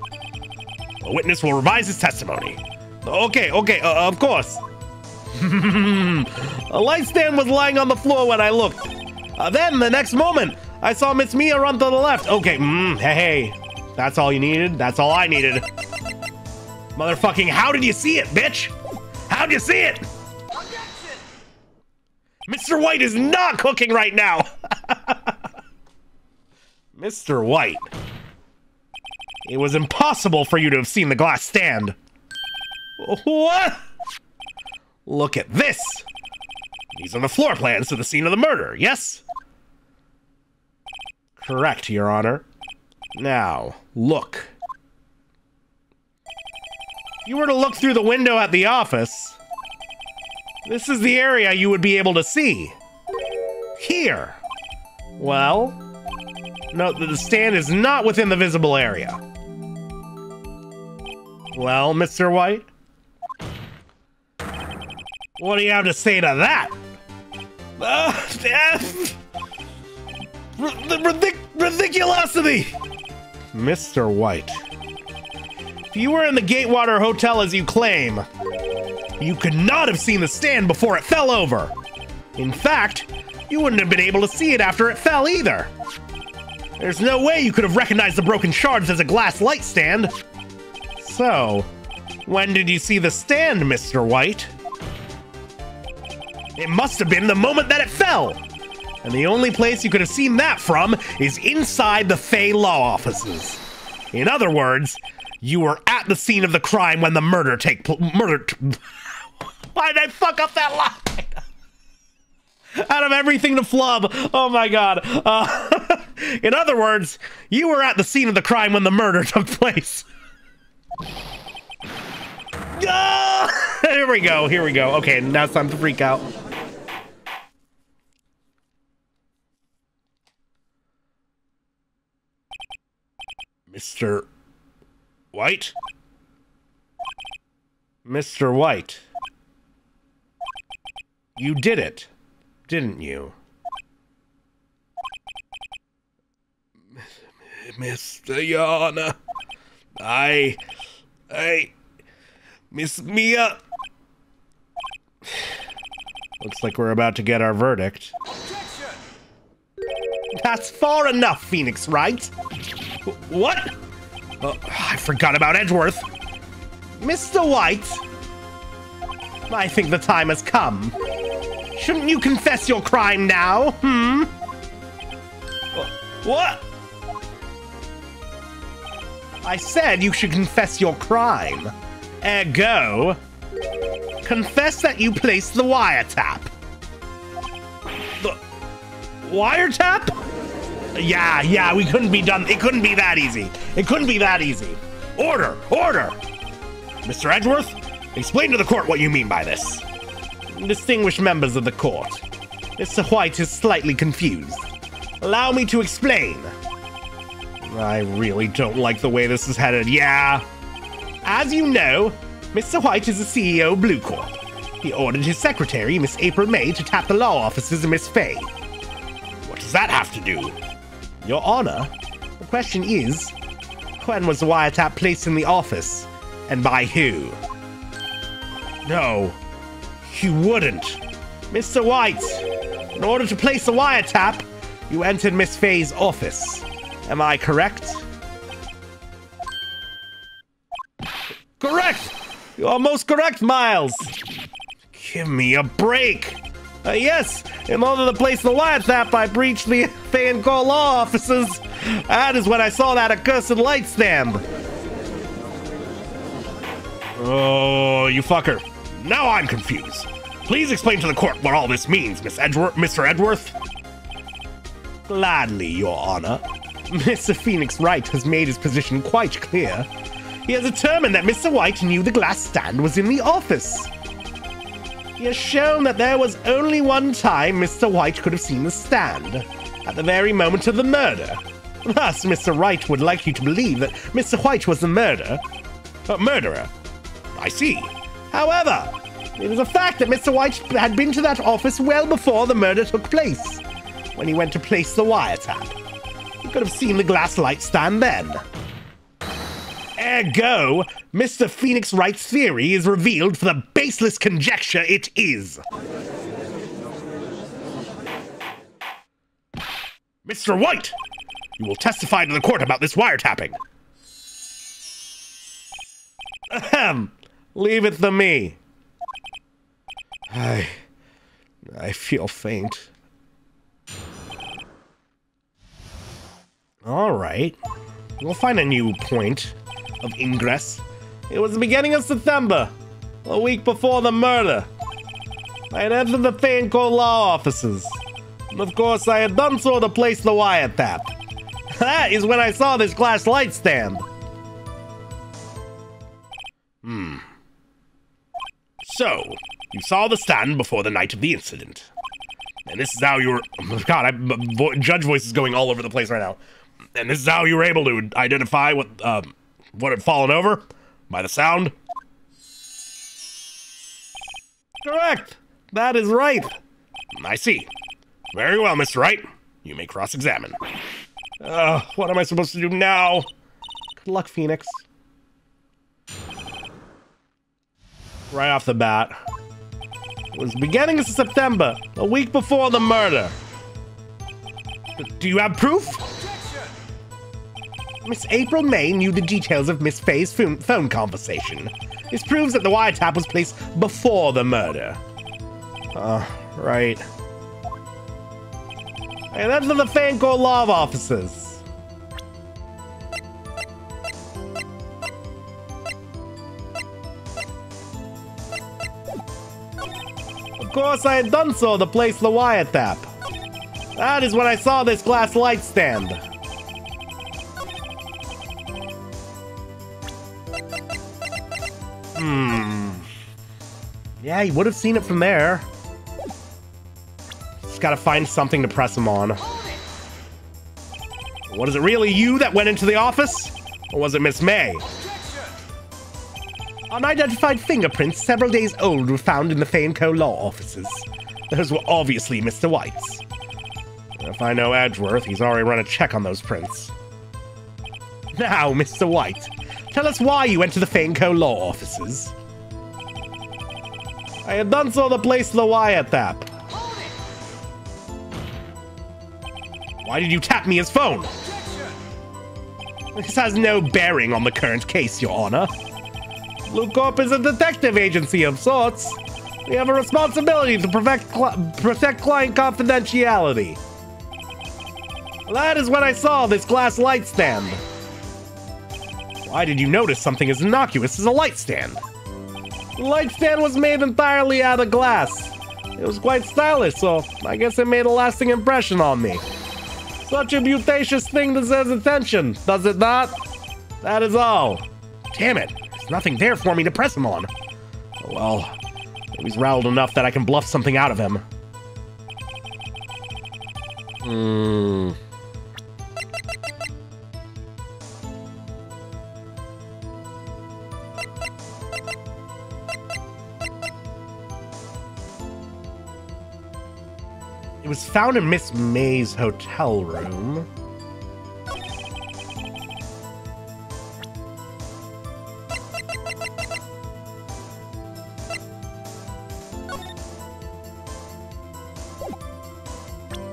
A witness will revise his testimony. Okay, of course. A light stand was lying on the floor when I looked. Then, the next moment, I saw Miss Mia run to the left. Okay, hey. That's all you needed? That's all I needed. Motherfucking, how did you see it, bitch? How'd you see it? Mr. White is not cooking right now. Mr. White. It was impossible for you to have seen the glass stand. What? Look at this. These are the floor plans to the scene of the murder, yes? Correct, Your Honor. Now, look. If you were to look through the window at the office, this is the area you would be able to see. Here. Well, no, the stand is not within the visible area. Well, Mr. White? What do you have to say to that? Ridiculosity! Mr. White. If you were in the Gatewater Hotel as you claim, you could not have seen the stand before it fell over. In fact, you wouldn't have been able to see it after it fell either. There's no way you could have recognized the broken shards as a glass light stand. So, when did you see the stand, Mr. White? It must have been the moment that it fell. And the only place you could have seen that from is inside the Fey Law offices. In other words, you were at the scene of the crime when the murder Why did I fuck up that line? Out of everything to flub. Oh my god. In other words, you were at the scene of the crime when the murder took place. Here we go. Okay, now it's time to freak out. Mr. White? Mr. White. You did it, didn't you? Mr. Yana. Miss Mia. Looks like we're about to get our verdict. That's far enough, Phoenix Wright. What? I forgot about Edgeworth. Mr. White, I think the time has come. Shouldn't you confess your crime now, What? I said you should confess your crime. Ergo, confess that you placed the wiretap. The wiretap? Yeah, we couldn't be done. It couldn't be that easy. Order! Mr. Edgeworth, explain to the court what you mean by this. Distinguished members of the court, Mr. White is slightly confused. Allow me to explain. I really don't like the way this is headed, yeah. As you know, Mr. White is the CEO of Blue Corp. He ordered his secretary, Miss April May, to tap the law offices of Miss Fay. What does that have to do? Your Honor, the question is, when was the wiretap placed in the office, and by who? No, you wouldn't. Mr. White, in order to place the wiretap, you entered Miss Fay's office. Am I correct? Correct! You are most correct, Miles. Give me a break. Yes, in order to place the wiretap, I breached the Fay and Co. law offices. That is when I saw that accursed light stand. Oh, you fucker. Now I'm confused. Please explain to the court what all this means, Mr. Edgeworth. Gladly, Your Honor. Mr. Phoenix Wright has made his position quite clear. He has determined that Mr. White knew the glass stand was in the office. He has shown that there was only one time Mr. White could have seen the stand, at the very moment of the murder. Thus, Mr. Wright would like you to believe that Mr. White was the murderer. I see. However, it is a fact that Mr. White had been to that office well before the murder took place, when he went to place the wiretap. He could have seen the glass light stand then. Ergo, Mr. Phoenix Wright's theory is revealed for the baseless conjecture it is. Mr. White, you will testify to the court about this wiretapping. Ahem. Leave it to me. I feel faint. All right. We'll find a new point of ingress. It was the beginning of September, a week before the murder. I had entered the Fay and Co. law offices. And of course, I had done so to place the wiretap. That is when I saw this glass light stand. So, you saw the stand before the night of the incident. And this is how you were... Oh God, judge voice is going all over the place right now. And this is how you were able to identify what had fallen over? By the sound? Correct! That is right. I see. Very well, Mr. Wright. You may cross-examine. What am I supposed to do now? Good luck, Phoenix. Right off the bat. It was the beginning of September, a week before the murder. Do you have proof? Miss April May knew the details of Miss Fay's phone conversation. This proves that the wiretap was placed before the murder. Right. And that's the Fay and Co. law offices. Of course, I had done so to place the wiretap. That is when I saw this glass light stand. Yeah, you would have seen it from there. Just gotta find something to press him on. What, is it really you that went into the office? Or was it Miss May? Unidentified fingerprints several days old were found in the Fay and Co. law offices. Those were obviously Mr. White's. If I know Edgeworth, he's already run a check on those prints. Now, Mr. White, tell us why you went to the Fay and Co. law offices. I had done so to place the wiretap. Why did you tap me his phone? This has no bearing on the current case, Your Honor. Blue Corp is a detective agency of sorts. We have a responsibility to protect client confidentiality. That is when I saw this glass light stand. Why did you notice something as innocuous as a light stand? The light stand was made entirely out of glass. It was quite stylish, so I guess it made a lasting impression on me. Such a beautacious thing deserves attention, does it not? That is all. Damn it, there's nothing there for me to press him on. Oh well, he's rattled enough that I can bluff something out of him. It was found in Miss May's hotel room.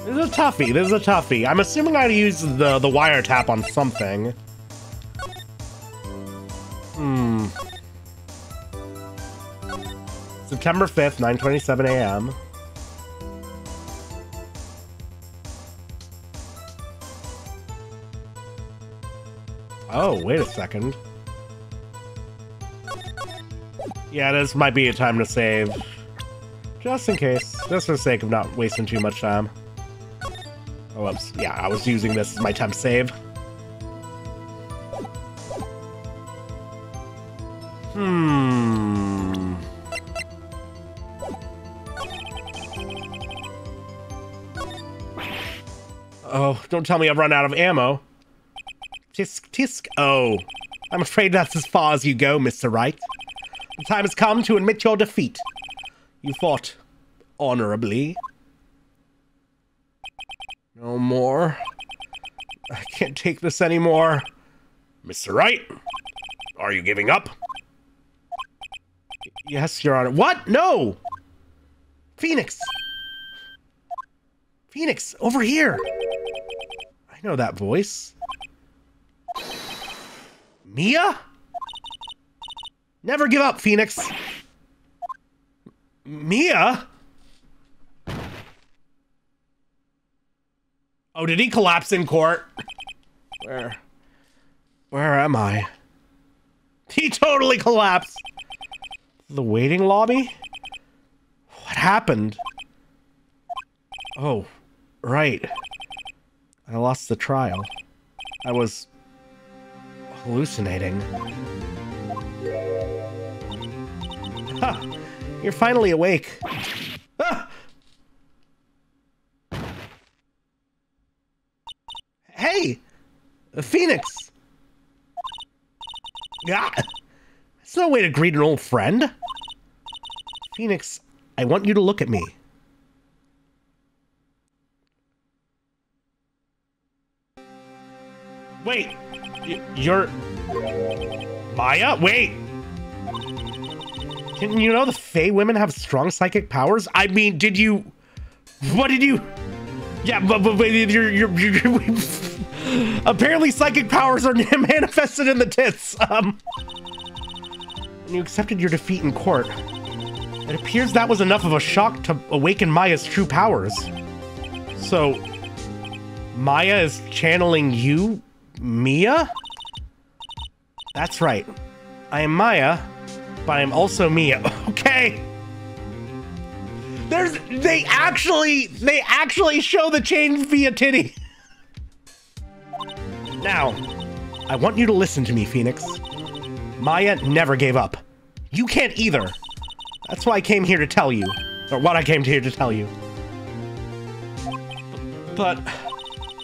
This is a toughie. This is a toughie. I'm assuming I'd use the wiretap on something. September 5th, 9:27 a.m. Oh, wait a second. Yeah, this might be a time to save. Just in case. Just for the sake of not wasting too much time. Oh, whoops. Yeah, I was using this as my temp save. Oh, don't tell me I've run out of ammo. Tisk, tisk. Oh, I'm afraid that's as far as you go, Mr. Wright. The time has come to admit your defeat. You fought honorably. No more. I can't take this anymore. Mr. Wright, are you giving up? Yes, Your Honor. What? No! Phoenix! Phoenix, over here! I know that voice. Mia? Never give up, Phoenix. Mia? Oh, did he collapse in court? Where am I? He totally collapsed. The waiting lobby? What happened? Oh, right. I lost the trial. I was hallucinating. Ha! You're finally awake. Ah! Hey! Phoenix! Ah! That's no way to greet an old friend. Phoenix, I want you to look at me. Wait! You're... Maya? Wait! Didn't you know the Fae women have strong psychic powers? I mean, did you... What did you... Yeah, but you're apparently psychic powers are manifested in the tits. When you accepted your defeat in court, it appears that was enough of a shock to awaken Maya's true powers. So, Maya is channeling you, Mia? That's right. I am Maya, but I am also Mia. Okay. They actually show the change via titty. Now, I want you to listen to me, Phoenix. Maya never gave up. You can't either. That's why I came here to tell you. Or what I came here to tell you. But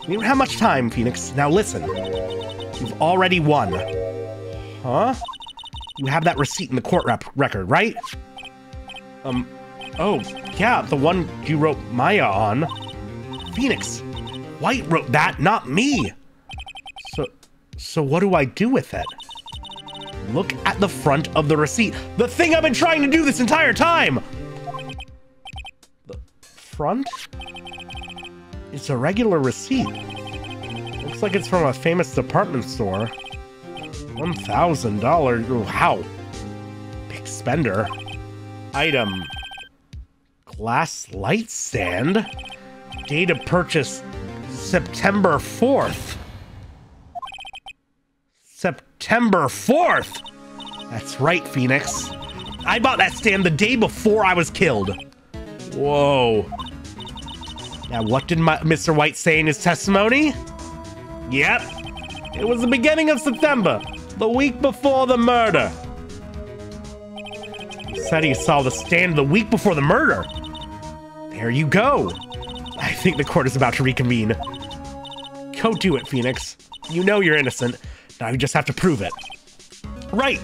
we don't have much time, Phoenix. Now listen. You've already won. Huh? You have that receipt in the court record, right? Oh, yeah, the one you wrote Maya on. Phoenix, White wrote that, not me. So what do I do with it? Look at the front of the receipt. The thing I've been trying to do this entire time! The front? It's a regular receipt. Looks like it's from a famous department store. $1,000. Wow. Big spender. Item. Glass light stand? Date of purchase September 4th. September 4th. That's right, Phoenix. I bought that stand the day before I was killed. Whoa. Now, what did Mr. White say in his testimony? Yep. It was the beginning of September, the week before the murder. He said he saw the stand the week before the murder. There you go. I think the court is about to reconvene. Go do it, Phoenix. You know you're innocent. Now you just have to prove it. Right.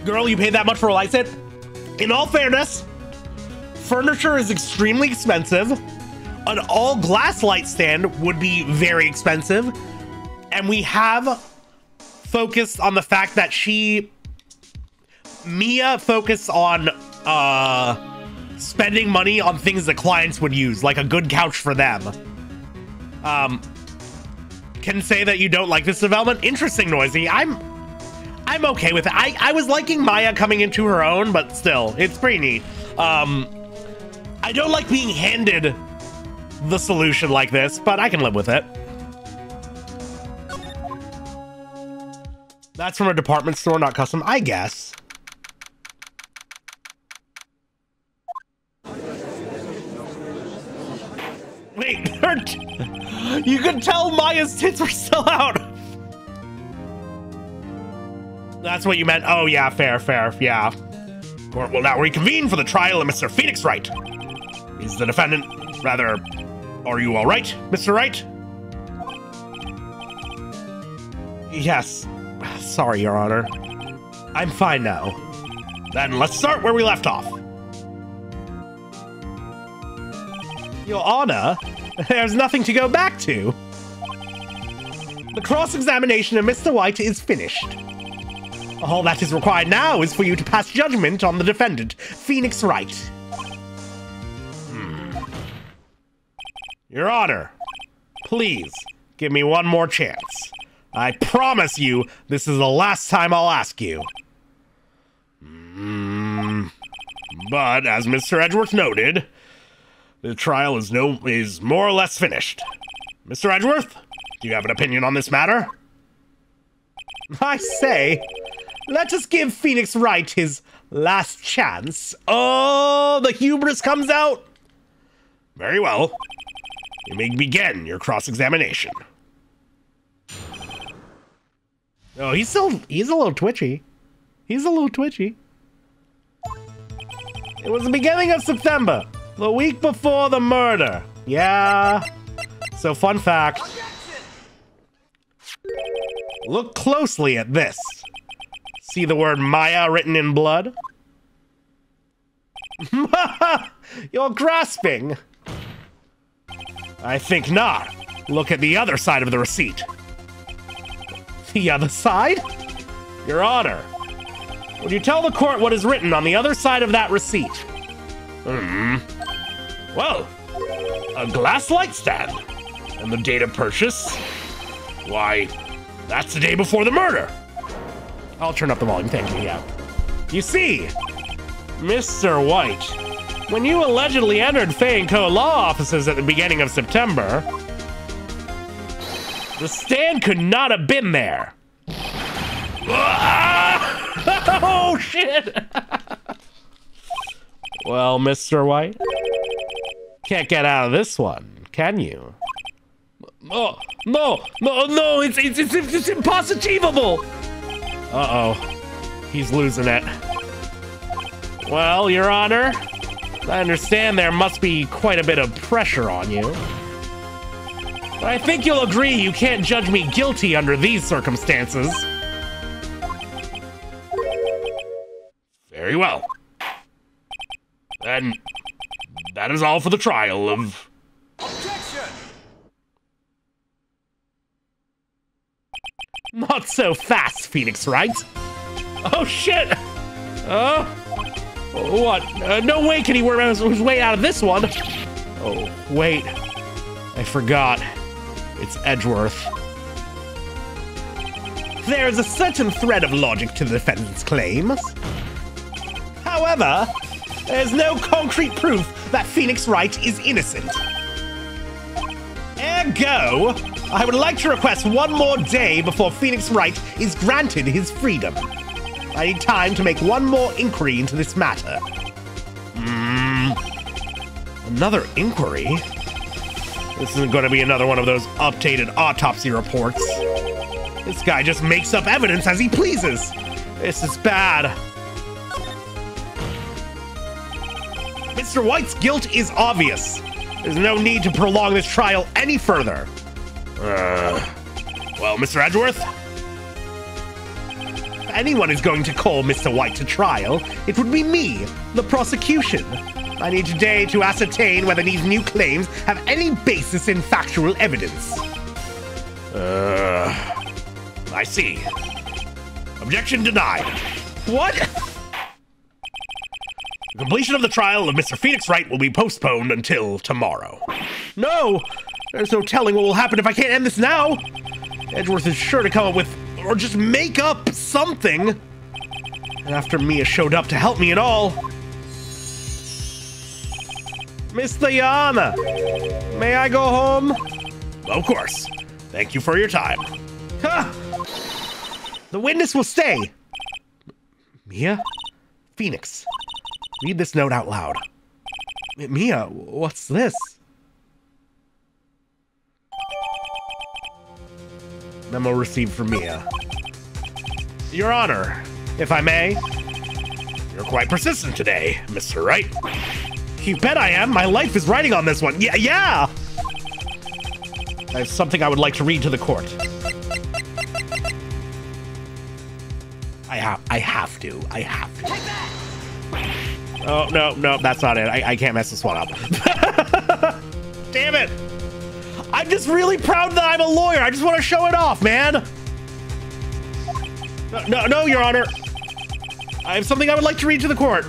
Girl, you paid that much for a light set? In all fairness, furniture is extremely expensive. An all-glass light stand would be very expensive. And we have focused on the fact that Mia focused on spending money on things that clients would use, like a good couch for them. Can say that you don't like this development. Interesting, Noisy. I'm okay with it. I was liking Maya coming into her own, but still, it's pretty neat. I don't like being handed the solution like this, but I can live with it. That's from a department store, not custom, I guess. Wait, you could tell Maya's tits were still out. That's what you meant. Oh, yeah, fair, yeah. Court will now reconvene for the trial of Mr. Phoenix Wright. He's the defendant. Rather, are you all right, Mr. Wright? Yes. Sorry, Your Honor. I'm fine now. Then let's start where we left off. Your Honor, there's nothing to go back to. The cross-examination of Mr. White is finished. All that is required now is for you to pass judgment on the defendant, Phoenix Wright. Your Honor, please give me one more chance. I promise you this is the last time I'll ask you. But as Mr. Edgeworth noted, the trial is more or less finished. Mr. Edgeworth, do you have an opinion on this matter? I say, let us give Phoenix Wright his last chance. Oh, the hubris comes out. Very well. You may begin your cross-examination. Oh, he's a little twitchy. He's a little twitchy. It was the beginning of September, the week before the murder. Yeah. So, fun fact. Look closely at this. See the word Maya written in blood? You're grasping. I think not. Look at the other side of the receipt. The other side? Your Honor, would you tell the court what is written on the other side of that receipt? Well, a glass light stand. And the date of purchase? Why, that's the day before the murder. I'll turn up the volume, thank you, yeah. You see, Mr. White, when you allegedly entered Fay & Co. law offices at the beginning of September, the stand could not have been there. Oh, shit! Well, Mr. White, can't get out of this one, can you? Oh, no, it's impossible! Uh-oh, he's losing it. Well, Your Honor, I understand there must be quite a bit of pressure on you. But I think you'll agree you can't judge me guilty under these circumstances. Very well. Then, that is all for the trial of... Objection! Not so fast, Phoenix Wright. Oh, shit! What? No way can he work his way out of this one. Oh, wait. I forgot. It's Edgeworth. There is a certain thread of logic to the defendant's claims. However, there's no concrete proof that Phoenix Wright is innocent. I go, I would like to request one more day before Phoenix Wright is granted his freedom. I need time to make one more inquiry into this matter. Another inquiry? This isn't going to be another one of those updated autopsy reports. This guy just makes up evidence as he pleases. This is bad. Mr. White's guilt is obvious. There's no need to prolong this trial any further. Well, Mr. Edgeworth? If anyone is going to call Mr. White to trial, it would be me, the prosecution. I need today to ascertain whether these new claims have any basis in factual evidence. I see. Objection denied. What? The completion of the trial of Mr. Phoenix Wright will be postponed until tomorrow. No! There's no telling what will happen if I can't end this now! Edgeworth is sure to come up with, or just make up something. And after Mia showed up to help me and all. Mr. Yana, may I go home? Of course. Thank you for your time. Ha! The witness will stay. Mia? Phoenix. Read this note out loud. Mia, what's this? Memo received from Mia. Your Honor, if I may. You're quite persistent today, Mr. Wright. You bet I am. My life is riding on this one. Yeah! I have something I would like to read to the court. I have to. Oh, no, that's not it. I can't mess this one up. Damn it. I'm just really proud that I'm a lawyer. I just want to show it off, man. No, Your Honor. I have something I would like to read to the court.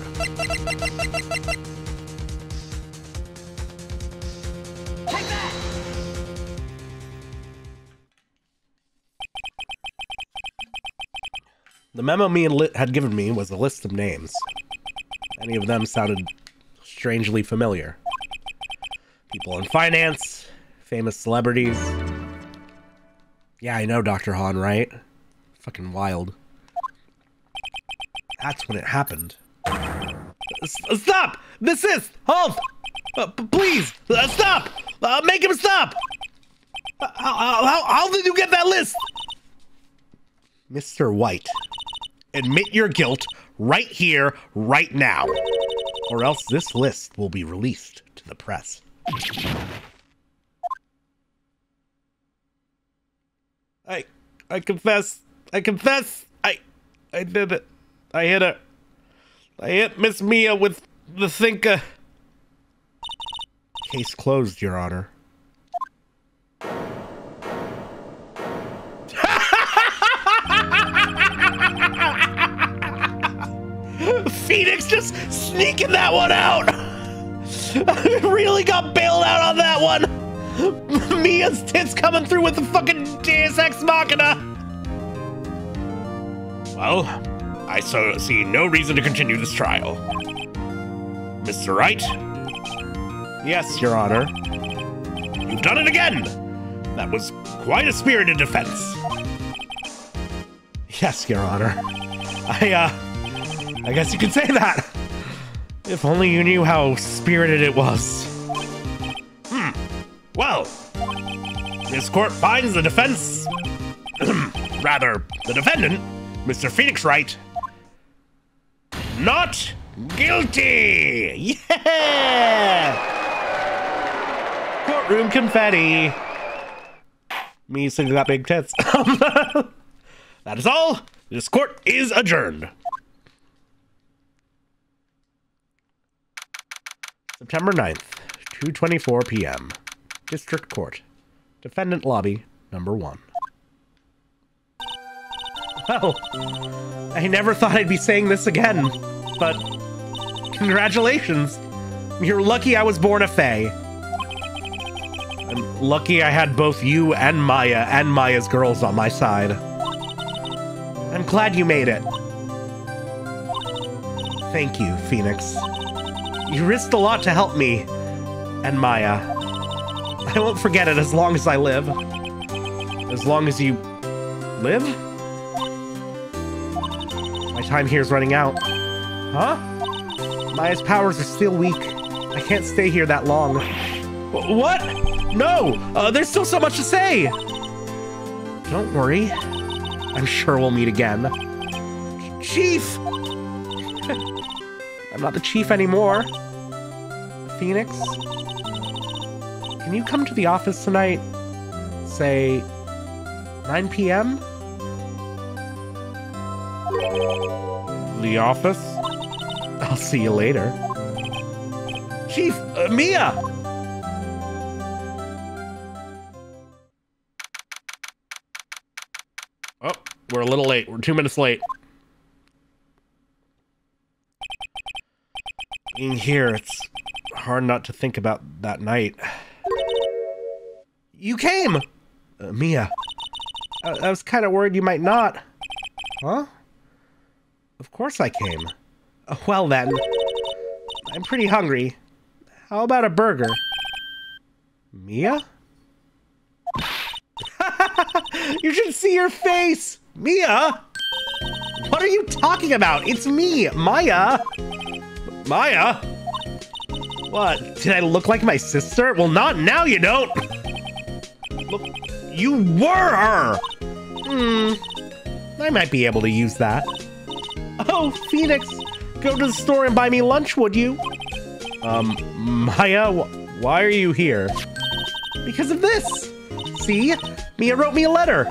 The memo Mia had given me was a list of names. Any of them sounded strangely familiar. People in finance, famous celebrities. Yeah, I know Dr. Hahn, right? Fucking wild. That's when it happened. Stop! Desist! Halt! Please! Stop! Make him stop! How did you get that list? Mr. White, admit your guilt right here, right now, or else this list will be released to the press. I confess. I did it. I hit her. I hit Miss Mia with the thinker. Case closed, Your Honor. Phoenix just sneaking that one out. I really got bailed out on that one. Mia's tits coming through with the fucking Deus Ex Machina. Well, I see no reason to continue this trial. Mr. Wright? Yes, Your Honor. You've done it again. That was quite a spirited defense. Yes, Your Honor. I guess you could say that. If only you knew how spirited it was. Well, this court finds the defense, rather, the defendant, Mr. Phoenix Wright, not guilty! Yeah! Courtroom confetti. Me singing that big tits. That is all. This court is adjourned. September 9th, 2:24 p.m. District Court. Defendant Lobby, number 1. Well, I never thought I'd be saying this again, but congratulations. You're lucky I was born a fae. I'm lucky I had both you and Maya and Maya's girls on my side. I'm glad you made it. Thank you, Phoenix. You risked a lot to help me and Maya. I won't forget it as long as I live. As long as you live? My time here is running out. Huh? Maya's powers are still weak. I can't stay here that long. What? No! There's still so much to say! Don't worry. I'm sure we'll meet again. Chief! I'm not the chief anymore. Phoenix? Can you come to the office tonight? Say, 9 p.m.? The office? I'll see you later. Chief, Mia! Oh, we're a little late. We're 2 minutes late. In here, it's hard not to think about that night. You came! Mia. I was kind of worried you might not. Huh? Of course I came. Well then. I'm pretty hungry. How about a burger? Mia? You should see your face! Mia? What are you talking about? It's me, Maya! Maya? What? Did I look like my sister? Well, not now you don't! Look, you were her! I might be able to use that. Oh, Phoenix! Go to the store and buy me lunch, would you? Maya, why are you here? Because of this! See? Mia wrote me a letter.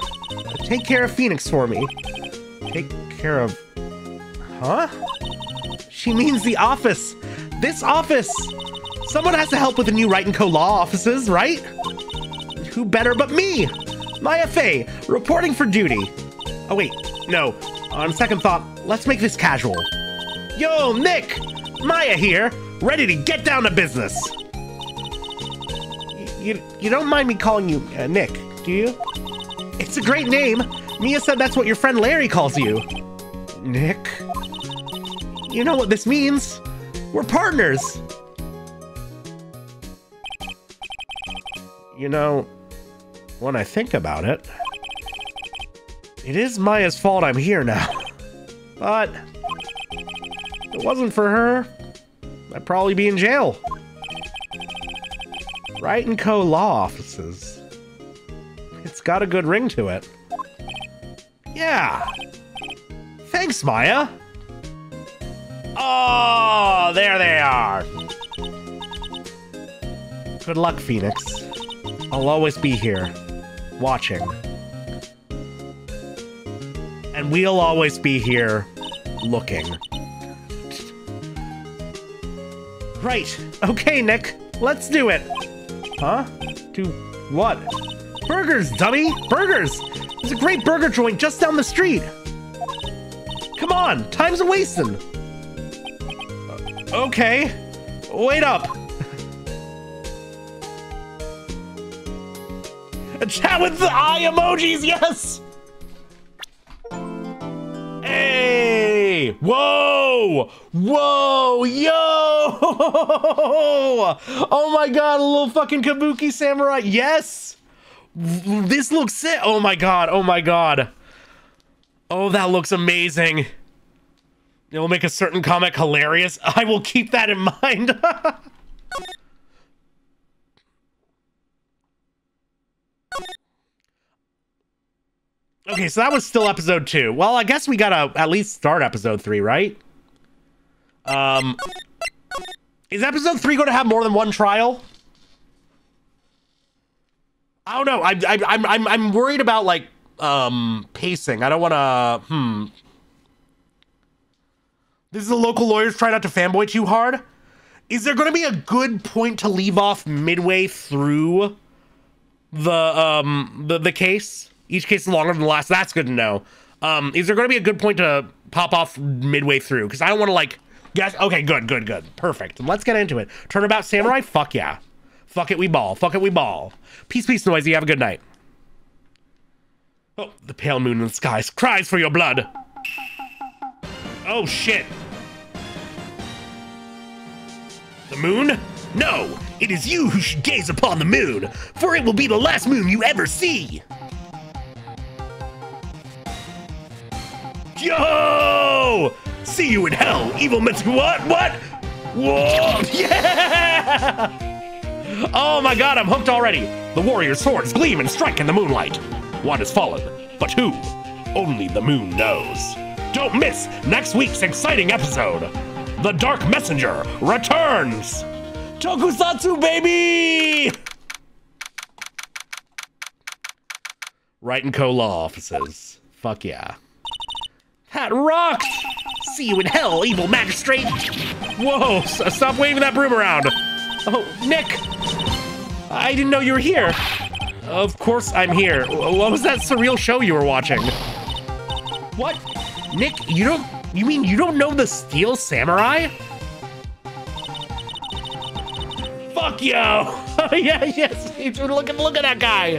Take care of Phoenix for me. Take care of... Huh? She means the office. This office! Someone has to help with the new Wright & Co. law offices, right? Who better but me? Maya Fey, reporting for duty. Oh wait, no. On second thought, let's make this casual. Yo, Nick! Maya here, ready to get down to business. You don't mind me calling you Nick, do you? It's a great name. Mia said that's what your friend Larry calls you. Nick? You know what this means. We're partners. You know, when I think about it, it is Maya's fault I'm here now. But if it wasn't for her, I'd probably be in jail. Wright & Co. law offices. It's got a good ring to it. Yeah. Thanks, Maya. Oh, there they are. Good luck, Phoenix. I'll always be here, watching. And we'll always be here, looking. Right. Okay, Nick. Let's do it. Huh? Do what? Burgers, dummy! Burgers! There's a great burger joint just down the street. Come on, time's a-wasting. Okay. Wait up. A chat with the eye emojis, yes! Hey! Whoa! Whoa! Yo! Oh my god, a little fucking kabuki samurai. Yes! This looks sick. Oh my god, oh my god. Oh, that looks amazing. It will make a certain comic hilarious. I will keep that in mind. Okay, so that was still episode 2. Well, I guess we gotta at least start episode 3, right? Is episode 3 going to have more than one trial? I don't know. I'm worried about like pacing. I don't want to. This is the local lawyers try not to fanboy too hard. Is there going to be a good point to leave off midway through the case? Each case is longer than the last. That's good to know. Is there going to be a good point to pop off midway through? Because I don't want to like guess. Okay, good. Perfect. Let's get into it. Turnabout Samurai? Fuck yeah. Fuck it, we ball. Fuck it, we ball. Peace, Noisy. Have a good night. Oh, the pale moon in the skies cries for your blood. Oh, shit. The moon? No, It is you who should gaze upon the moon, for it will be the last moon you ever see. Yo! See you in hell, evil what? Whoa! Yeah! Oh my god, I'm hooked already. The warrior's swords gleam and strike in the moonlight. One has fallen, but who? Only the moon knows. Don't miss next week's exciting episode. The Dark Messenger returns. Tokusatsu, baby! Wright & Co. law offices. Fuck yeah. That rocks! See you in hell, evil magistrate! Whoa, stop waving that broom around. Oh, Nick! I didn't know you were here. Of course I'm here. What was that surreal show you were watching? What? Nick, you mean you don't know the Steel Samurai? Fuck yo! Yeah, yes, look at that guy.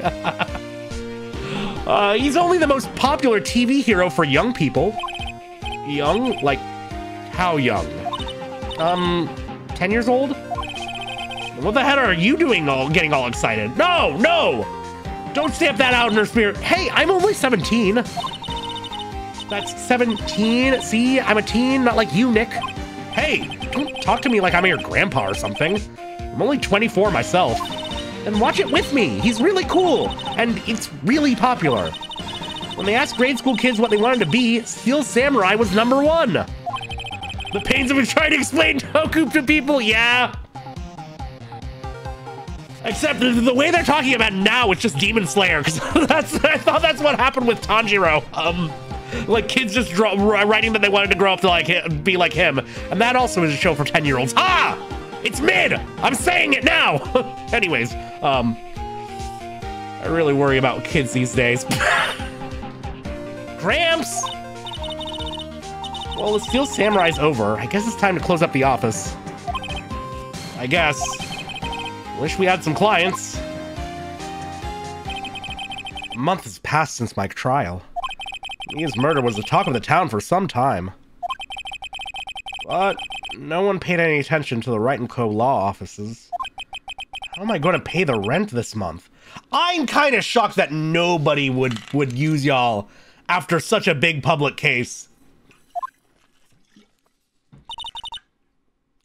He's only the most popular TV hero for young people. Young? Like, how young? 10 years old? What the hell are you doing getting all excited? No! Don't stamp that out in her spirit. Hey, I'm only 17. That's 17. See, I'm a teen, not like you, Nick. Hey, don't talk to me like I'm your grandpa or something. I'm only 24 myself. And watch it with me. He's really cool, and it's really popular. When they asked grade school kids what they wanted to be, Steel Samurai was #1. The pains of trying to explain TOKU to people, yeah. Except the way they're talking about it now, it's just Demon Slayer, because I thought that's what happened with Tanjiro. Like kids just writing that they wanted to grow up to be like him, and that also is a show for 10-year-olds. Ah! It's mid! I'm saying it now! Anyways, I really worry about kids these days. Gramps! Well, the Steel Samurai's over. I guess it's time to close up the office. I guess. Wish we had some clients. A month has passed since my trial. Mia's murder was the talk of the town for some time. But no one paid any attention to the Wright & Co. law offices. How am I going to pay the rent this month? I'm kind of shocked that nobody would use y'all after such a big public case.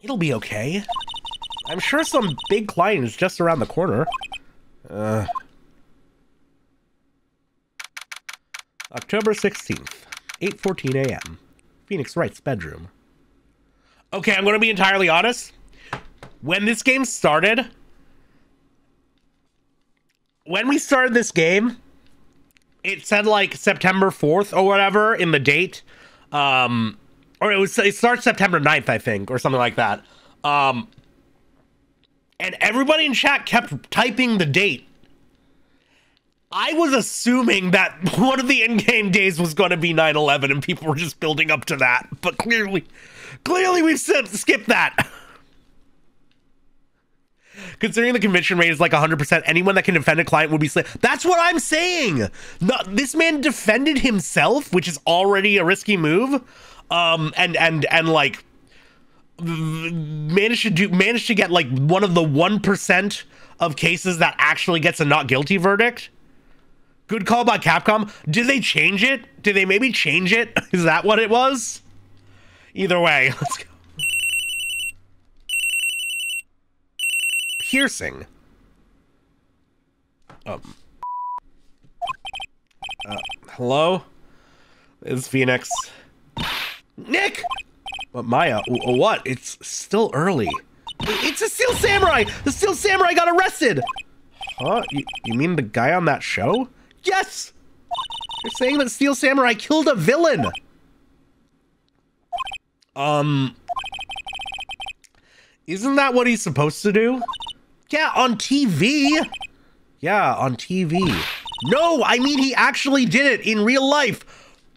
It'll be okay. I'm sure some big client is just around the corner. October 16th, 8:14 a.m. Phoenix Wright's bedroom. Okay, I'm going to be entirely honest. When this game started, when we started this game, it said like September 4th or whatever in the date. Or it starts September 9th, I think, or something like that. And everybody in chat kept typing the date. I was assuming that one of the in-game days was going to be 9/11 and people were just building up to that. But clearly we've skipped that. Considering the conviction rate is like 100%, anyone that can defend a client would be slain. That's what I'm saying. This man defended himself, which is already a risky move. And like managed to get like one of the 1% of cases that actually gets a not guilty verdict. Good call by Capcom. Did they change it? Did they maybe change it? Is that what it was? Either way, let's go. Piercing. Hello? It's Phoenix. Nick! What, Maya? What? It's still early. It's a Steel Samurai! The Steel Samurai got arrested! Huh? You mean the guy on that show? Yes! You're saying that Steel Samurai killed a villain! Isn't that what he's supposed to do? Yeah, on TV! Yeah, on TV. No, I mean he actually did it in real life!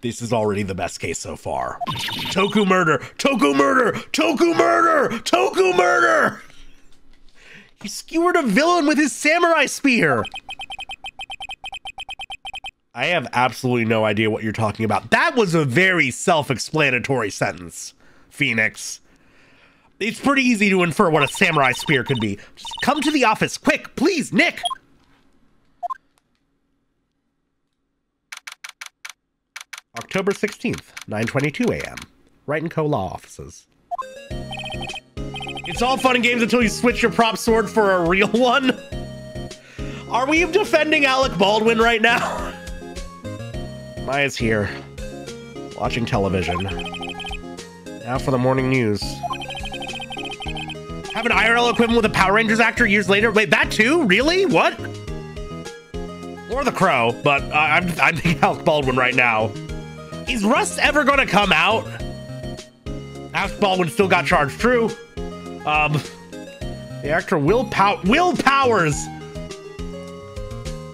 This is already the best case so far. TOKU murder! TOKU murder! TOKU murder! TOKU murder! He skewered a villain with his samurai spear! I have absolutely no idea what you're talking about. That was a very self-explanatory sentence, Phoenix. It's pretty easy to infer what a samurai spear could be. Just come to the office, quick, please, Nick! October 16th, 9:22 a.m. Wright & Co. Law Offices. It's all fun and games until you switch your prop sword for a real one. Are we defending Alec Baldwin right now? Maya's here, watching television. Now for the morning news. Have an IRL equivalent with a Power Rangers actor years later? Wait, that too? Really? What? Or the Crow, but I'm thinking Alec Baldwin right now. Is Rust ever gonna come out? Alec Baldwin still got charged, true. The actor Will Powers.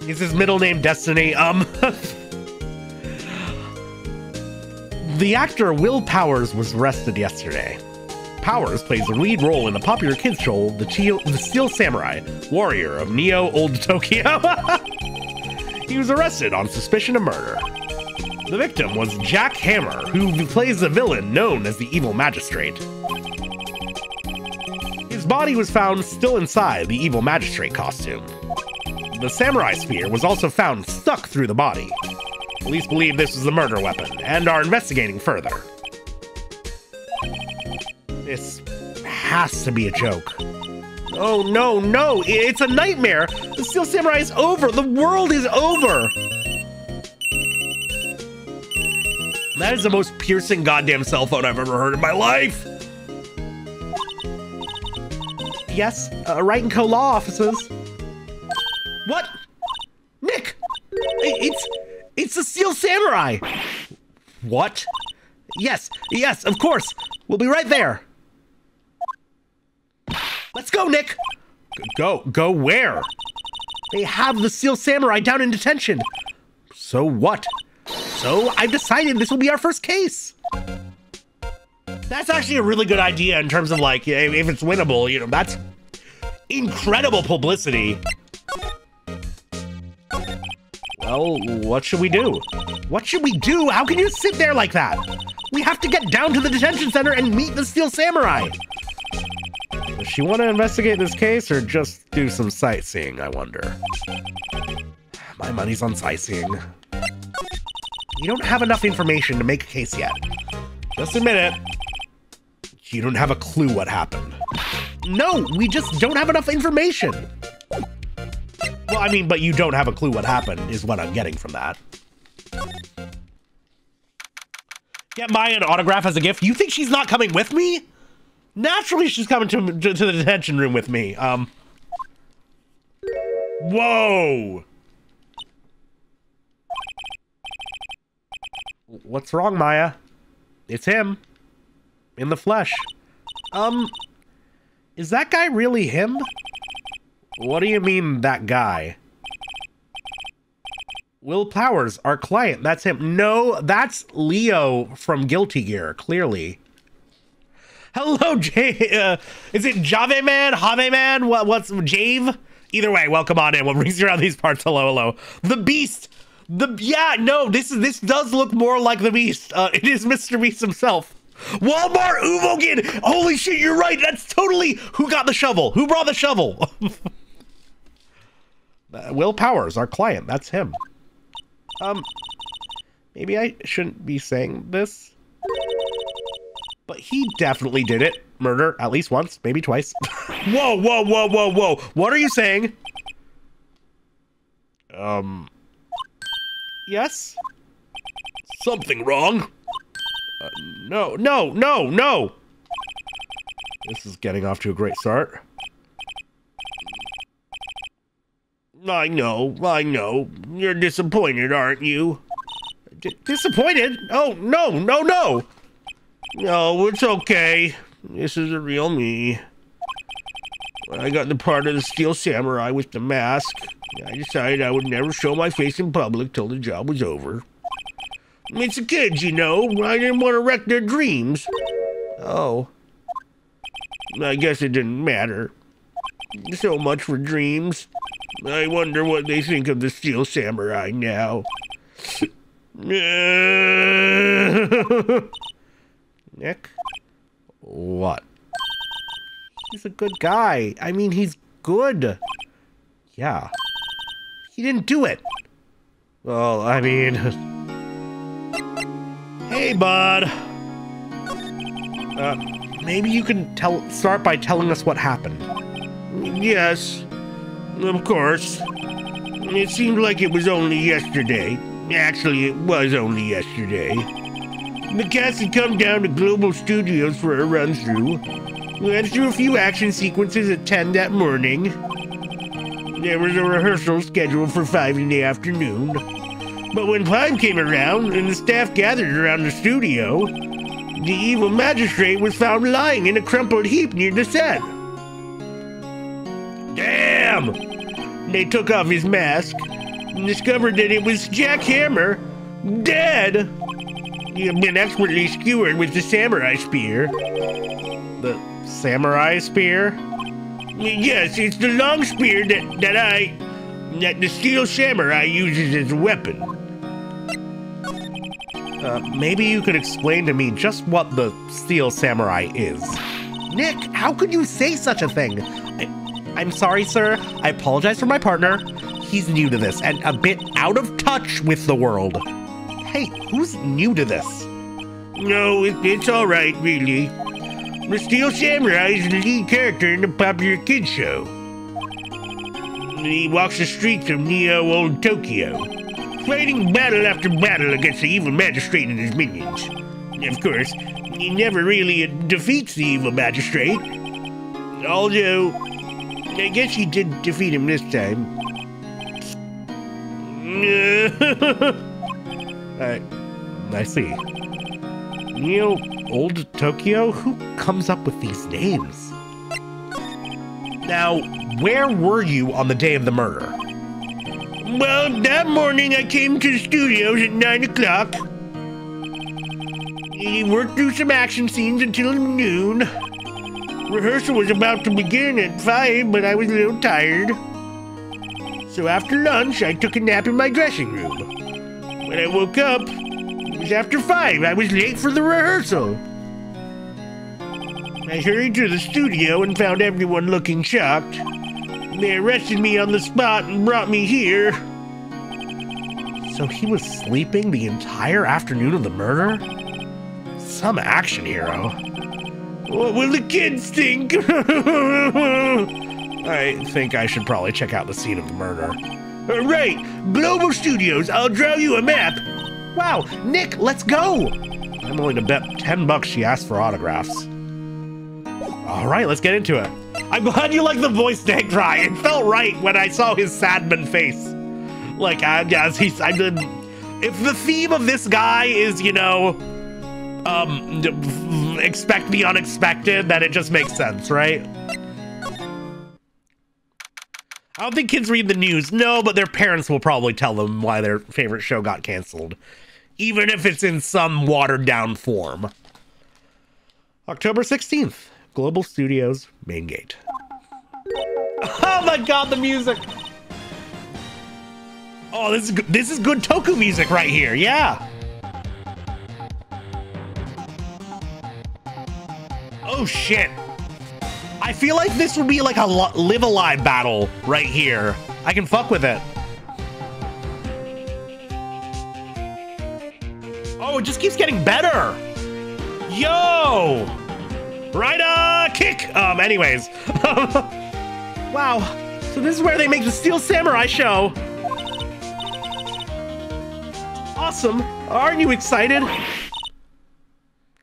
Is his middle name Destiny? The actor Will Powers was arrested yesterday. Powers plays a lead role in the popular kids show The Steel Samurai, Warrior of Neo Old Tokyo. He was arrested on suspicion of murder. The victim was Jack Hammer, who plays the villain known as the Evil Magistrate. His body was found still inside the Evil Magistrate costume. The samurai spear was also found stuck through the body. Police believe this was the murder weapon and are investigating further. This has to be a joke. Oh no, no, it's a nightmare! The Steel Samurai is over! The world is over! That is the most piercing goddamn cell phone I've ever heard in my life! Yes, Wright & Co. Law Offices. What? Nick! It's the Steel Samurai! What? Yes, of course! We'll be right there! Let's go, Nick! Go where? They have the Steel Samurai down in detention! So what? So I've decided this will be our first case! That's actually a really good idea in terms of, like, if it's winnable, you know, that's incredible publicity. Well, what should we do? What should we do? How can you sit there like that? We have to get down to the detention center and meet the Steel Samurai. Does she want to investigate this case or just do some sightseeing, I wonder? My money's on sightseeing. You don't have enough information to make a case yet. Just admit it. You don't have a clue what happened. No, we just don't have enough information. Well, I mean, but you don't have a clue what happened is what I'm getting from that. Get Maya an autograph as a gift. You think she's not coming with me? Naturally, she's coming to the detention room with me. Whoa. What's wrong, Maya? It's him. In the flesh. Is that guy really him? What do you mean, that guy? Will Powers, our client, that's him. No, that's Leo from Guilty Gear, clearly. Hello, Jay. Is it Jave Man? Have Man? What's Jave? Either way, welcome on in. What brings you around these parts? Hello, hello. The Beast. Yeah, no, this does look more like the Beast. It is Mr. Beast himself. Walmart Uvogen! Holy shit, you're right. That's totally who got the shovel. Who brought the shovel? Will Powers, our client. That's him. Maybe I shouldn't be saying this, but he definitely did it. Murder, at least once, maybe twice. Whoa, whoa, whoa, whoa, whoa. What are you saying? Yes? Something wrong? No. This is getting off to a great start. I know. You're disappointed, aren't you? Disappointed? Oh, no. No, it's okay. This is the real me. When I got the part of the Steel Samurai with the mask, I decided I would never show my face in public till the job was over. It's the kids, you know. I didn't want to wreck their dreams. Oh. I guess it didn't matter. So much for dreams. I wonder what they think of the Steel Samurai now. Nick? What? a good guy. I mean, he's good. Yeah. He didn't do it. Well, I mean... Hey, bud. Maybe you can start by telling us what happened. Yes, of course. It seemed like it was only yesterday. Actually, it was only yesterday. The cast had come down to Global Studios for a run-through. We went through a few action sequences at 10 that morning. There was a rehearsal scheduled for 5 in the afternoon. But when time came around and the staff gathered around the studio, the evil magistrate was found lying in a crumpled heap near the set. Damn! They took off his mask and discovered that it was Jack Hammer, dead. He had been expertly skewered with the samurai spear. The samurai spear? Yes, it's the long spear that the steel samurai uses as a weapon. Maybe you could explain to me just what the steel samurai is. Nick, how could you say such a thing? I'm sorry, sir. I apologize for my partner. He's new to this and a bit out of touch with the world. Hey, who's new to this? No, it's all right, really. The Steel Samurai is the lead character in the popular kids show. He walks the streets of Neo Old Tokyo, fighting battle after battle against the evil magistrate and his minions. Of course, he never really defeats the evil magistrate, although I guess he did defeat him this time. I see. Neo Old Tokyo? Who comes up with these names? Now, where were you on the day of the murder? Well, that morning I came to the studios at 9 o'clock. He worked through some action scenes until noon. Rehearsal was about to begin at 5, but I was a little tired. So after lunch, I took a nap in my dressing room. When I woke up, it was after 5. I was late for the rehearsal. I hurried to the studio and found everyone looking shocked. They arrested me on the spot and brought me here. So he was sleeping the entire afternoon of the murder? Some action hero. What will the kids think? I think I should probably check out the scene of the murder. Right, Global Studios, I'll draw you a map. Wow, Nick, let's go! I'm willing to bet $10 she asked for autographs. All right, let's get into it. I'm glad you like the voice to cry. It felt right when I saw his Sadman face. Like, if the theme of this guy is, you know, expect the unexpected, then it just makes sense, right? I don't think kids read the news. No, but their parents will probably tell them why their favorite show got canceled, even if it's in some watered down form. October 16th, Global Studios, main gate. Oh my god, the music! Oh, this is good TOKU music right here, yeah! Oh shit! I feel like this would be like a Live Alive battle right here. I can fuck with it. Oh, it just keeps getting better! Yo! Right, kick! Anyways. Wow, so this is where they make the Steel Samurai show. Awesome. Aren't you excited?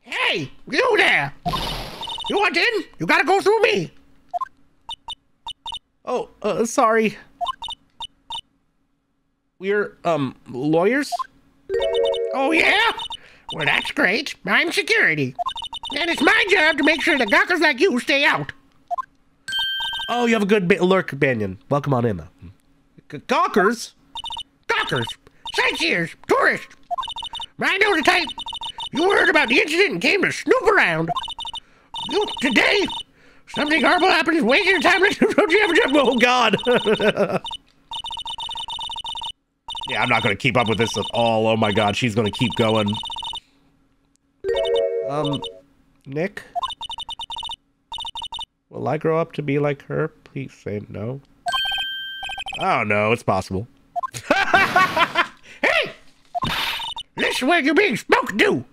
Hey, you there! You want in? You gotta go through me. Oh, sorry. We're, lawyers? Oh, yeah? Well, that's great. I'm security. And it's my job to make sure that gawkers like you stay out. Oh, you have a good lurk companion. Welcome on in. Gawkers? Gawkers. Sightseers. Tourists. I know the type. You heard about the incident and came to snoop around. Today, something horrible happened. Waste your time. Oh, God. Yeah, I'm not going to keep up with this at all. Oh, my God. She's going to keep going. Nick? Will I grow up to be like her? Please say no. Oh no, it's possible. Hey! This is where you're being spoken to.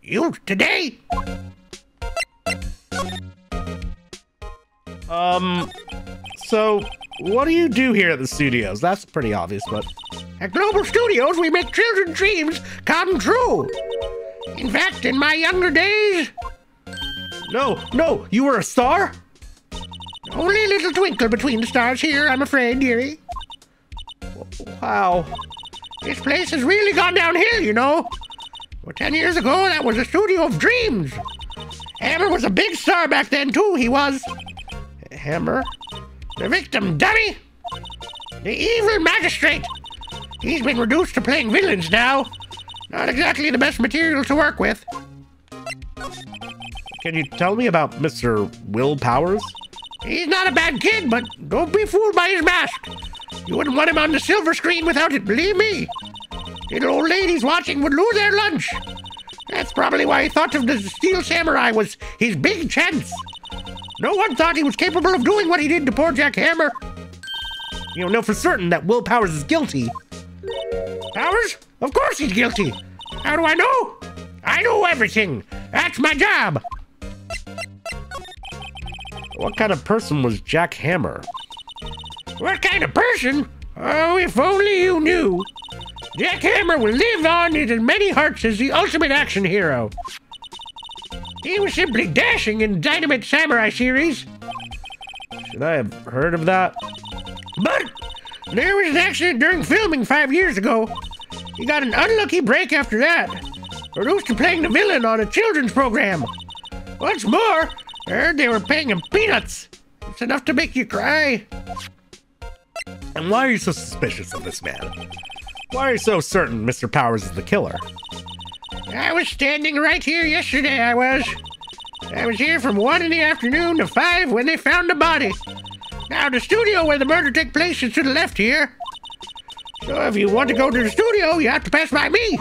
You today? So, what do you do here at the studios? That's pretty obvious, but... At Global Studios, we make children's dreams come true. In fact, in my younger days... No, you were a star? Only a little twinkle between the stars here, I'm afraid, dearie. Wow. This place has really gone downhill, you know. Well, 10 years ago, that was a studio of dreams. Hammer was a big star back then, too, he was. Hammer? The victim, dummy! The evil magistrate! He's been reduced to playing villains now. Not exactly the best material to work with. Can you tell me about Mr. Will Powers? He's not a bad kid, but don't be fooled by his mask. You wouldn't want him on the silver screen without it, believe me. Little old ladies watching would lose their lunch. That's probably why he thought of the Steel Samurai was his big chance. No one thought he was capable of doing what he did to poor Jack Hammer. You don't know for certain that Will Powers is guilty. Powers? Of course he's guilty. How do I know? I know everything. That's my job. What kind of person was Jack Hammer? What kind of person? Oh, if only you knew. Jack Hammer will live on in as many hearts as the ultimate action hero. He was simply dashing in the Dynamite Samurai series. Should I have heard of that? But there was an accident during filming 5 years ago. He got an unlucky break after that. Reduced to playing the villain on a children's program. What's more, I heard they were paying him peanuts. It's enough to make you cry. And why are you so suspicious of this man? Why are you so certain Mr. Powers is the killer? I was standing right here yesterday, I was here from 1 in the afternoon to 5 when they found the body. Now, the studio where the murder took place is to the left here. So if you want to go to the studio, you have to pass by me.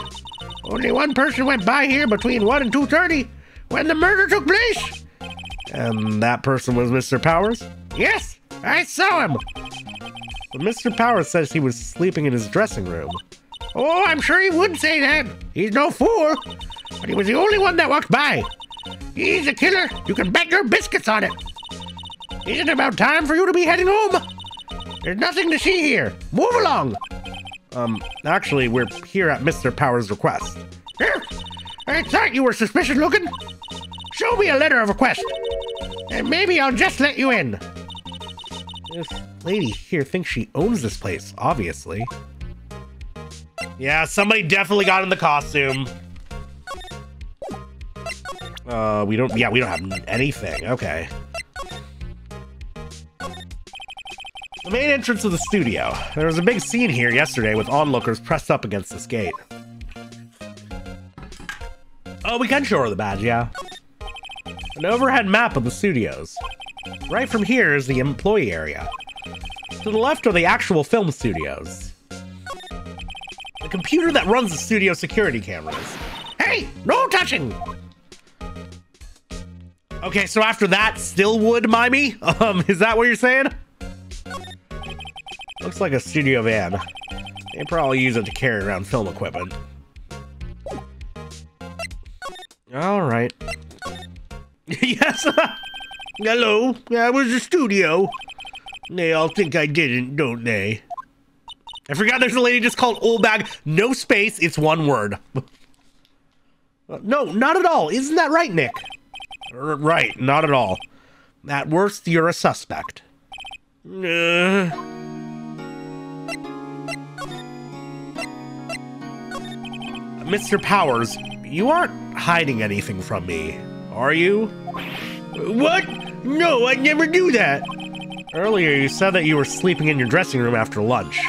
Only one person went by here between 1 and 2:30 when the murder took place. And that person was Mr. Powers? Yes, I saw him. But Mr. Powers says he was sleeping in his dressing room. Oh, I'm sure he would say that. He's no fool. But he was the only one that walked by. He's a killer. You can bet your biscuits on it. Isn't it about time for you to be heading home? There's nothing to see here. Move along. Actually, we're here at Mr. Powers' request. Here? I thought you were suspicious looking. Show me a letter of request. And maybe I'll just let you in. This lady here thinks she owns this place, obviously. Yeah, somebody definitely got in the costume. We don't have anything. Okay. The main entrance of the studio. There was a big scene here yesterday with onlookers pressed up against this gate. Oh, we can show her the badge, yeah. An overhead map of the studios. Right from here is the employee area. To the left are the actual film studios. The computer that runs the studio security cameras. Hey, no touching! Okay, so after that, still would, Mimey? Is that what you're saying? Looks like a studio van. They probably use it to carry around film equipment. Alright. Yes! Hello, that was the studio. They all think I didn't, don't they? I forgot there's a lady just called Old Bag. No space, it's one word. No, not at all. Isn't that right, Nick? Right, not at all. At worst, you're a suspect. Mr. Powers, you aren't hiding anything from me, are you? What? No, I'd never do that. Earlier, you said that you were sleeping in your dressing room after lunch.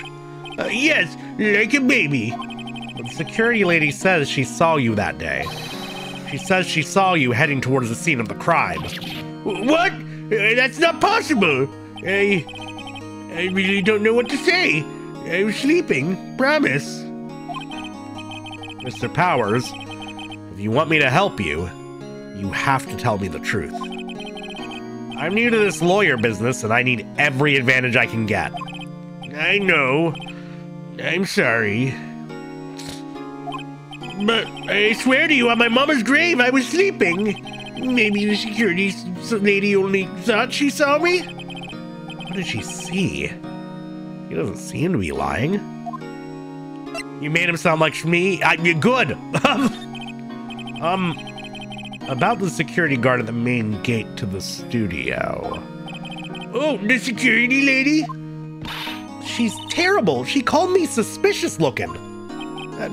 Yes, like a baby. But the security lady says she saw you that day. She says she saw you heading towards the scene of the crime. What? That's not possible. I really don't know what to say. I was sleeping, promise. Mr. Powers, if you want me to help you, you have to tell me the truth. I'm new to this lawyer business, and I need every advantage I can get. I know. I'm sorry. But I swear to you, on my mama's grave, I was sleeping. Maybe the security lady only thought she saw me? What did she see? He doesn't seem to be lying. You made him sound like me. Good. About the security guard at the main gate to the studio. Oh, the security lady? She's terrible. She called me suspicious looking.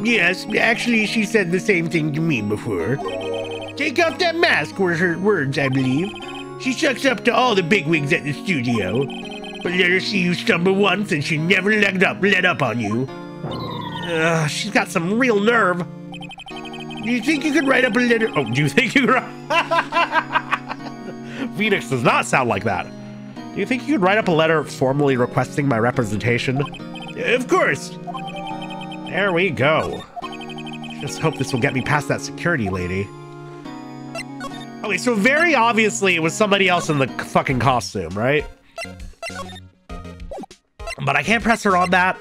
Yes, actually, she said the same thing to me before. Take off that mask were her words, I believe. She sucks up to all the bigwigs at the studio. But let her see you stumble once and she never let up on you. She's got some real nerve. Do you think you could write up a letter? Oh, do you think you could Phoenix does not sound like that. Do you think you could write up a letter formally requesting my representation? Of course. There we go. Just hope this will get me past that security lady. Okay, so very obviously it was somebody else in the fucking costume, right? But I can't press her on that.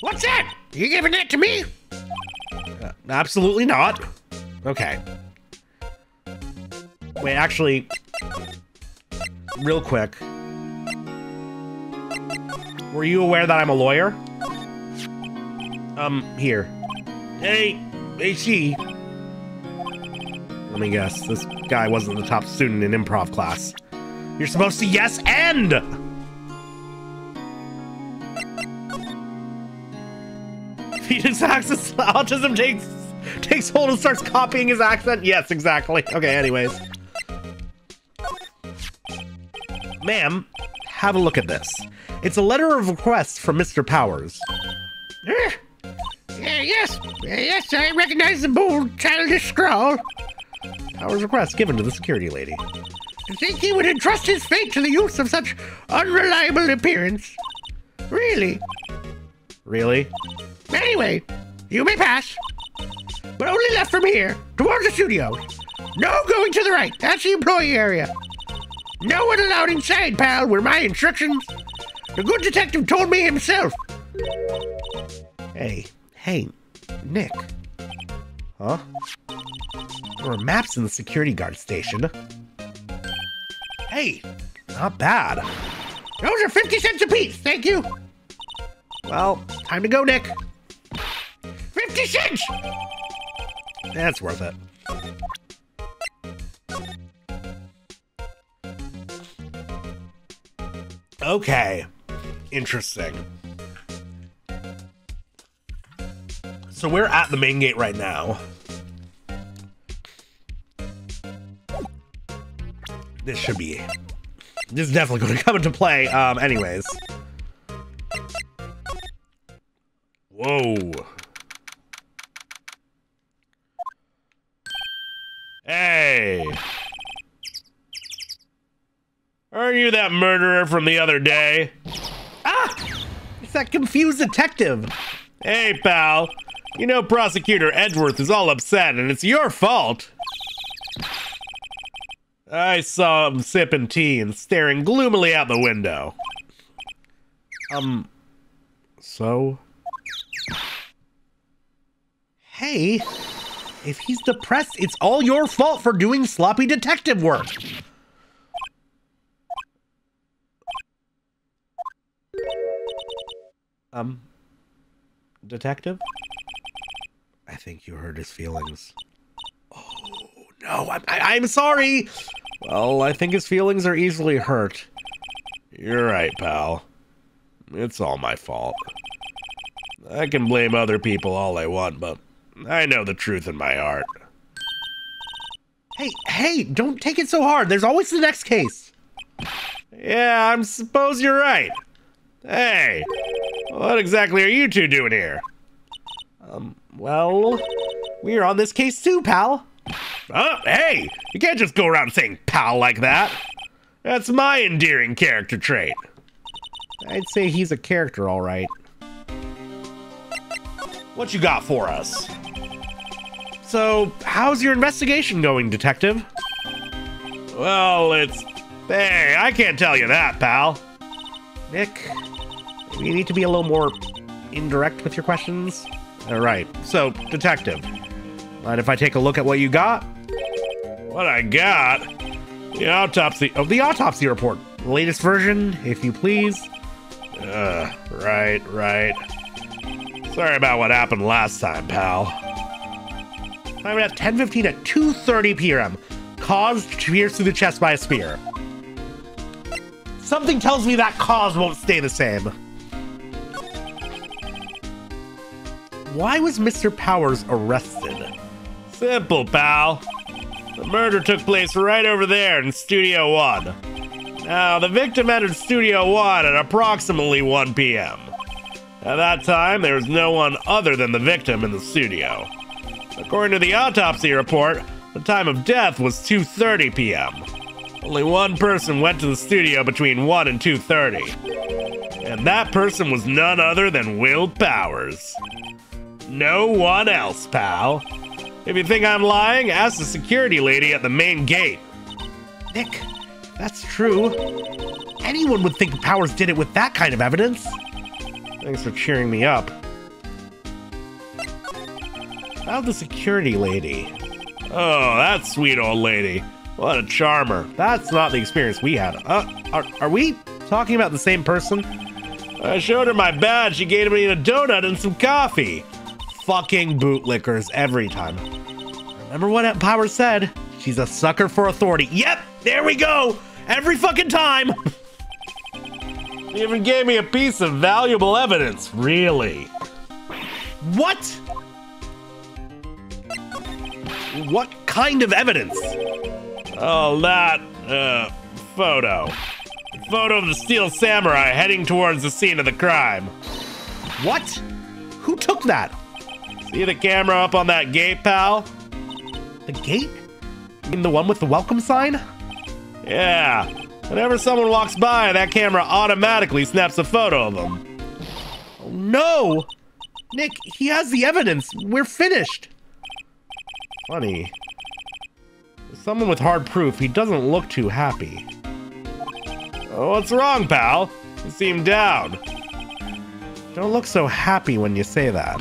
What's that? You giving that to me? Absolutely not. Okay. Wait, actually, real quick. Were you aware that I'm a lawyer? Here. Hey, I see. Let me guess. This guy wasn't the top student in improv class. You're supposed to yes and! Phoenix accent's autism takes hold and starts copying his accent? Yes, exactly. Okay, anyways. Ma'am, have a look at this. It's a letter of request from Mr. Powers. Yes, I recognize the bold, childish scrawl. Powers request given to the security lady. I think he would entrust his fate to the use of such unreliable appearance. Really? Really? Anyway, you may pass. But only left from here, towards the studio. No going to the right, that's the employee area. No one allowed inside, pal, were my instructions. The good detective told me himself. Hey, Nick. Huh? There were maps in the security guard station. Hey, not bad. Those are 50 cents apiece, thank you. Well, time to go, Nick. 50 cents! That's worth it. Okay. Interesting. So we're at the main gate right now. This is definitely going to come into play. Anyways. Whoa. Hey. Aren't you that murderer from the other day? Ah! It's that confused detective. Hey, pal. You know Prosecutor Edgeworth is all upset, and it's your fault. I saw him sipping tea and staring gloomily out the window. So? Hey, if he's depressed, it's all your fault for doing sloppy detective work. Detective? I think you hurt his feelings. Oh, no, I'm sorry. Well, I think his feelings are easily hurt. You're right, pal. It's all my fault. I can blame other people all I want, but I know the truth in my heart. Hey, don't take it so hard. There's always the next case. Yeah, I suppose you're right. Hey, what exactly are you two doing here? Well, we're on this case too, pal. Oh, hey, you can't just go around saying pal like that. That's my endearing character trait. I'd say he's a character, all right. What you got for us? So, how's your investigation going, Detective? Well, Hey, I can't tell you that, pal. Nick, you need to be a little more indirect with your questions. All right, so, Detective, mind if I take a look at what you got? What I got? The autopsy report. Latest version, if you please. Right. Sorry about what happened last time, pal. Time at 10:15 at 2:30 p.m. Caused to pierce through the chest by a spear. Something tells me that cause won't stay the same. Why was Mr. Powers arrested? Simple, pal. The murder took place right over there in Studio 1. Now, the victim entered Studio 1 at approximately 1 p.m. At that time, there was no one other than the victim in the studio. According to the autopsy report, the time of death was 2:30 p.m. Only one person went to the studio between 1 and 2:30. And that person was none other than Will Powers. No one else, pal. If you think I'm lying, ask the security lady at the main gate. Nick, that's true. Anyone would think Powers did it with that kind of evidence. Thanks for cheering me up. About the security lady. Oh, that sweet old lady. What a charmer. That's not the experience we had. Are we talking about the same person? I showed her my badge. She gave me a donut and some coffee. Fucking bootlickers every time. Remember what Powers said? She's a sucker for authority. Yep, there we go. Every fucking time. She even gave me a piece of valuable evidence. Really? What? What kind of evidence? Oh, that, photo. A photo of the Steel Samurai heading towards the scene of the crime. What? Who took that? See the camera up on that gate, pal? The gate? You mean the one with the welcome sign? Yeah. Whenever someone walks by, that camera automatically snaps a photo of them. Oh, no! Nick, he has the evidence. We're finished. Funny. As someone with hard proof, he doesn't look too happy. Oh, what's wrong, pal? You seem down. Don't look so happy when you say that.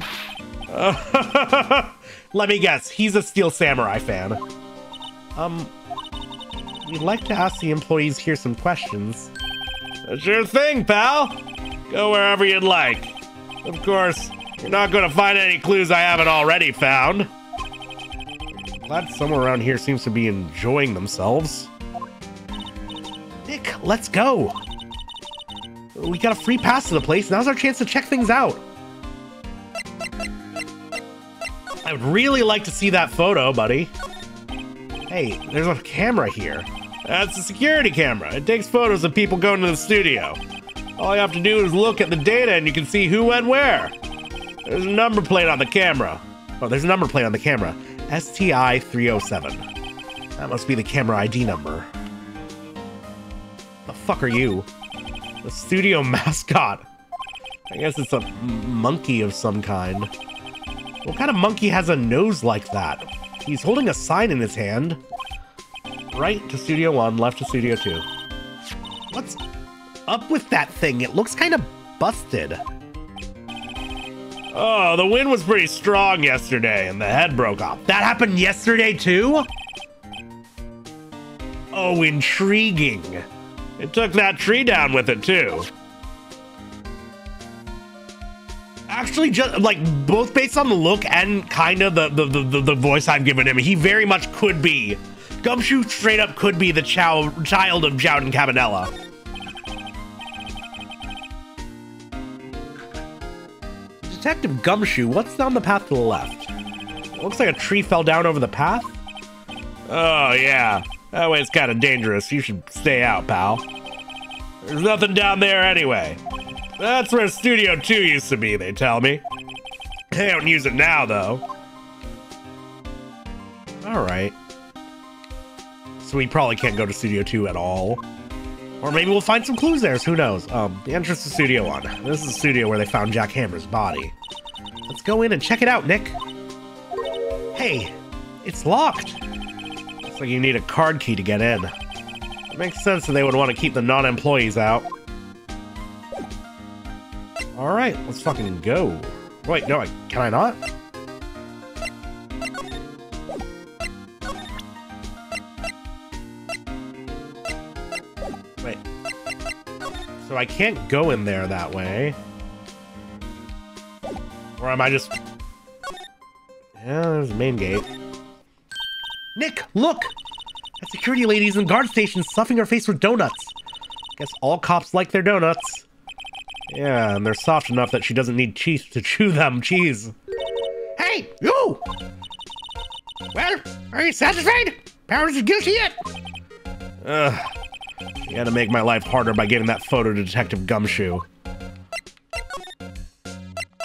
Let me guess, he's a Steel Samurai fan. We'd like to ask the employees here some questions. Sure thing, pal. Go wherever you'd like. Of course, you're not going to find any clues I haven't already found. Glad someone around here seems to be enjoying themselves. Nick, let's go. We got a free pass to the place. Now's our chance to check things out. I would really like to see that photo, buddy. Hey, there's a camera here. That's a security camera. It takes photos of people going to the studio. All you have to do is look at the data and you can see who went where. There's a number plate on the camera. Oh, there's a number plate on the camera. STI 307. That must be the camera ID number. The fuck are you? The studio mascot. I guess it's a monkey of some kind. What kind of monkey has a nose like that? He's holding a sign in his hand. Right to Studio 1, left to Studio 2. What's up with that thing? It looks kind of busted. Oh, the wind was pretty strong yesterday and the head broke off. That happened yesterday too? Oh, intriguing. It took that tree down with it too. Actually, just like both based on the look and kind of the voice I've given him, he very much could be. Gumshoe straight up could be the child of Jowden Cabanella. Detective Gumshoe, what's down the path to the left? It looks like a tree fell down over the path. Oh, yeah. That way it's kind of dangerous. You should stay out, pal. There's nothing down there anyway. That's where Studio 2 used to be, they tell me. They don't use it now, though. Alright. So we probably can't go to Studio 2 at all. Or maybe we'll find some clues there, so who knows. The entrance to Studio 1. This is the studio where they found Jack Hammer's body. Let's go in and check it out, Nick. Hey, it's locked. Looks like you need a card key to get in. It makes sense that they would want to keep the non-employees out. Alright, let's fucking go. Wait, no, can I not? Wait. So I can't go in there that way. Or am I just... Yeah, there's the main gate. Nick, look! That security lady's in guard station stuffing her face with donuts. Guess all cops like their donuts. Yeah, and they're soft enough that she doesn't need cheese to chew them. Cheese. Hey, you! Well, are you satisfied? Powers is guilty yet? Ugh. You had to make my life harder by giving that photo to Detective Gumshoe.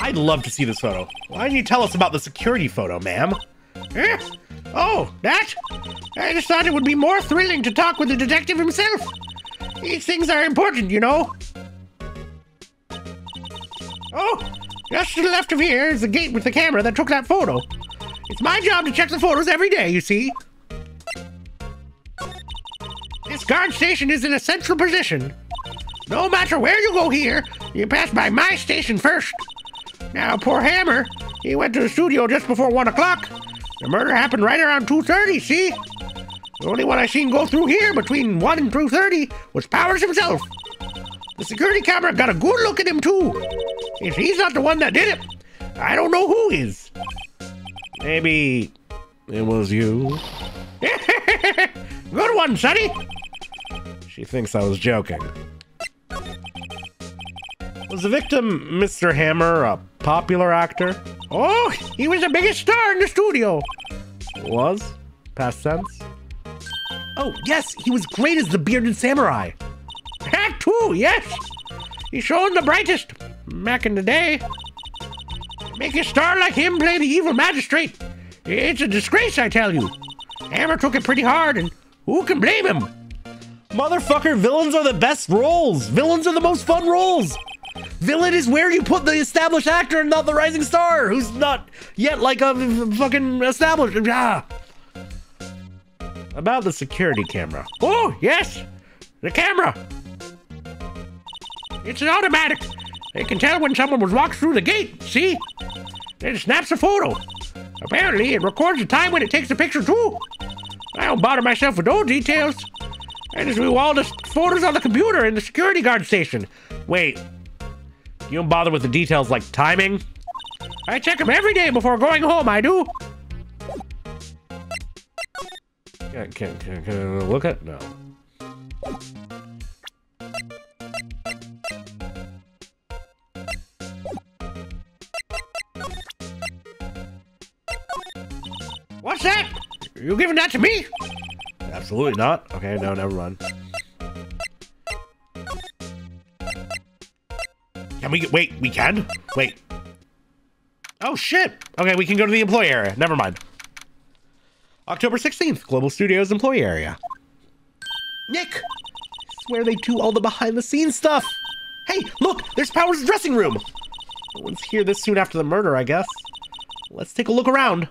I'd love to see this photo. Why didn't you tell us about the security photo, ma'am? Eh? Oh, that? I just thought it would be more thrilling to talk with the detective himself. These things are important, you know. Oh, just to the left of here is the gate with the camera that took that photo. It's my job to check the photos every day, you see. This guard station is in a central position. No matter where you go here, you pass by my station first. Now, poor Hammer, he went to the studio just before 1 o'clock. The murder happened right around 2:30, see? The only one I seen go through here between 1 and 2:30 was Powers himself. The security camera got a good look at him, too. If he's not the one that did it, I don't know who is. Maybe it was you. Good one, Sonny. She thinks I was joking. Was the victim Mr. Hammer a popular actor? Oh, he was the biggest star in the studio. Was? Past tense? Oh, yes, he was great as the bearded samurai. That too, yes. He shone the brightest back in the day. Make a star like him play the evil magistrate. It's a disgrace, I tell you. Hammer took it pretty hard, and who can blame him? Motherfucker, villains are the best roles. Villains are the most fun roles. Villain is where you put the established actor and not the rising star, who's not yet like a fucking established. Ah. About the security camera. Oh, yes. The camera. It's an automatic. It can tell when someone was walked through the gate, see? Then it snaps a photo. Apparently, it records the time when it takes the picture, too. I don't bother myself with those details. I just view all the photos on the computer in the security guard station. Wait. You don't bother with the details like timing? I check them every day before going home, I do. Can I look at? No. What's that? Are you giving that to me? Absolutely not. Okay, no, never mind. Can we wait? We can? Wait. Oh, shit. Okay, we can go to the employee area. Never mind. October 16th, Global Studios employee area. Nick! I swear they do all the behind-the-scenes stuff. Hey, look! There's Powers' dressing room! No one's here this soon after the murder, I guess. Let's take a look around.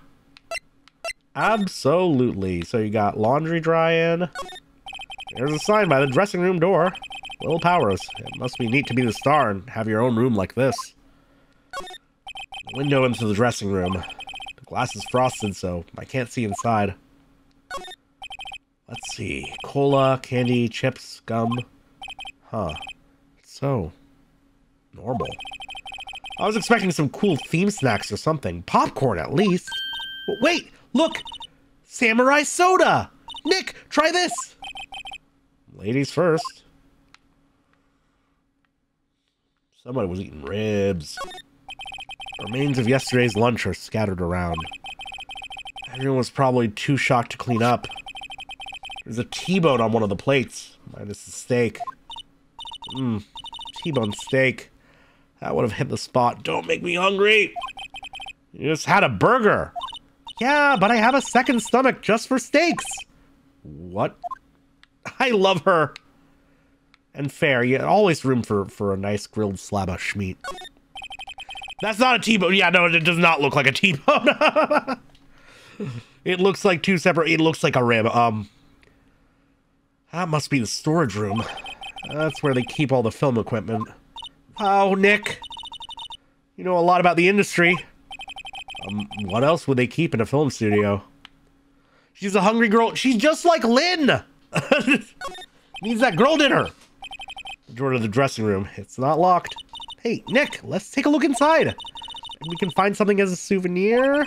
Absolutely. So you got laundry dry-in. There's a sign by the dressing room door. Will Powers. It must be neat to be the star and have your own room like this. Window into the dressing room. The glass is frosted, so I can't see inside. Let's see. Cola, candy, chips, gum. Huh. So normal. I was expecting some cool theme snacks or something. Popcorn, at least. Wait! Look! Samurai soda! Nick, try this! Ladies first. Somebody was eating ribs. Remains of yesterday's lunch are scattered around. Everyone was probably too shocked to clean up. There's a T-bone on one of the plates, minus the steak. T-bone steak. That would have hit the spot. Don't make me hungry! You just had a burger! Yeah, but I have a second stomach just for steaks! What? I love her! And fair, yeah, always room for a nice grilled slab of schmeat. That's not a T-bone. Yeah, no, it does not look like a T-bone. It looks like two separate... It looks like a rib. That must be the storage room. That's where they keep all the film equipment. Oh, Nick. You know a lot about the industry. What else would they keep in a film studio? She's a hungry girl. She's just like Lynn. Needs that girl dinner. Door to the dressing room. It's not locked. Hey, Nick, let's take a look inside. Maybe we can find something as a souvenir.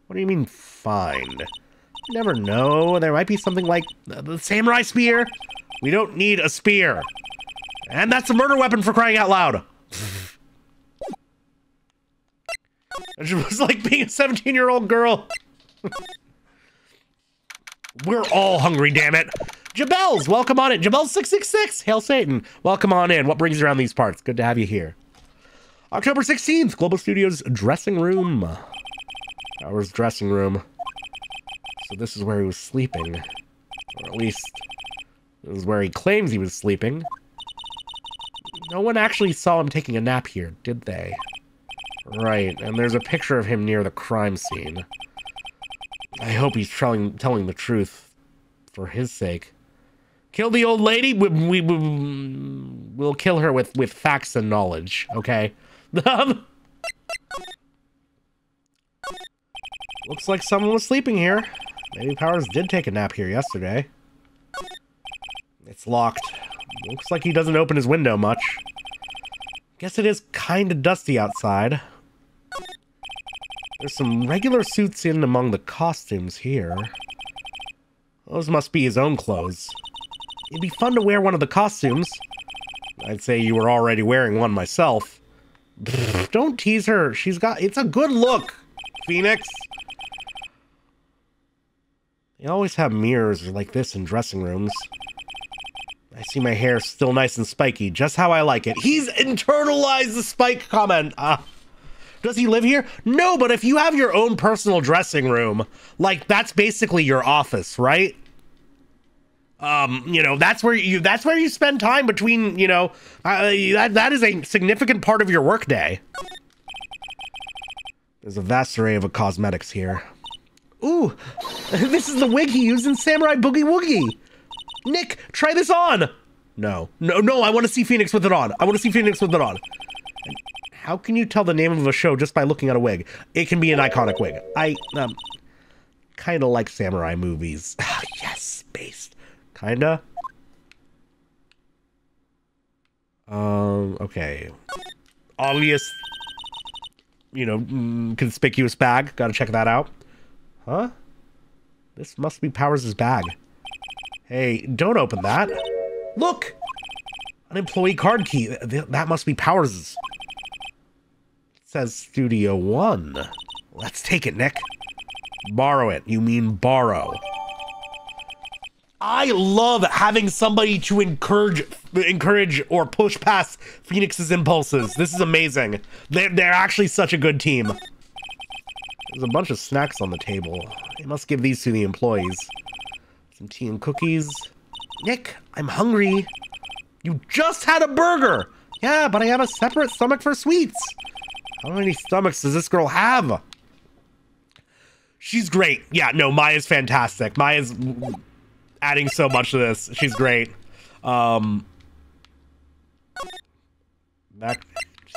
What do you mean, find? You never know. There might be something like the samurai spear. We don't need a spear. And that's a murder weapon for crying out loud. It was like being a 17-year-old girl. We're all hungry, damn it. Jabels, welcome on in. Jabels666, hail Satan. Welcome on in. What brings you around these parts? Good to have you here. October 16th, Global Studios dressing room. Our dressing room. So this is where he was sleeping. Or at least, this is where he claims he was sleeping. No one actually saw him taking a nap here, did they? Right, and there's a picture of him near the crime scene. I hope he's telling the truth for his sake. Kill the old lady? We'll kill her with facts and knowledge, okay? Looks like someone was sleeping here. Maybe Powers did take a nap here yesterday. It's locked. Looks like he doesn't open his window much. Guess it is kinda dusty outside. There's some regular suits in among the costumes here. Those must be his own clothes. It'd be fun to wear one of the costumes. I'd say you were already wearing one myself. Don't tease her. It's a good look, Phoenix. They always have mirrors like this in dressing rooms. I see my hair still nice and spiky, just how I like it. He's internalized the spike comment. Does he live here? No, but if you have your own personal dressing room, like that's basically your office, right? You know, that's where you spend time between, you know, that is a significant part of your workday. There's a vast array of cosmetics here. Ooh, this is the wig he used in Samurai Boogie Woogie. Nick, try this on. No, I want to see Phoenix with it on. How can you tell the name of a show just by looking at a wig? It can be an iconic wig. I kind of like samurai movies. Yes, based. Kinda. Okay. Obvious, you know, conspicuous bag. Gotta check that out. Huh? This must be Powers' bag. Hey, don't open that. Look! An employee card key. That must be Powers'. It says Studio One. Let's take it, Nick. Borrow it. You mean borrow. I love having somebody to encourage or push past Phoenix's impulses. This is amazing. They're actually such a good team. There's a bunch of snacks on the table. They must give these to the employees. Some tea and cookies. Nick, I'm hungry. You just had a burger. Yeah, but I have a separate stomach for sweets. How many stomachs does this girl have? She's great. Yeah, no, Maya's fantastic. Maya's adding so much to this. She's great. Back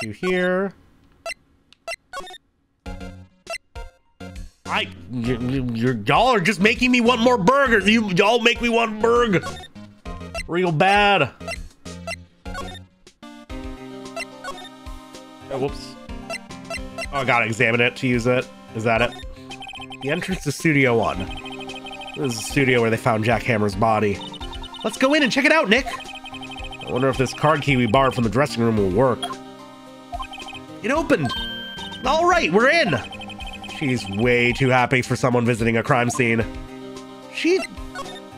to here. Y'all are just making me want more burgers. Y'all make me want burger. Real bad. Oh, whoops. Oh, I gotta examine it to use it. Is that it? The entrance to Studio One. This is the studio where they found Jack Hammer's body. Let's go in and check it out, Nick. I wonder if this card key we borrowed from the dressing room will work. It opened. All right, we're in. She's way too happy for someone visiting a crime scene.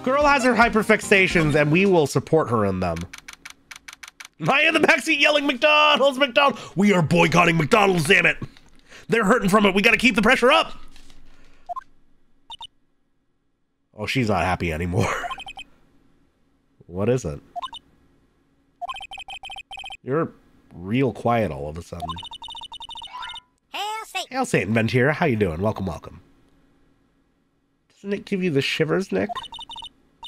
Girl has her hyperfixations, and we will support her in them. Maya in the backseat yelling, McDonald's, McDonald's. We are boycotting McDonald's, damn it. They're hurting from it. We gotta keep the pressure up. Oh, she's not happy anymore. What is it? You're real quiet all of a sudden. Hail Satan, Ventira. How you doing? Welcome, welcome. Doesn't it give you the shivers, Nick?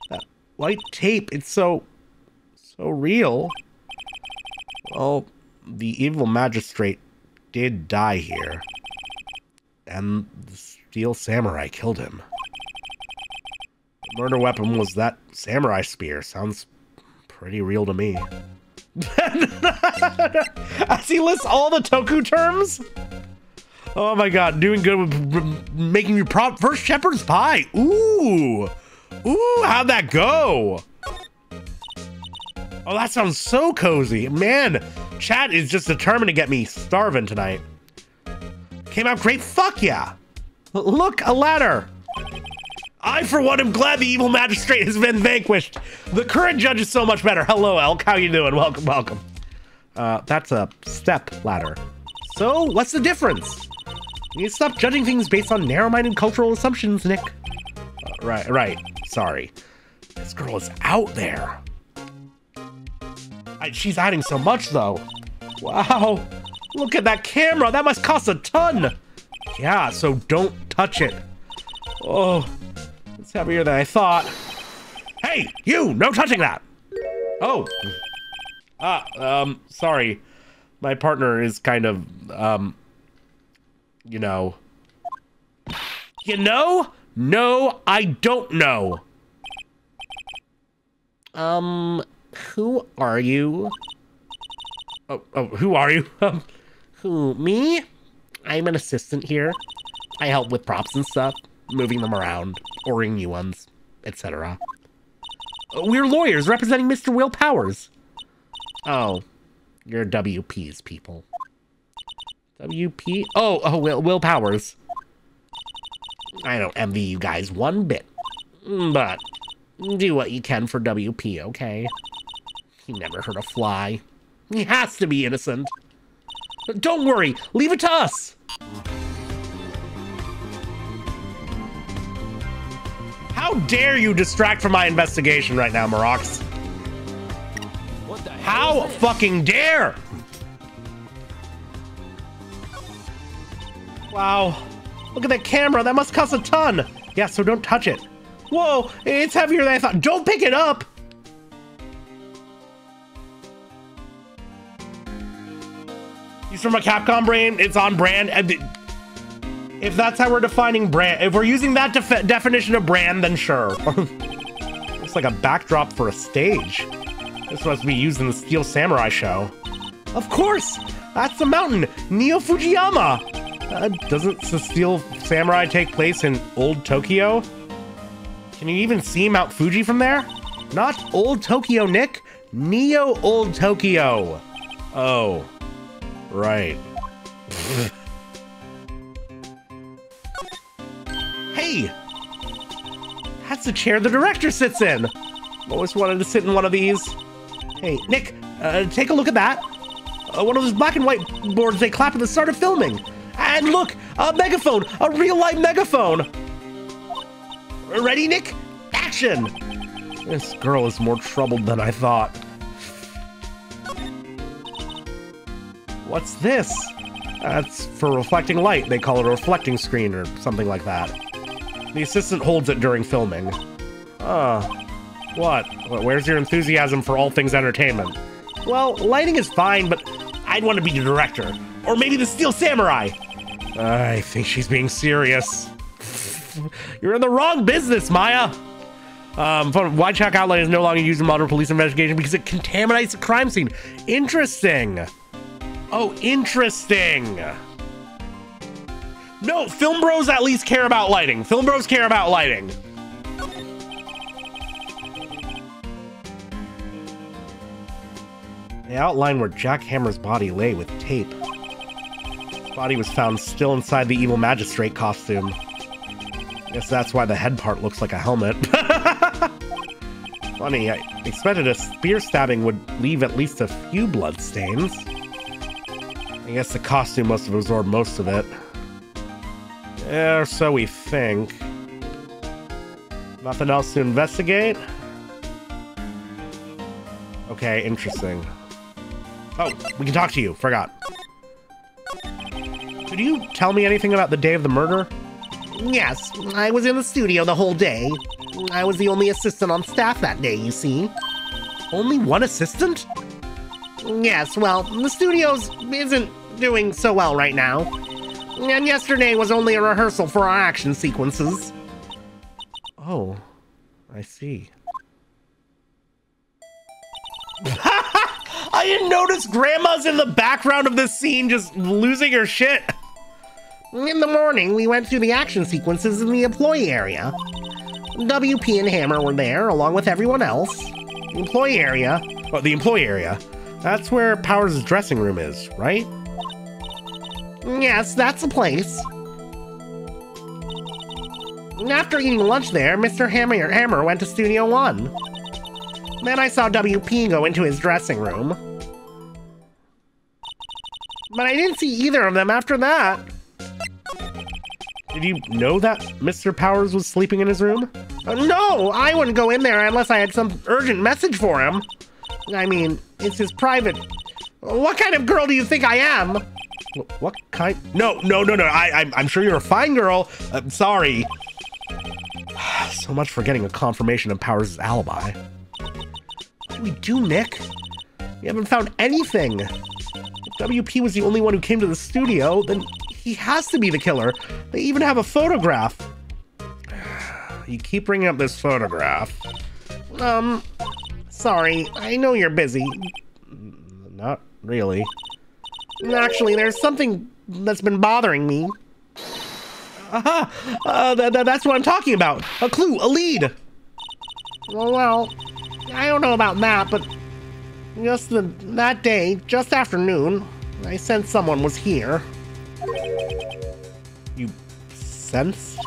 That white tape, it's so real. Well, the evil magistrate did die here. And the steel samurai killed him. The murder weapon was that samurai spear. Sounds pretty real to me. As he lists all the TOKU terms? Oh my god, doing good with making you first shepherd's pie. Ooh. Ooh, how'd that go? Oh, that sounds so cozy. Man, chat is just determined to get me starving tonight. Came out great, fuck yeah. Look, a ladder. I, for one, am glad the evil magistrate has been vanquished. The current judge is so much better. Hello, Elk, how you doing? Welcome, welcome. That's a step ladder. So, what's the difference? You need to stop judging things based on narrow-minded cultural assumptions, Nick. Right. Sorry. This girl is out there. She's adding so much, though. Wow. Look at that camera. That must cost a ton. Yeah, so don't touch it. Oh, it's heavier than I thought. Hey, you! No touching that! Oh. Sorry. My partner is kind of, you know. You know? No, I don't know. Who are you? Oh, who are you? Who, me? I'm an assistant here. I help with props and stuff, moving them around, ordering new ones, etc. We're lawyers representing Mr. Will Powers. Oh, you're WP's people. WP? Oh, Will Powers. I don't envy you guys one bit, but do what you can for WP, okay? He never hurt a fly. He has to be innocent. Don't worry, leave it to us. How dare you distract from my investigation right now, Marox? What the hell? How fucking dare! Wow, look at that camera. That must cost a ton. Yeah, so don't touch it. Whoa, it's heavier than I thought. Don't pick it up. He's from a Capcom brain. It's on brand. If that's how we're defining brand, if we're using that definition of brand, then sure. Looks like a backdrop for a stage. This must be used in the Steel Samurai show. Of course, that's the mountain, Neo Fujiyama. Doesn't the Steel Samurai take place in Old Tokyo? Can you even see Mount Fuji from there? Not Old Tokyo, Nick. Neo Old Tokyo. Oh, right. Hey, that's the chair the director sits in. Always wanted to sit in one of these. Hey, Nick, take a look at that. One of those black and white boards they clap at the start of filming. And look, a megaphone, a real-life megaphone. Ready, Nick? Action! This girl is more troubled than I thought. What's this? That's for reflecting light. They call it a reflecting screen or something like that. The assistant holds it during filming. What? Where's your enthusiasm for all things entertainment? Well, lighting is fine, but I'd want to be the director. Or maybe the Steel Samurai. I think she's being serious. You're in the wrong business, Maya. Why check outline is no longer used in modern police investigation because it contaminates the crime scene. Interesting. Oh, interesting. No, film bros at least care about lighting. Film bros care about lighting. They outline where Jack Hammer's body lay with tape. His body was found still inside the evil magistrate costume. Guess that's why the head part looks like a helmet. Funny, I expected a spear stabbing would leave at least a few blood stains. I guess the costume must have absorbed most of it. Or so we think. Nothing else to investigate? Okay, interesting. Oh, we can talk to you. Forgot. Could you tell me anything about the day of the murder? Yes, I was in the studio the whole day. I was the only assistant on staff that day, you see. Only one assistant? Yes, well, the studios isn't doing so well right now. And yesterday was only a rehearsal for our action sequences. Oh, I see. I didn't notice Grandma's in the background of this scene just losing her shit. In the morning, we went through the action sequences in the employee area. WP and Hammer were there, along with everyone else. The employee area? Oh, the employee area. That's where Powers' dressing room is, right? Yes, that's the place. After eating lunch there, Mr. Hammer went to Studio 1. Then I saw WP go into his dressing room. But I didn't see either of them after that. Did you know that Mr. Powers was sleeping in his room? No, I wouldn't go in there unless I had some urgent message for him. I mean, it's his private... What kind of girl do you think I am? What kind? No. I'm sure you're a fine girl. I'm sorry. So much for getting a confirmation of Powers' alibi. What do we do, Nick? We haven't found anything. If WP was the only one who came to the studio, then he has to be the killer. They even have a photograph. You keep bringing up this photograph. Sorry, I know you're busy. Not really. Actually, there's something that's been bothering me. That's what I'm talking about. A clue, a lead. Well, I don't know about that, but just that day, just after noon, I sensed someone was here. You sensed?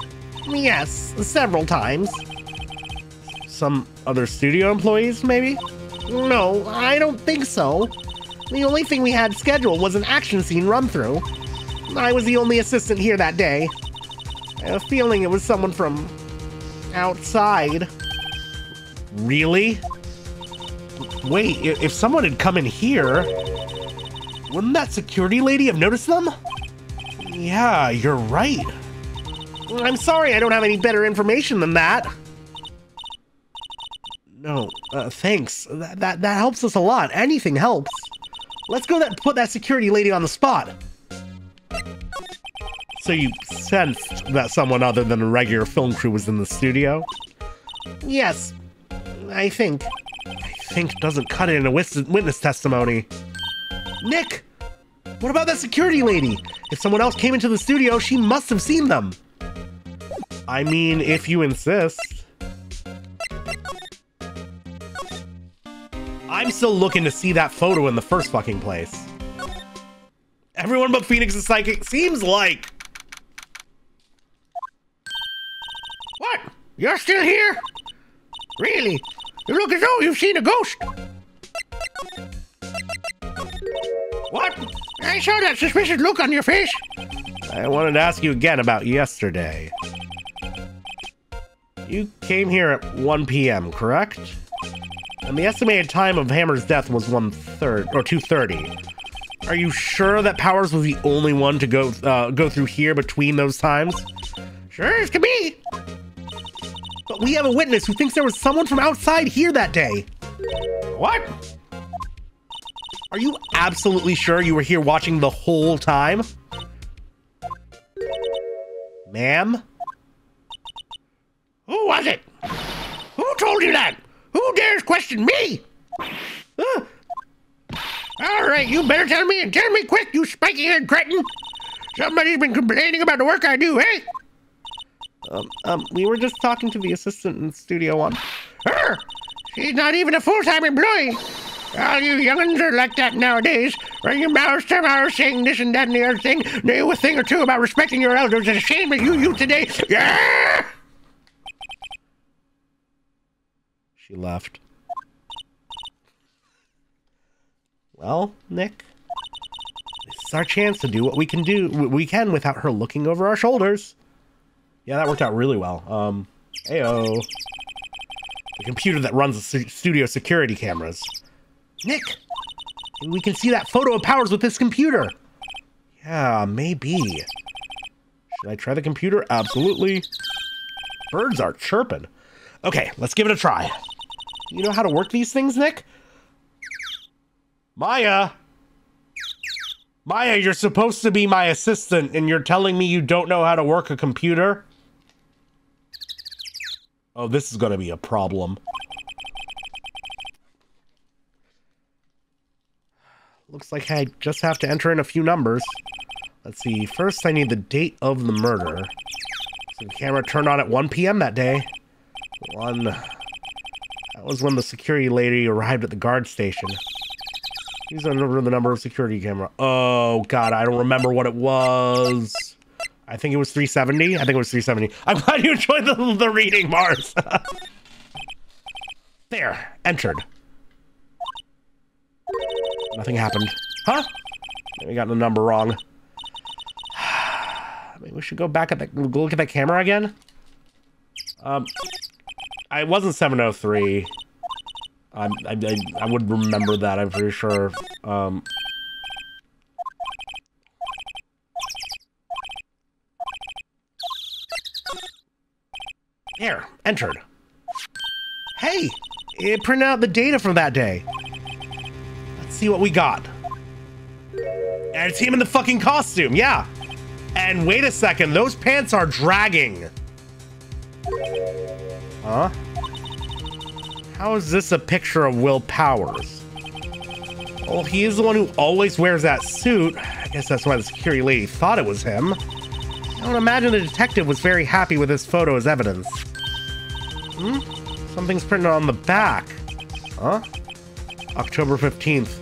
Yes, several times. Some other studio employees, maybe? No, I don't think so. The only thing we had scheduled was an action scene run-through. I was the only assistant here that day. I have a feeling it was someone from outside. Really? Wait, if someone had come in here, wouldn't that security lady have noticed them? Yeah, you're right. I'm sorry I don't have any better information than that. No, thanks. That helps us a lot. Anything helps. Let's go put that security lady on the spot. So you sensed that someone other than a regular film crew was in the studio? Yes, I think. I think doesn't cut it in a witness testimony. Nick! What about that security lady? If someone else came into the studio, she must have seen them. I mean, if you insist. I'm still looking to see that photo in the first fucking place. Everyone but Phoenix is psychic. Seems like. What? You're still here? Really? You look as though you've seen a ghost. What? I saw that suspicious look on your face. I wanted to ask you again about yesterday. You came here at 1 p.m., correct? And the estimated time of Hammer's death was 2:30. Are you sure that Powers was the only one to go through here between those times? Sure as can be. But we have a witness who thinks there was someone from outside here that day. What? Are you absolutely sure you were here watching the whole time? Ma'am? Who was it? Who told you that? Who dares question me? All right, you better tell me and tell me quick, you spiky-haired cretin. Somebody's been complaining about the work I do, eh? We were just talking to the assistant in Studio 1. Her? She's not even a full-time employee. All you young'uns are like that nowadays. Running mouths to mouths, saying this and that and the other thing. Know a thing or two about respecting your elders. It's a shame that you today. Yeah! She left. Well, Nick, this is our chance to do what we can without her looking over our shoulders. Yeah, that worked out really well. Ayo. The computer that runs the studio security cameras. Nick, we can see that photo of Powers with this computer. Yeah, maybe. Should I try the computer? Absolutely. Birds are chirping. Okay, let's give it a try. You know how to work these things, Nick? Maya! Maya, you're supposed to be my assistant, and you're telling me you don't know how to work a computer? Oh, this is gonna be a problem. Looks like I just have to enter in a few numbers. Let's see, first I need the date of the murder. So the camera turned on at 1 p.m. that day. That was when the security lady arrived at the guard station. These are the number of security camera. Oh, God, I don't remember what it was. I think it was 370. I think it was 370. I'm glad you enjoyed the reading, Mars. There, entered. Nothing happened. Huh? We got the number wrong. Maybe we should go back at the look at that camera again. I wasn't 703. I would remember that. I'm pretty sure. There, entered. Hey, it printed out the data from that day. Let's see what we got. And it's him in the fucking costume, yeah. And wait a second, those pants are dragging. Huh? How is this a picture of Will Powers? Well, he is the one who always wears that suit. I guess that's why the security lady thought it was him. I don't imagine the detective was very happy with this photo as evidence. Hmm? Something's printed on the back. Huh? October 15th,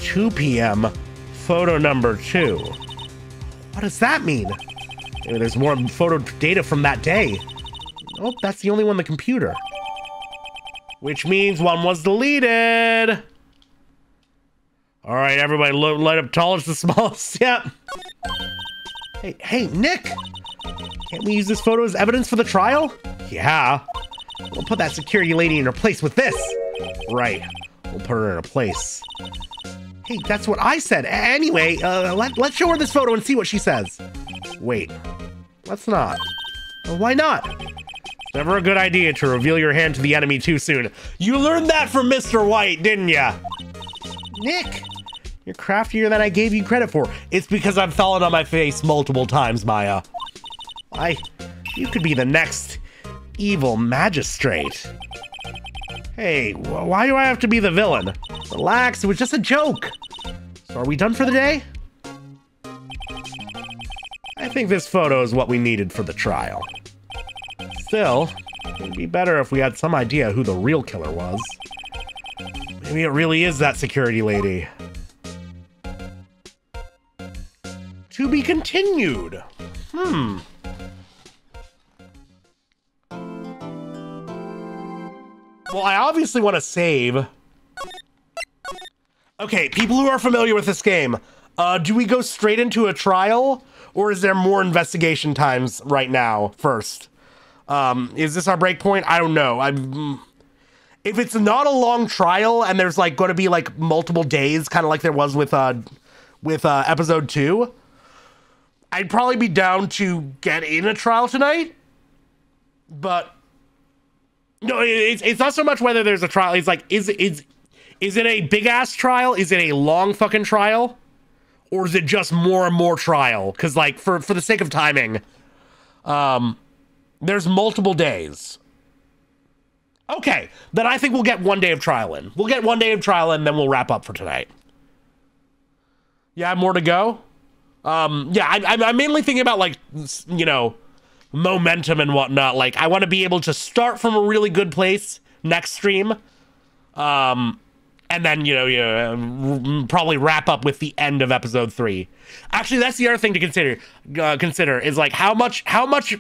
2 p.m., photo number 2. What does that mean? Maybe there's more photo data from that day. Oh, that's the only one on the computer. Which means one was deleted. All right, everybody, light up tallest to smallest. Yep. Hey, Nick. Can't we use this photo as evidence for the trial? Yeah. We'll put that security lady in her place with this. Right. We'll put her in her place. Hey, that's what I said. Anyway, let's show her this photo and see what she says. Wait. Let's not. Well, why not? Never a good idea to reveal your hand to the enemy too soon. You learned that from Mr. White, didn't ya? Nick, you're craftier than I gave you credit for. It's because I've fallen on my face multiple times, Maya. You could be the next evil magistrate. Hey, why do I have to be the villain? Relax, it was just a joke. So are we done for the day? I think this photo is what we needed for the trial. Still, it'd be better if we had some idea who the real killer was. Maybe it really is that security lady. To be continued. Well, I obviously want to save. Okay, people who are familiar with this game, do we go straight into a trial? Or is there more investigation times right now first? Is this our break point? I don't know. If it's not a long trial and there's like going to be like multiple days, kind of like there was with episode 2, I'd probably be down to get in a trial tonight. But no, it's not so much whether there's a trial. It's like, is it a big ass trial? Is it a long fucking trial? Or is it just more and more trial? Because like for the sake of timing, there's multiple days. Okay, then I think we'll get 1 day of trial in. We'll get 1 day of trial in, then we'll wrap up for tonight. Yeah, more to go? Yeah, I'm mainly thinking about, like, you know, momentum and whatnot. Like, I want to be able to start from a really good place next stream. And then, you know, probably wrap up with the end of episode 3. Actually, that's the other thing to consider is like how much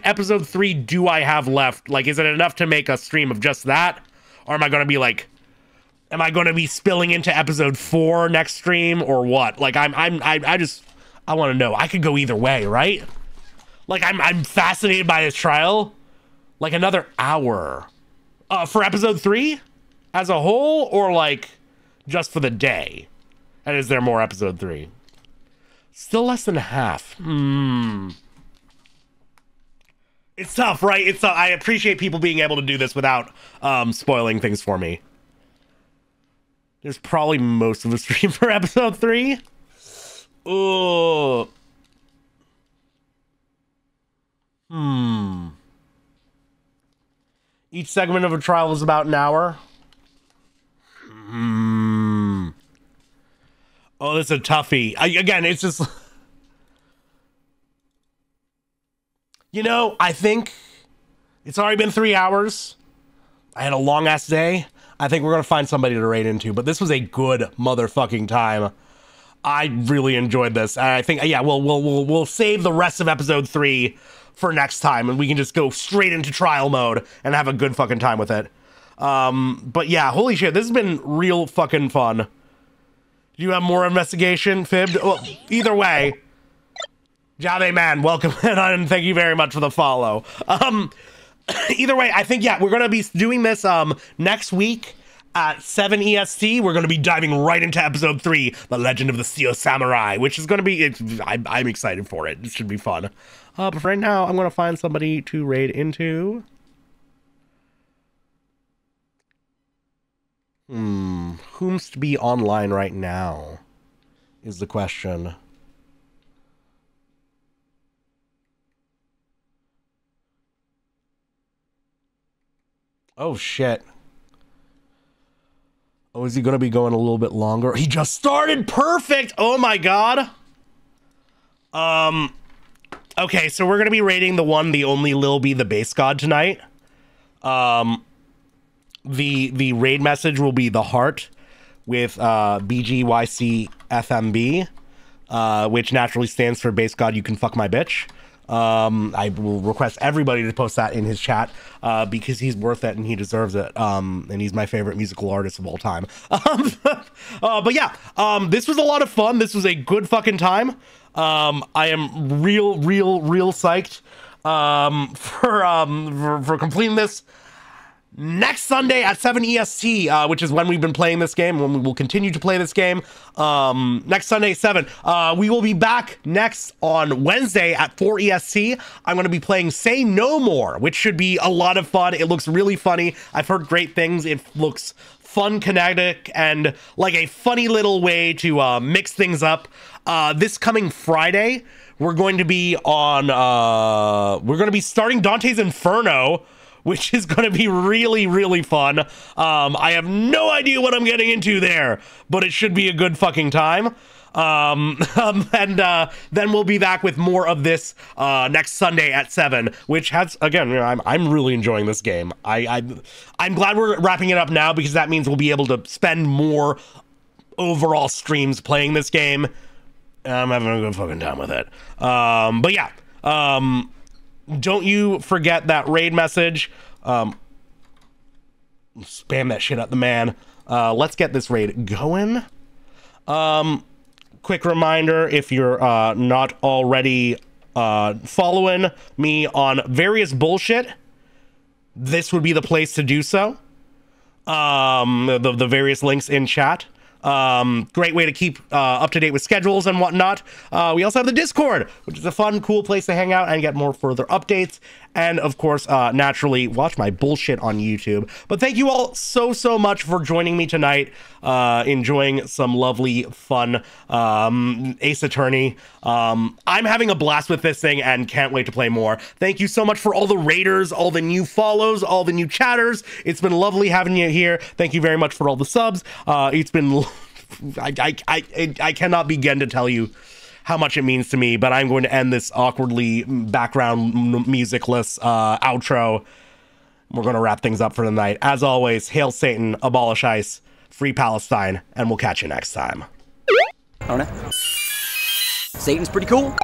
episode 3 do I have left? Like, is it enough to make a stream of just that, or am I going to be like, am I going to be spilling into episode 4 next stream or what? Like, I want to know. I could go either way, right? Like, I'm fascinated by this trial. Like another hour, for episode 3 as a whole, or like just for the day? And is there more episode 3? Still less than half. It's tough, right? It's I appreciate people being able to do this without spoiling things for me. There's probably most of the stream for episode 3. Oh. Each segment of a trial is about an hour. Oh, this is a toughie. Again, it's just... You know, I think it's already been 3 hours. I had a long-ass day. I think we're going to find somebody to raid into, but this was a good motherfucking time. I really enjoyed this. I think, yeah, we'll save the rest of episode 3 for next time, and we can just go straight into trial mode and have a good fucking time with it. But yeah, holy shit, this has been real fucking fun. Do you have more investigation, Fib? Well, either way, Jave Man, welcome and thank you very much for the follow. Either way, I think, yeah, we're going to be doing this next week at 7 EST. We're going to be diving right into episode 3, The Legend of the Steel Samurai, which is going to be, I'm excited for it. It should be fun. But for right now, I'm going to find somebody to raid into. Whom's to be online right now is the question. Oh, shit. Oh, is he going to be going a little bit longer? He just started! Perfect! Oh, my God. Okay, so we're going to be rating the one, the only Lil B, the base god tonight. The raid message will be the heart with BGYCFMB, which naturally stands for base god you can fuck my bitch. I will request everybody to post that in his chat because he's worth it and he deserves it. And he's my favorite musical artist of all time. But yeah, this was a lot of fun. This was a good fucking time. I am real psyched for completing this. Next Sunday at 7 EST, which is when we've been playing this game, when we will continue to play this game. Next Sunday, 7. We will be back next on Wednesday at 4 EST. I'm going to be playing Say No More, which should be a lot of fun. It looks really funny. I've heard great things. It looks fun, kinetic, and like a funny little way to mix things up. This coming Friday, we're going to be on... we're going to be starting Dante's Inferno, which is going to be really fun. I have no idea what I'm getting into there, but it should be a good fucking time. Then we'll be back with more of this next Sunday at 7, which has, again, you know, I'm really enjoying this game. I'm glad we're wrapping it up now because that means we'll be able to spend more overall streams playing this game. I'm having a good fucking time with it. But yeah, don't you forget that raid message. Spam that shit at the man. Let's get this raid going. Quick reminder, if you're not already following me on various bullshit, this would be the place to do so. The various links in chat. Great way to keep up to date with schedules and whatnot. We also have the Discord, which is a fun, cool place to hang out and get more further updates. And of course, naturally, watch my bullshit on YouTube. But thank you all so much for joining me tonight. Enjoying some lovely, fun Ace Attorney. I'm having a blast with this thing and can't wait to play more. Thank you so much for all the raiders, all the new follows, all the new chatters. It's been lovely having you here. Thank you very much for all the subs. It's been... I cannot begin to tell you how much it means to me, but I'm going to end this awkwardly background musicless outro. We're going to wrap things up for the night. As always, hail Satan, abolish ICE, free Palestine, and we'll catch you next time. Satan's pretty cool.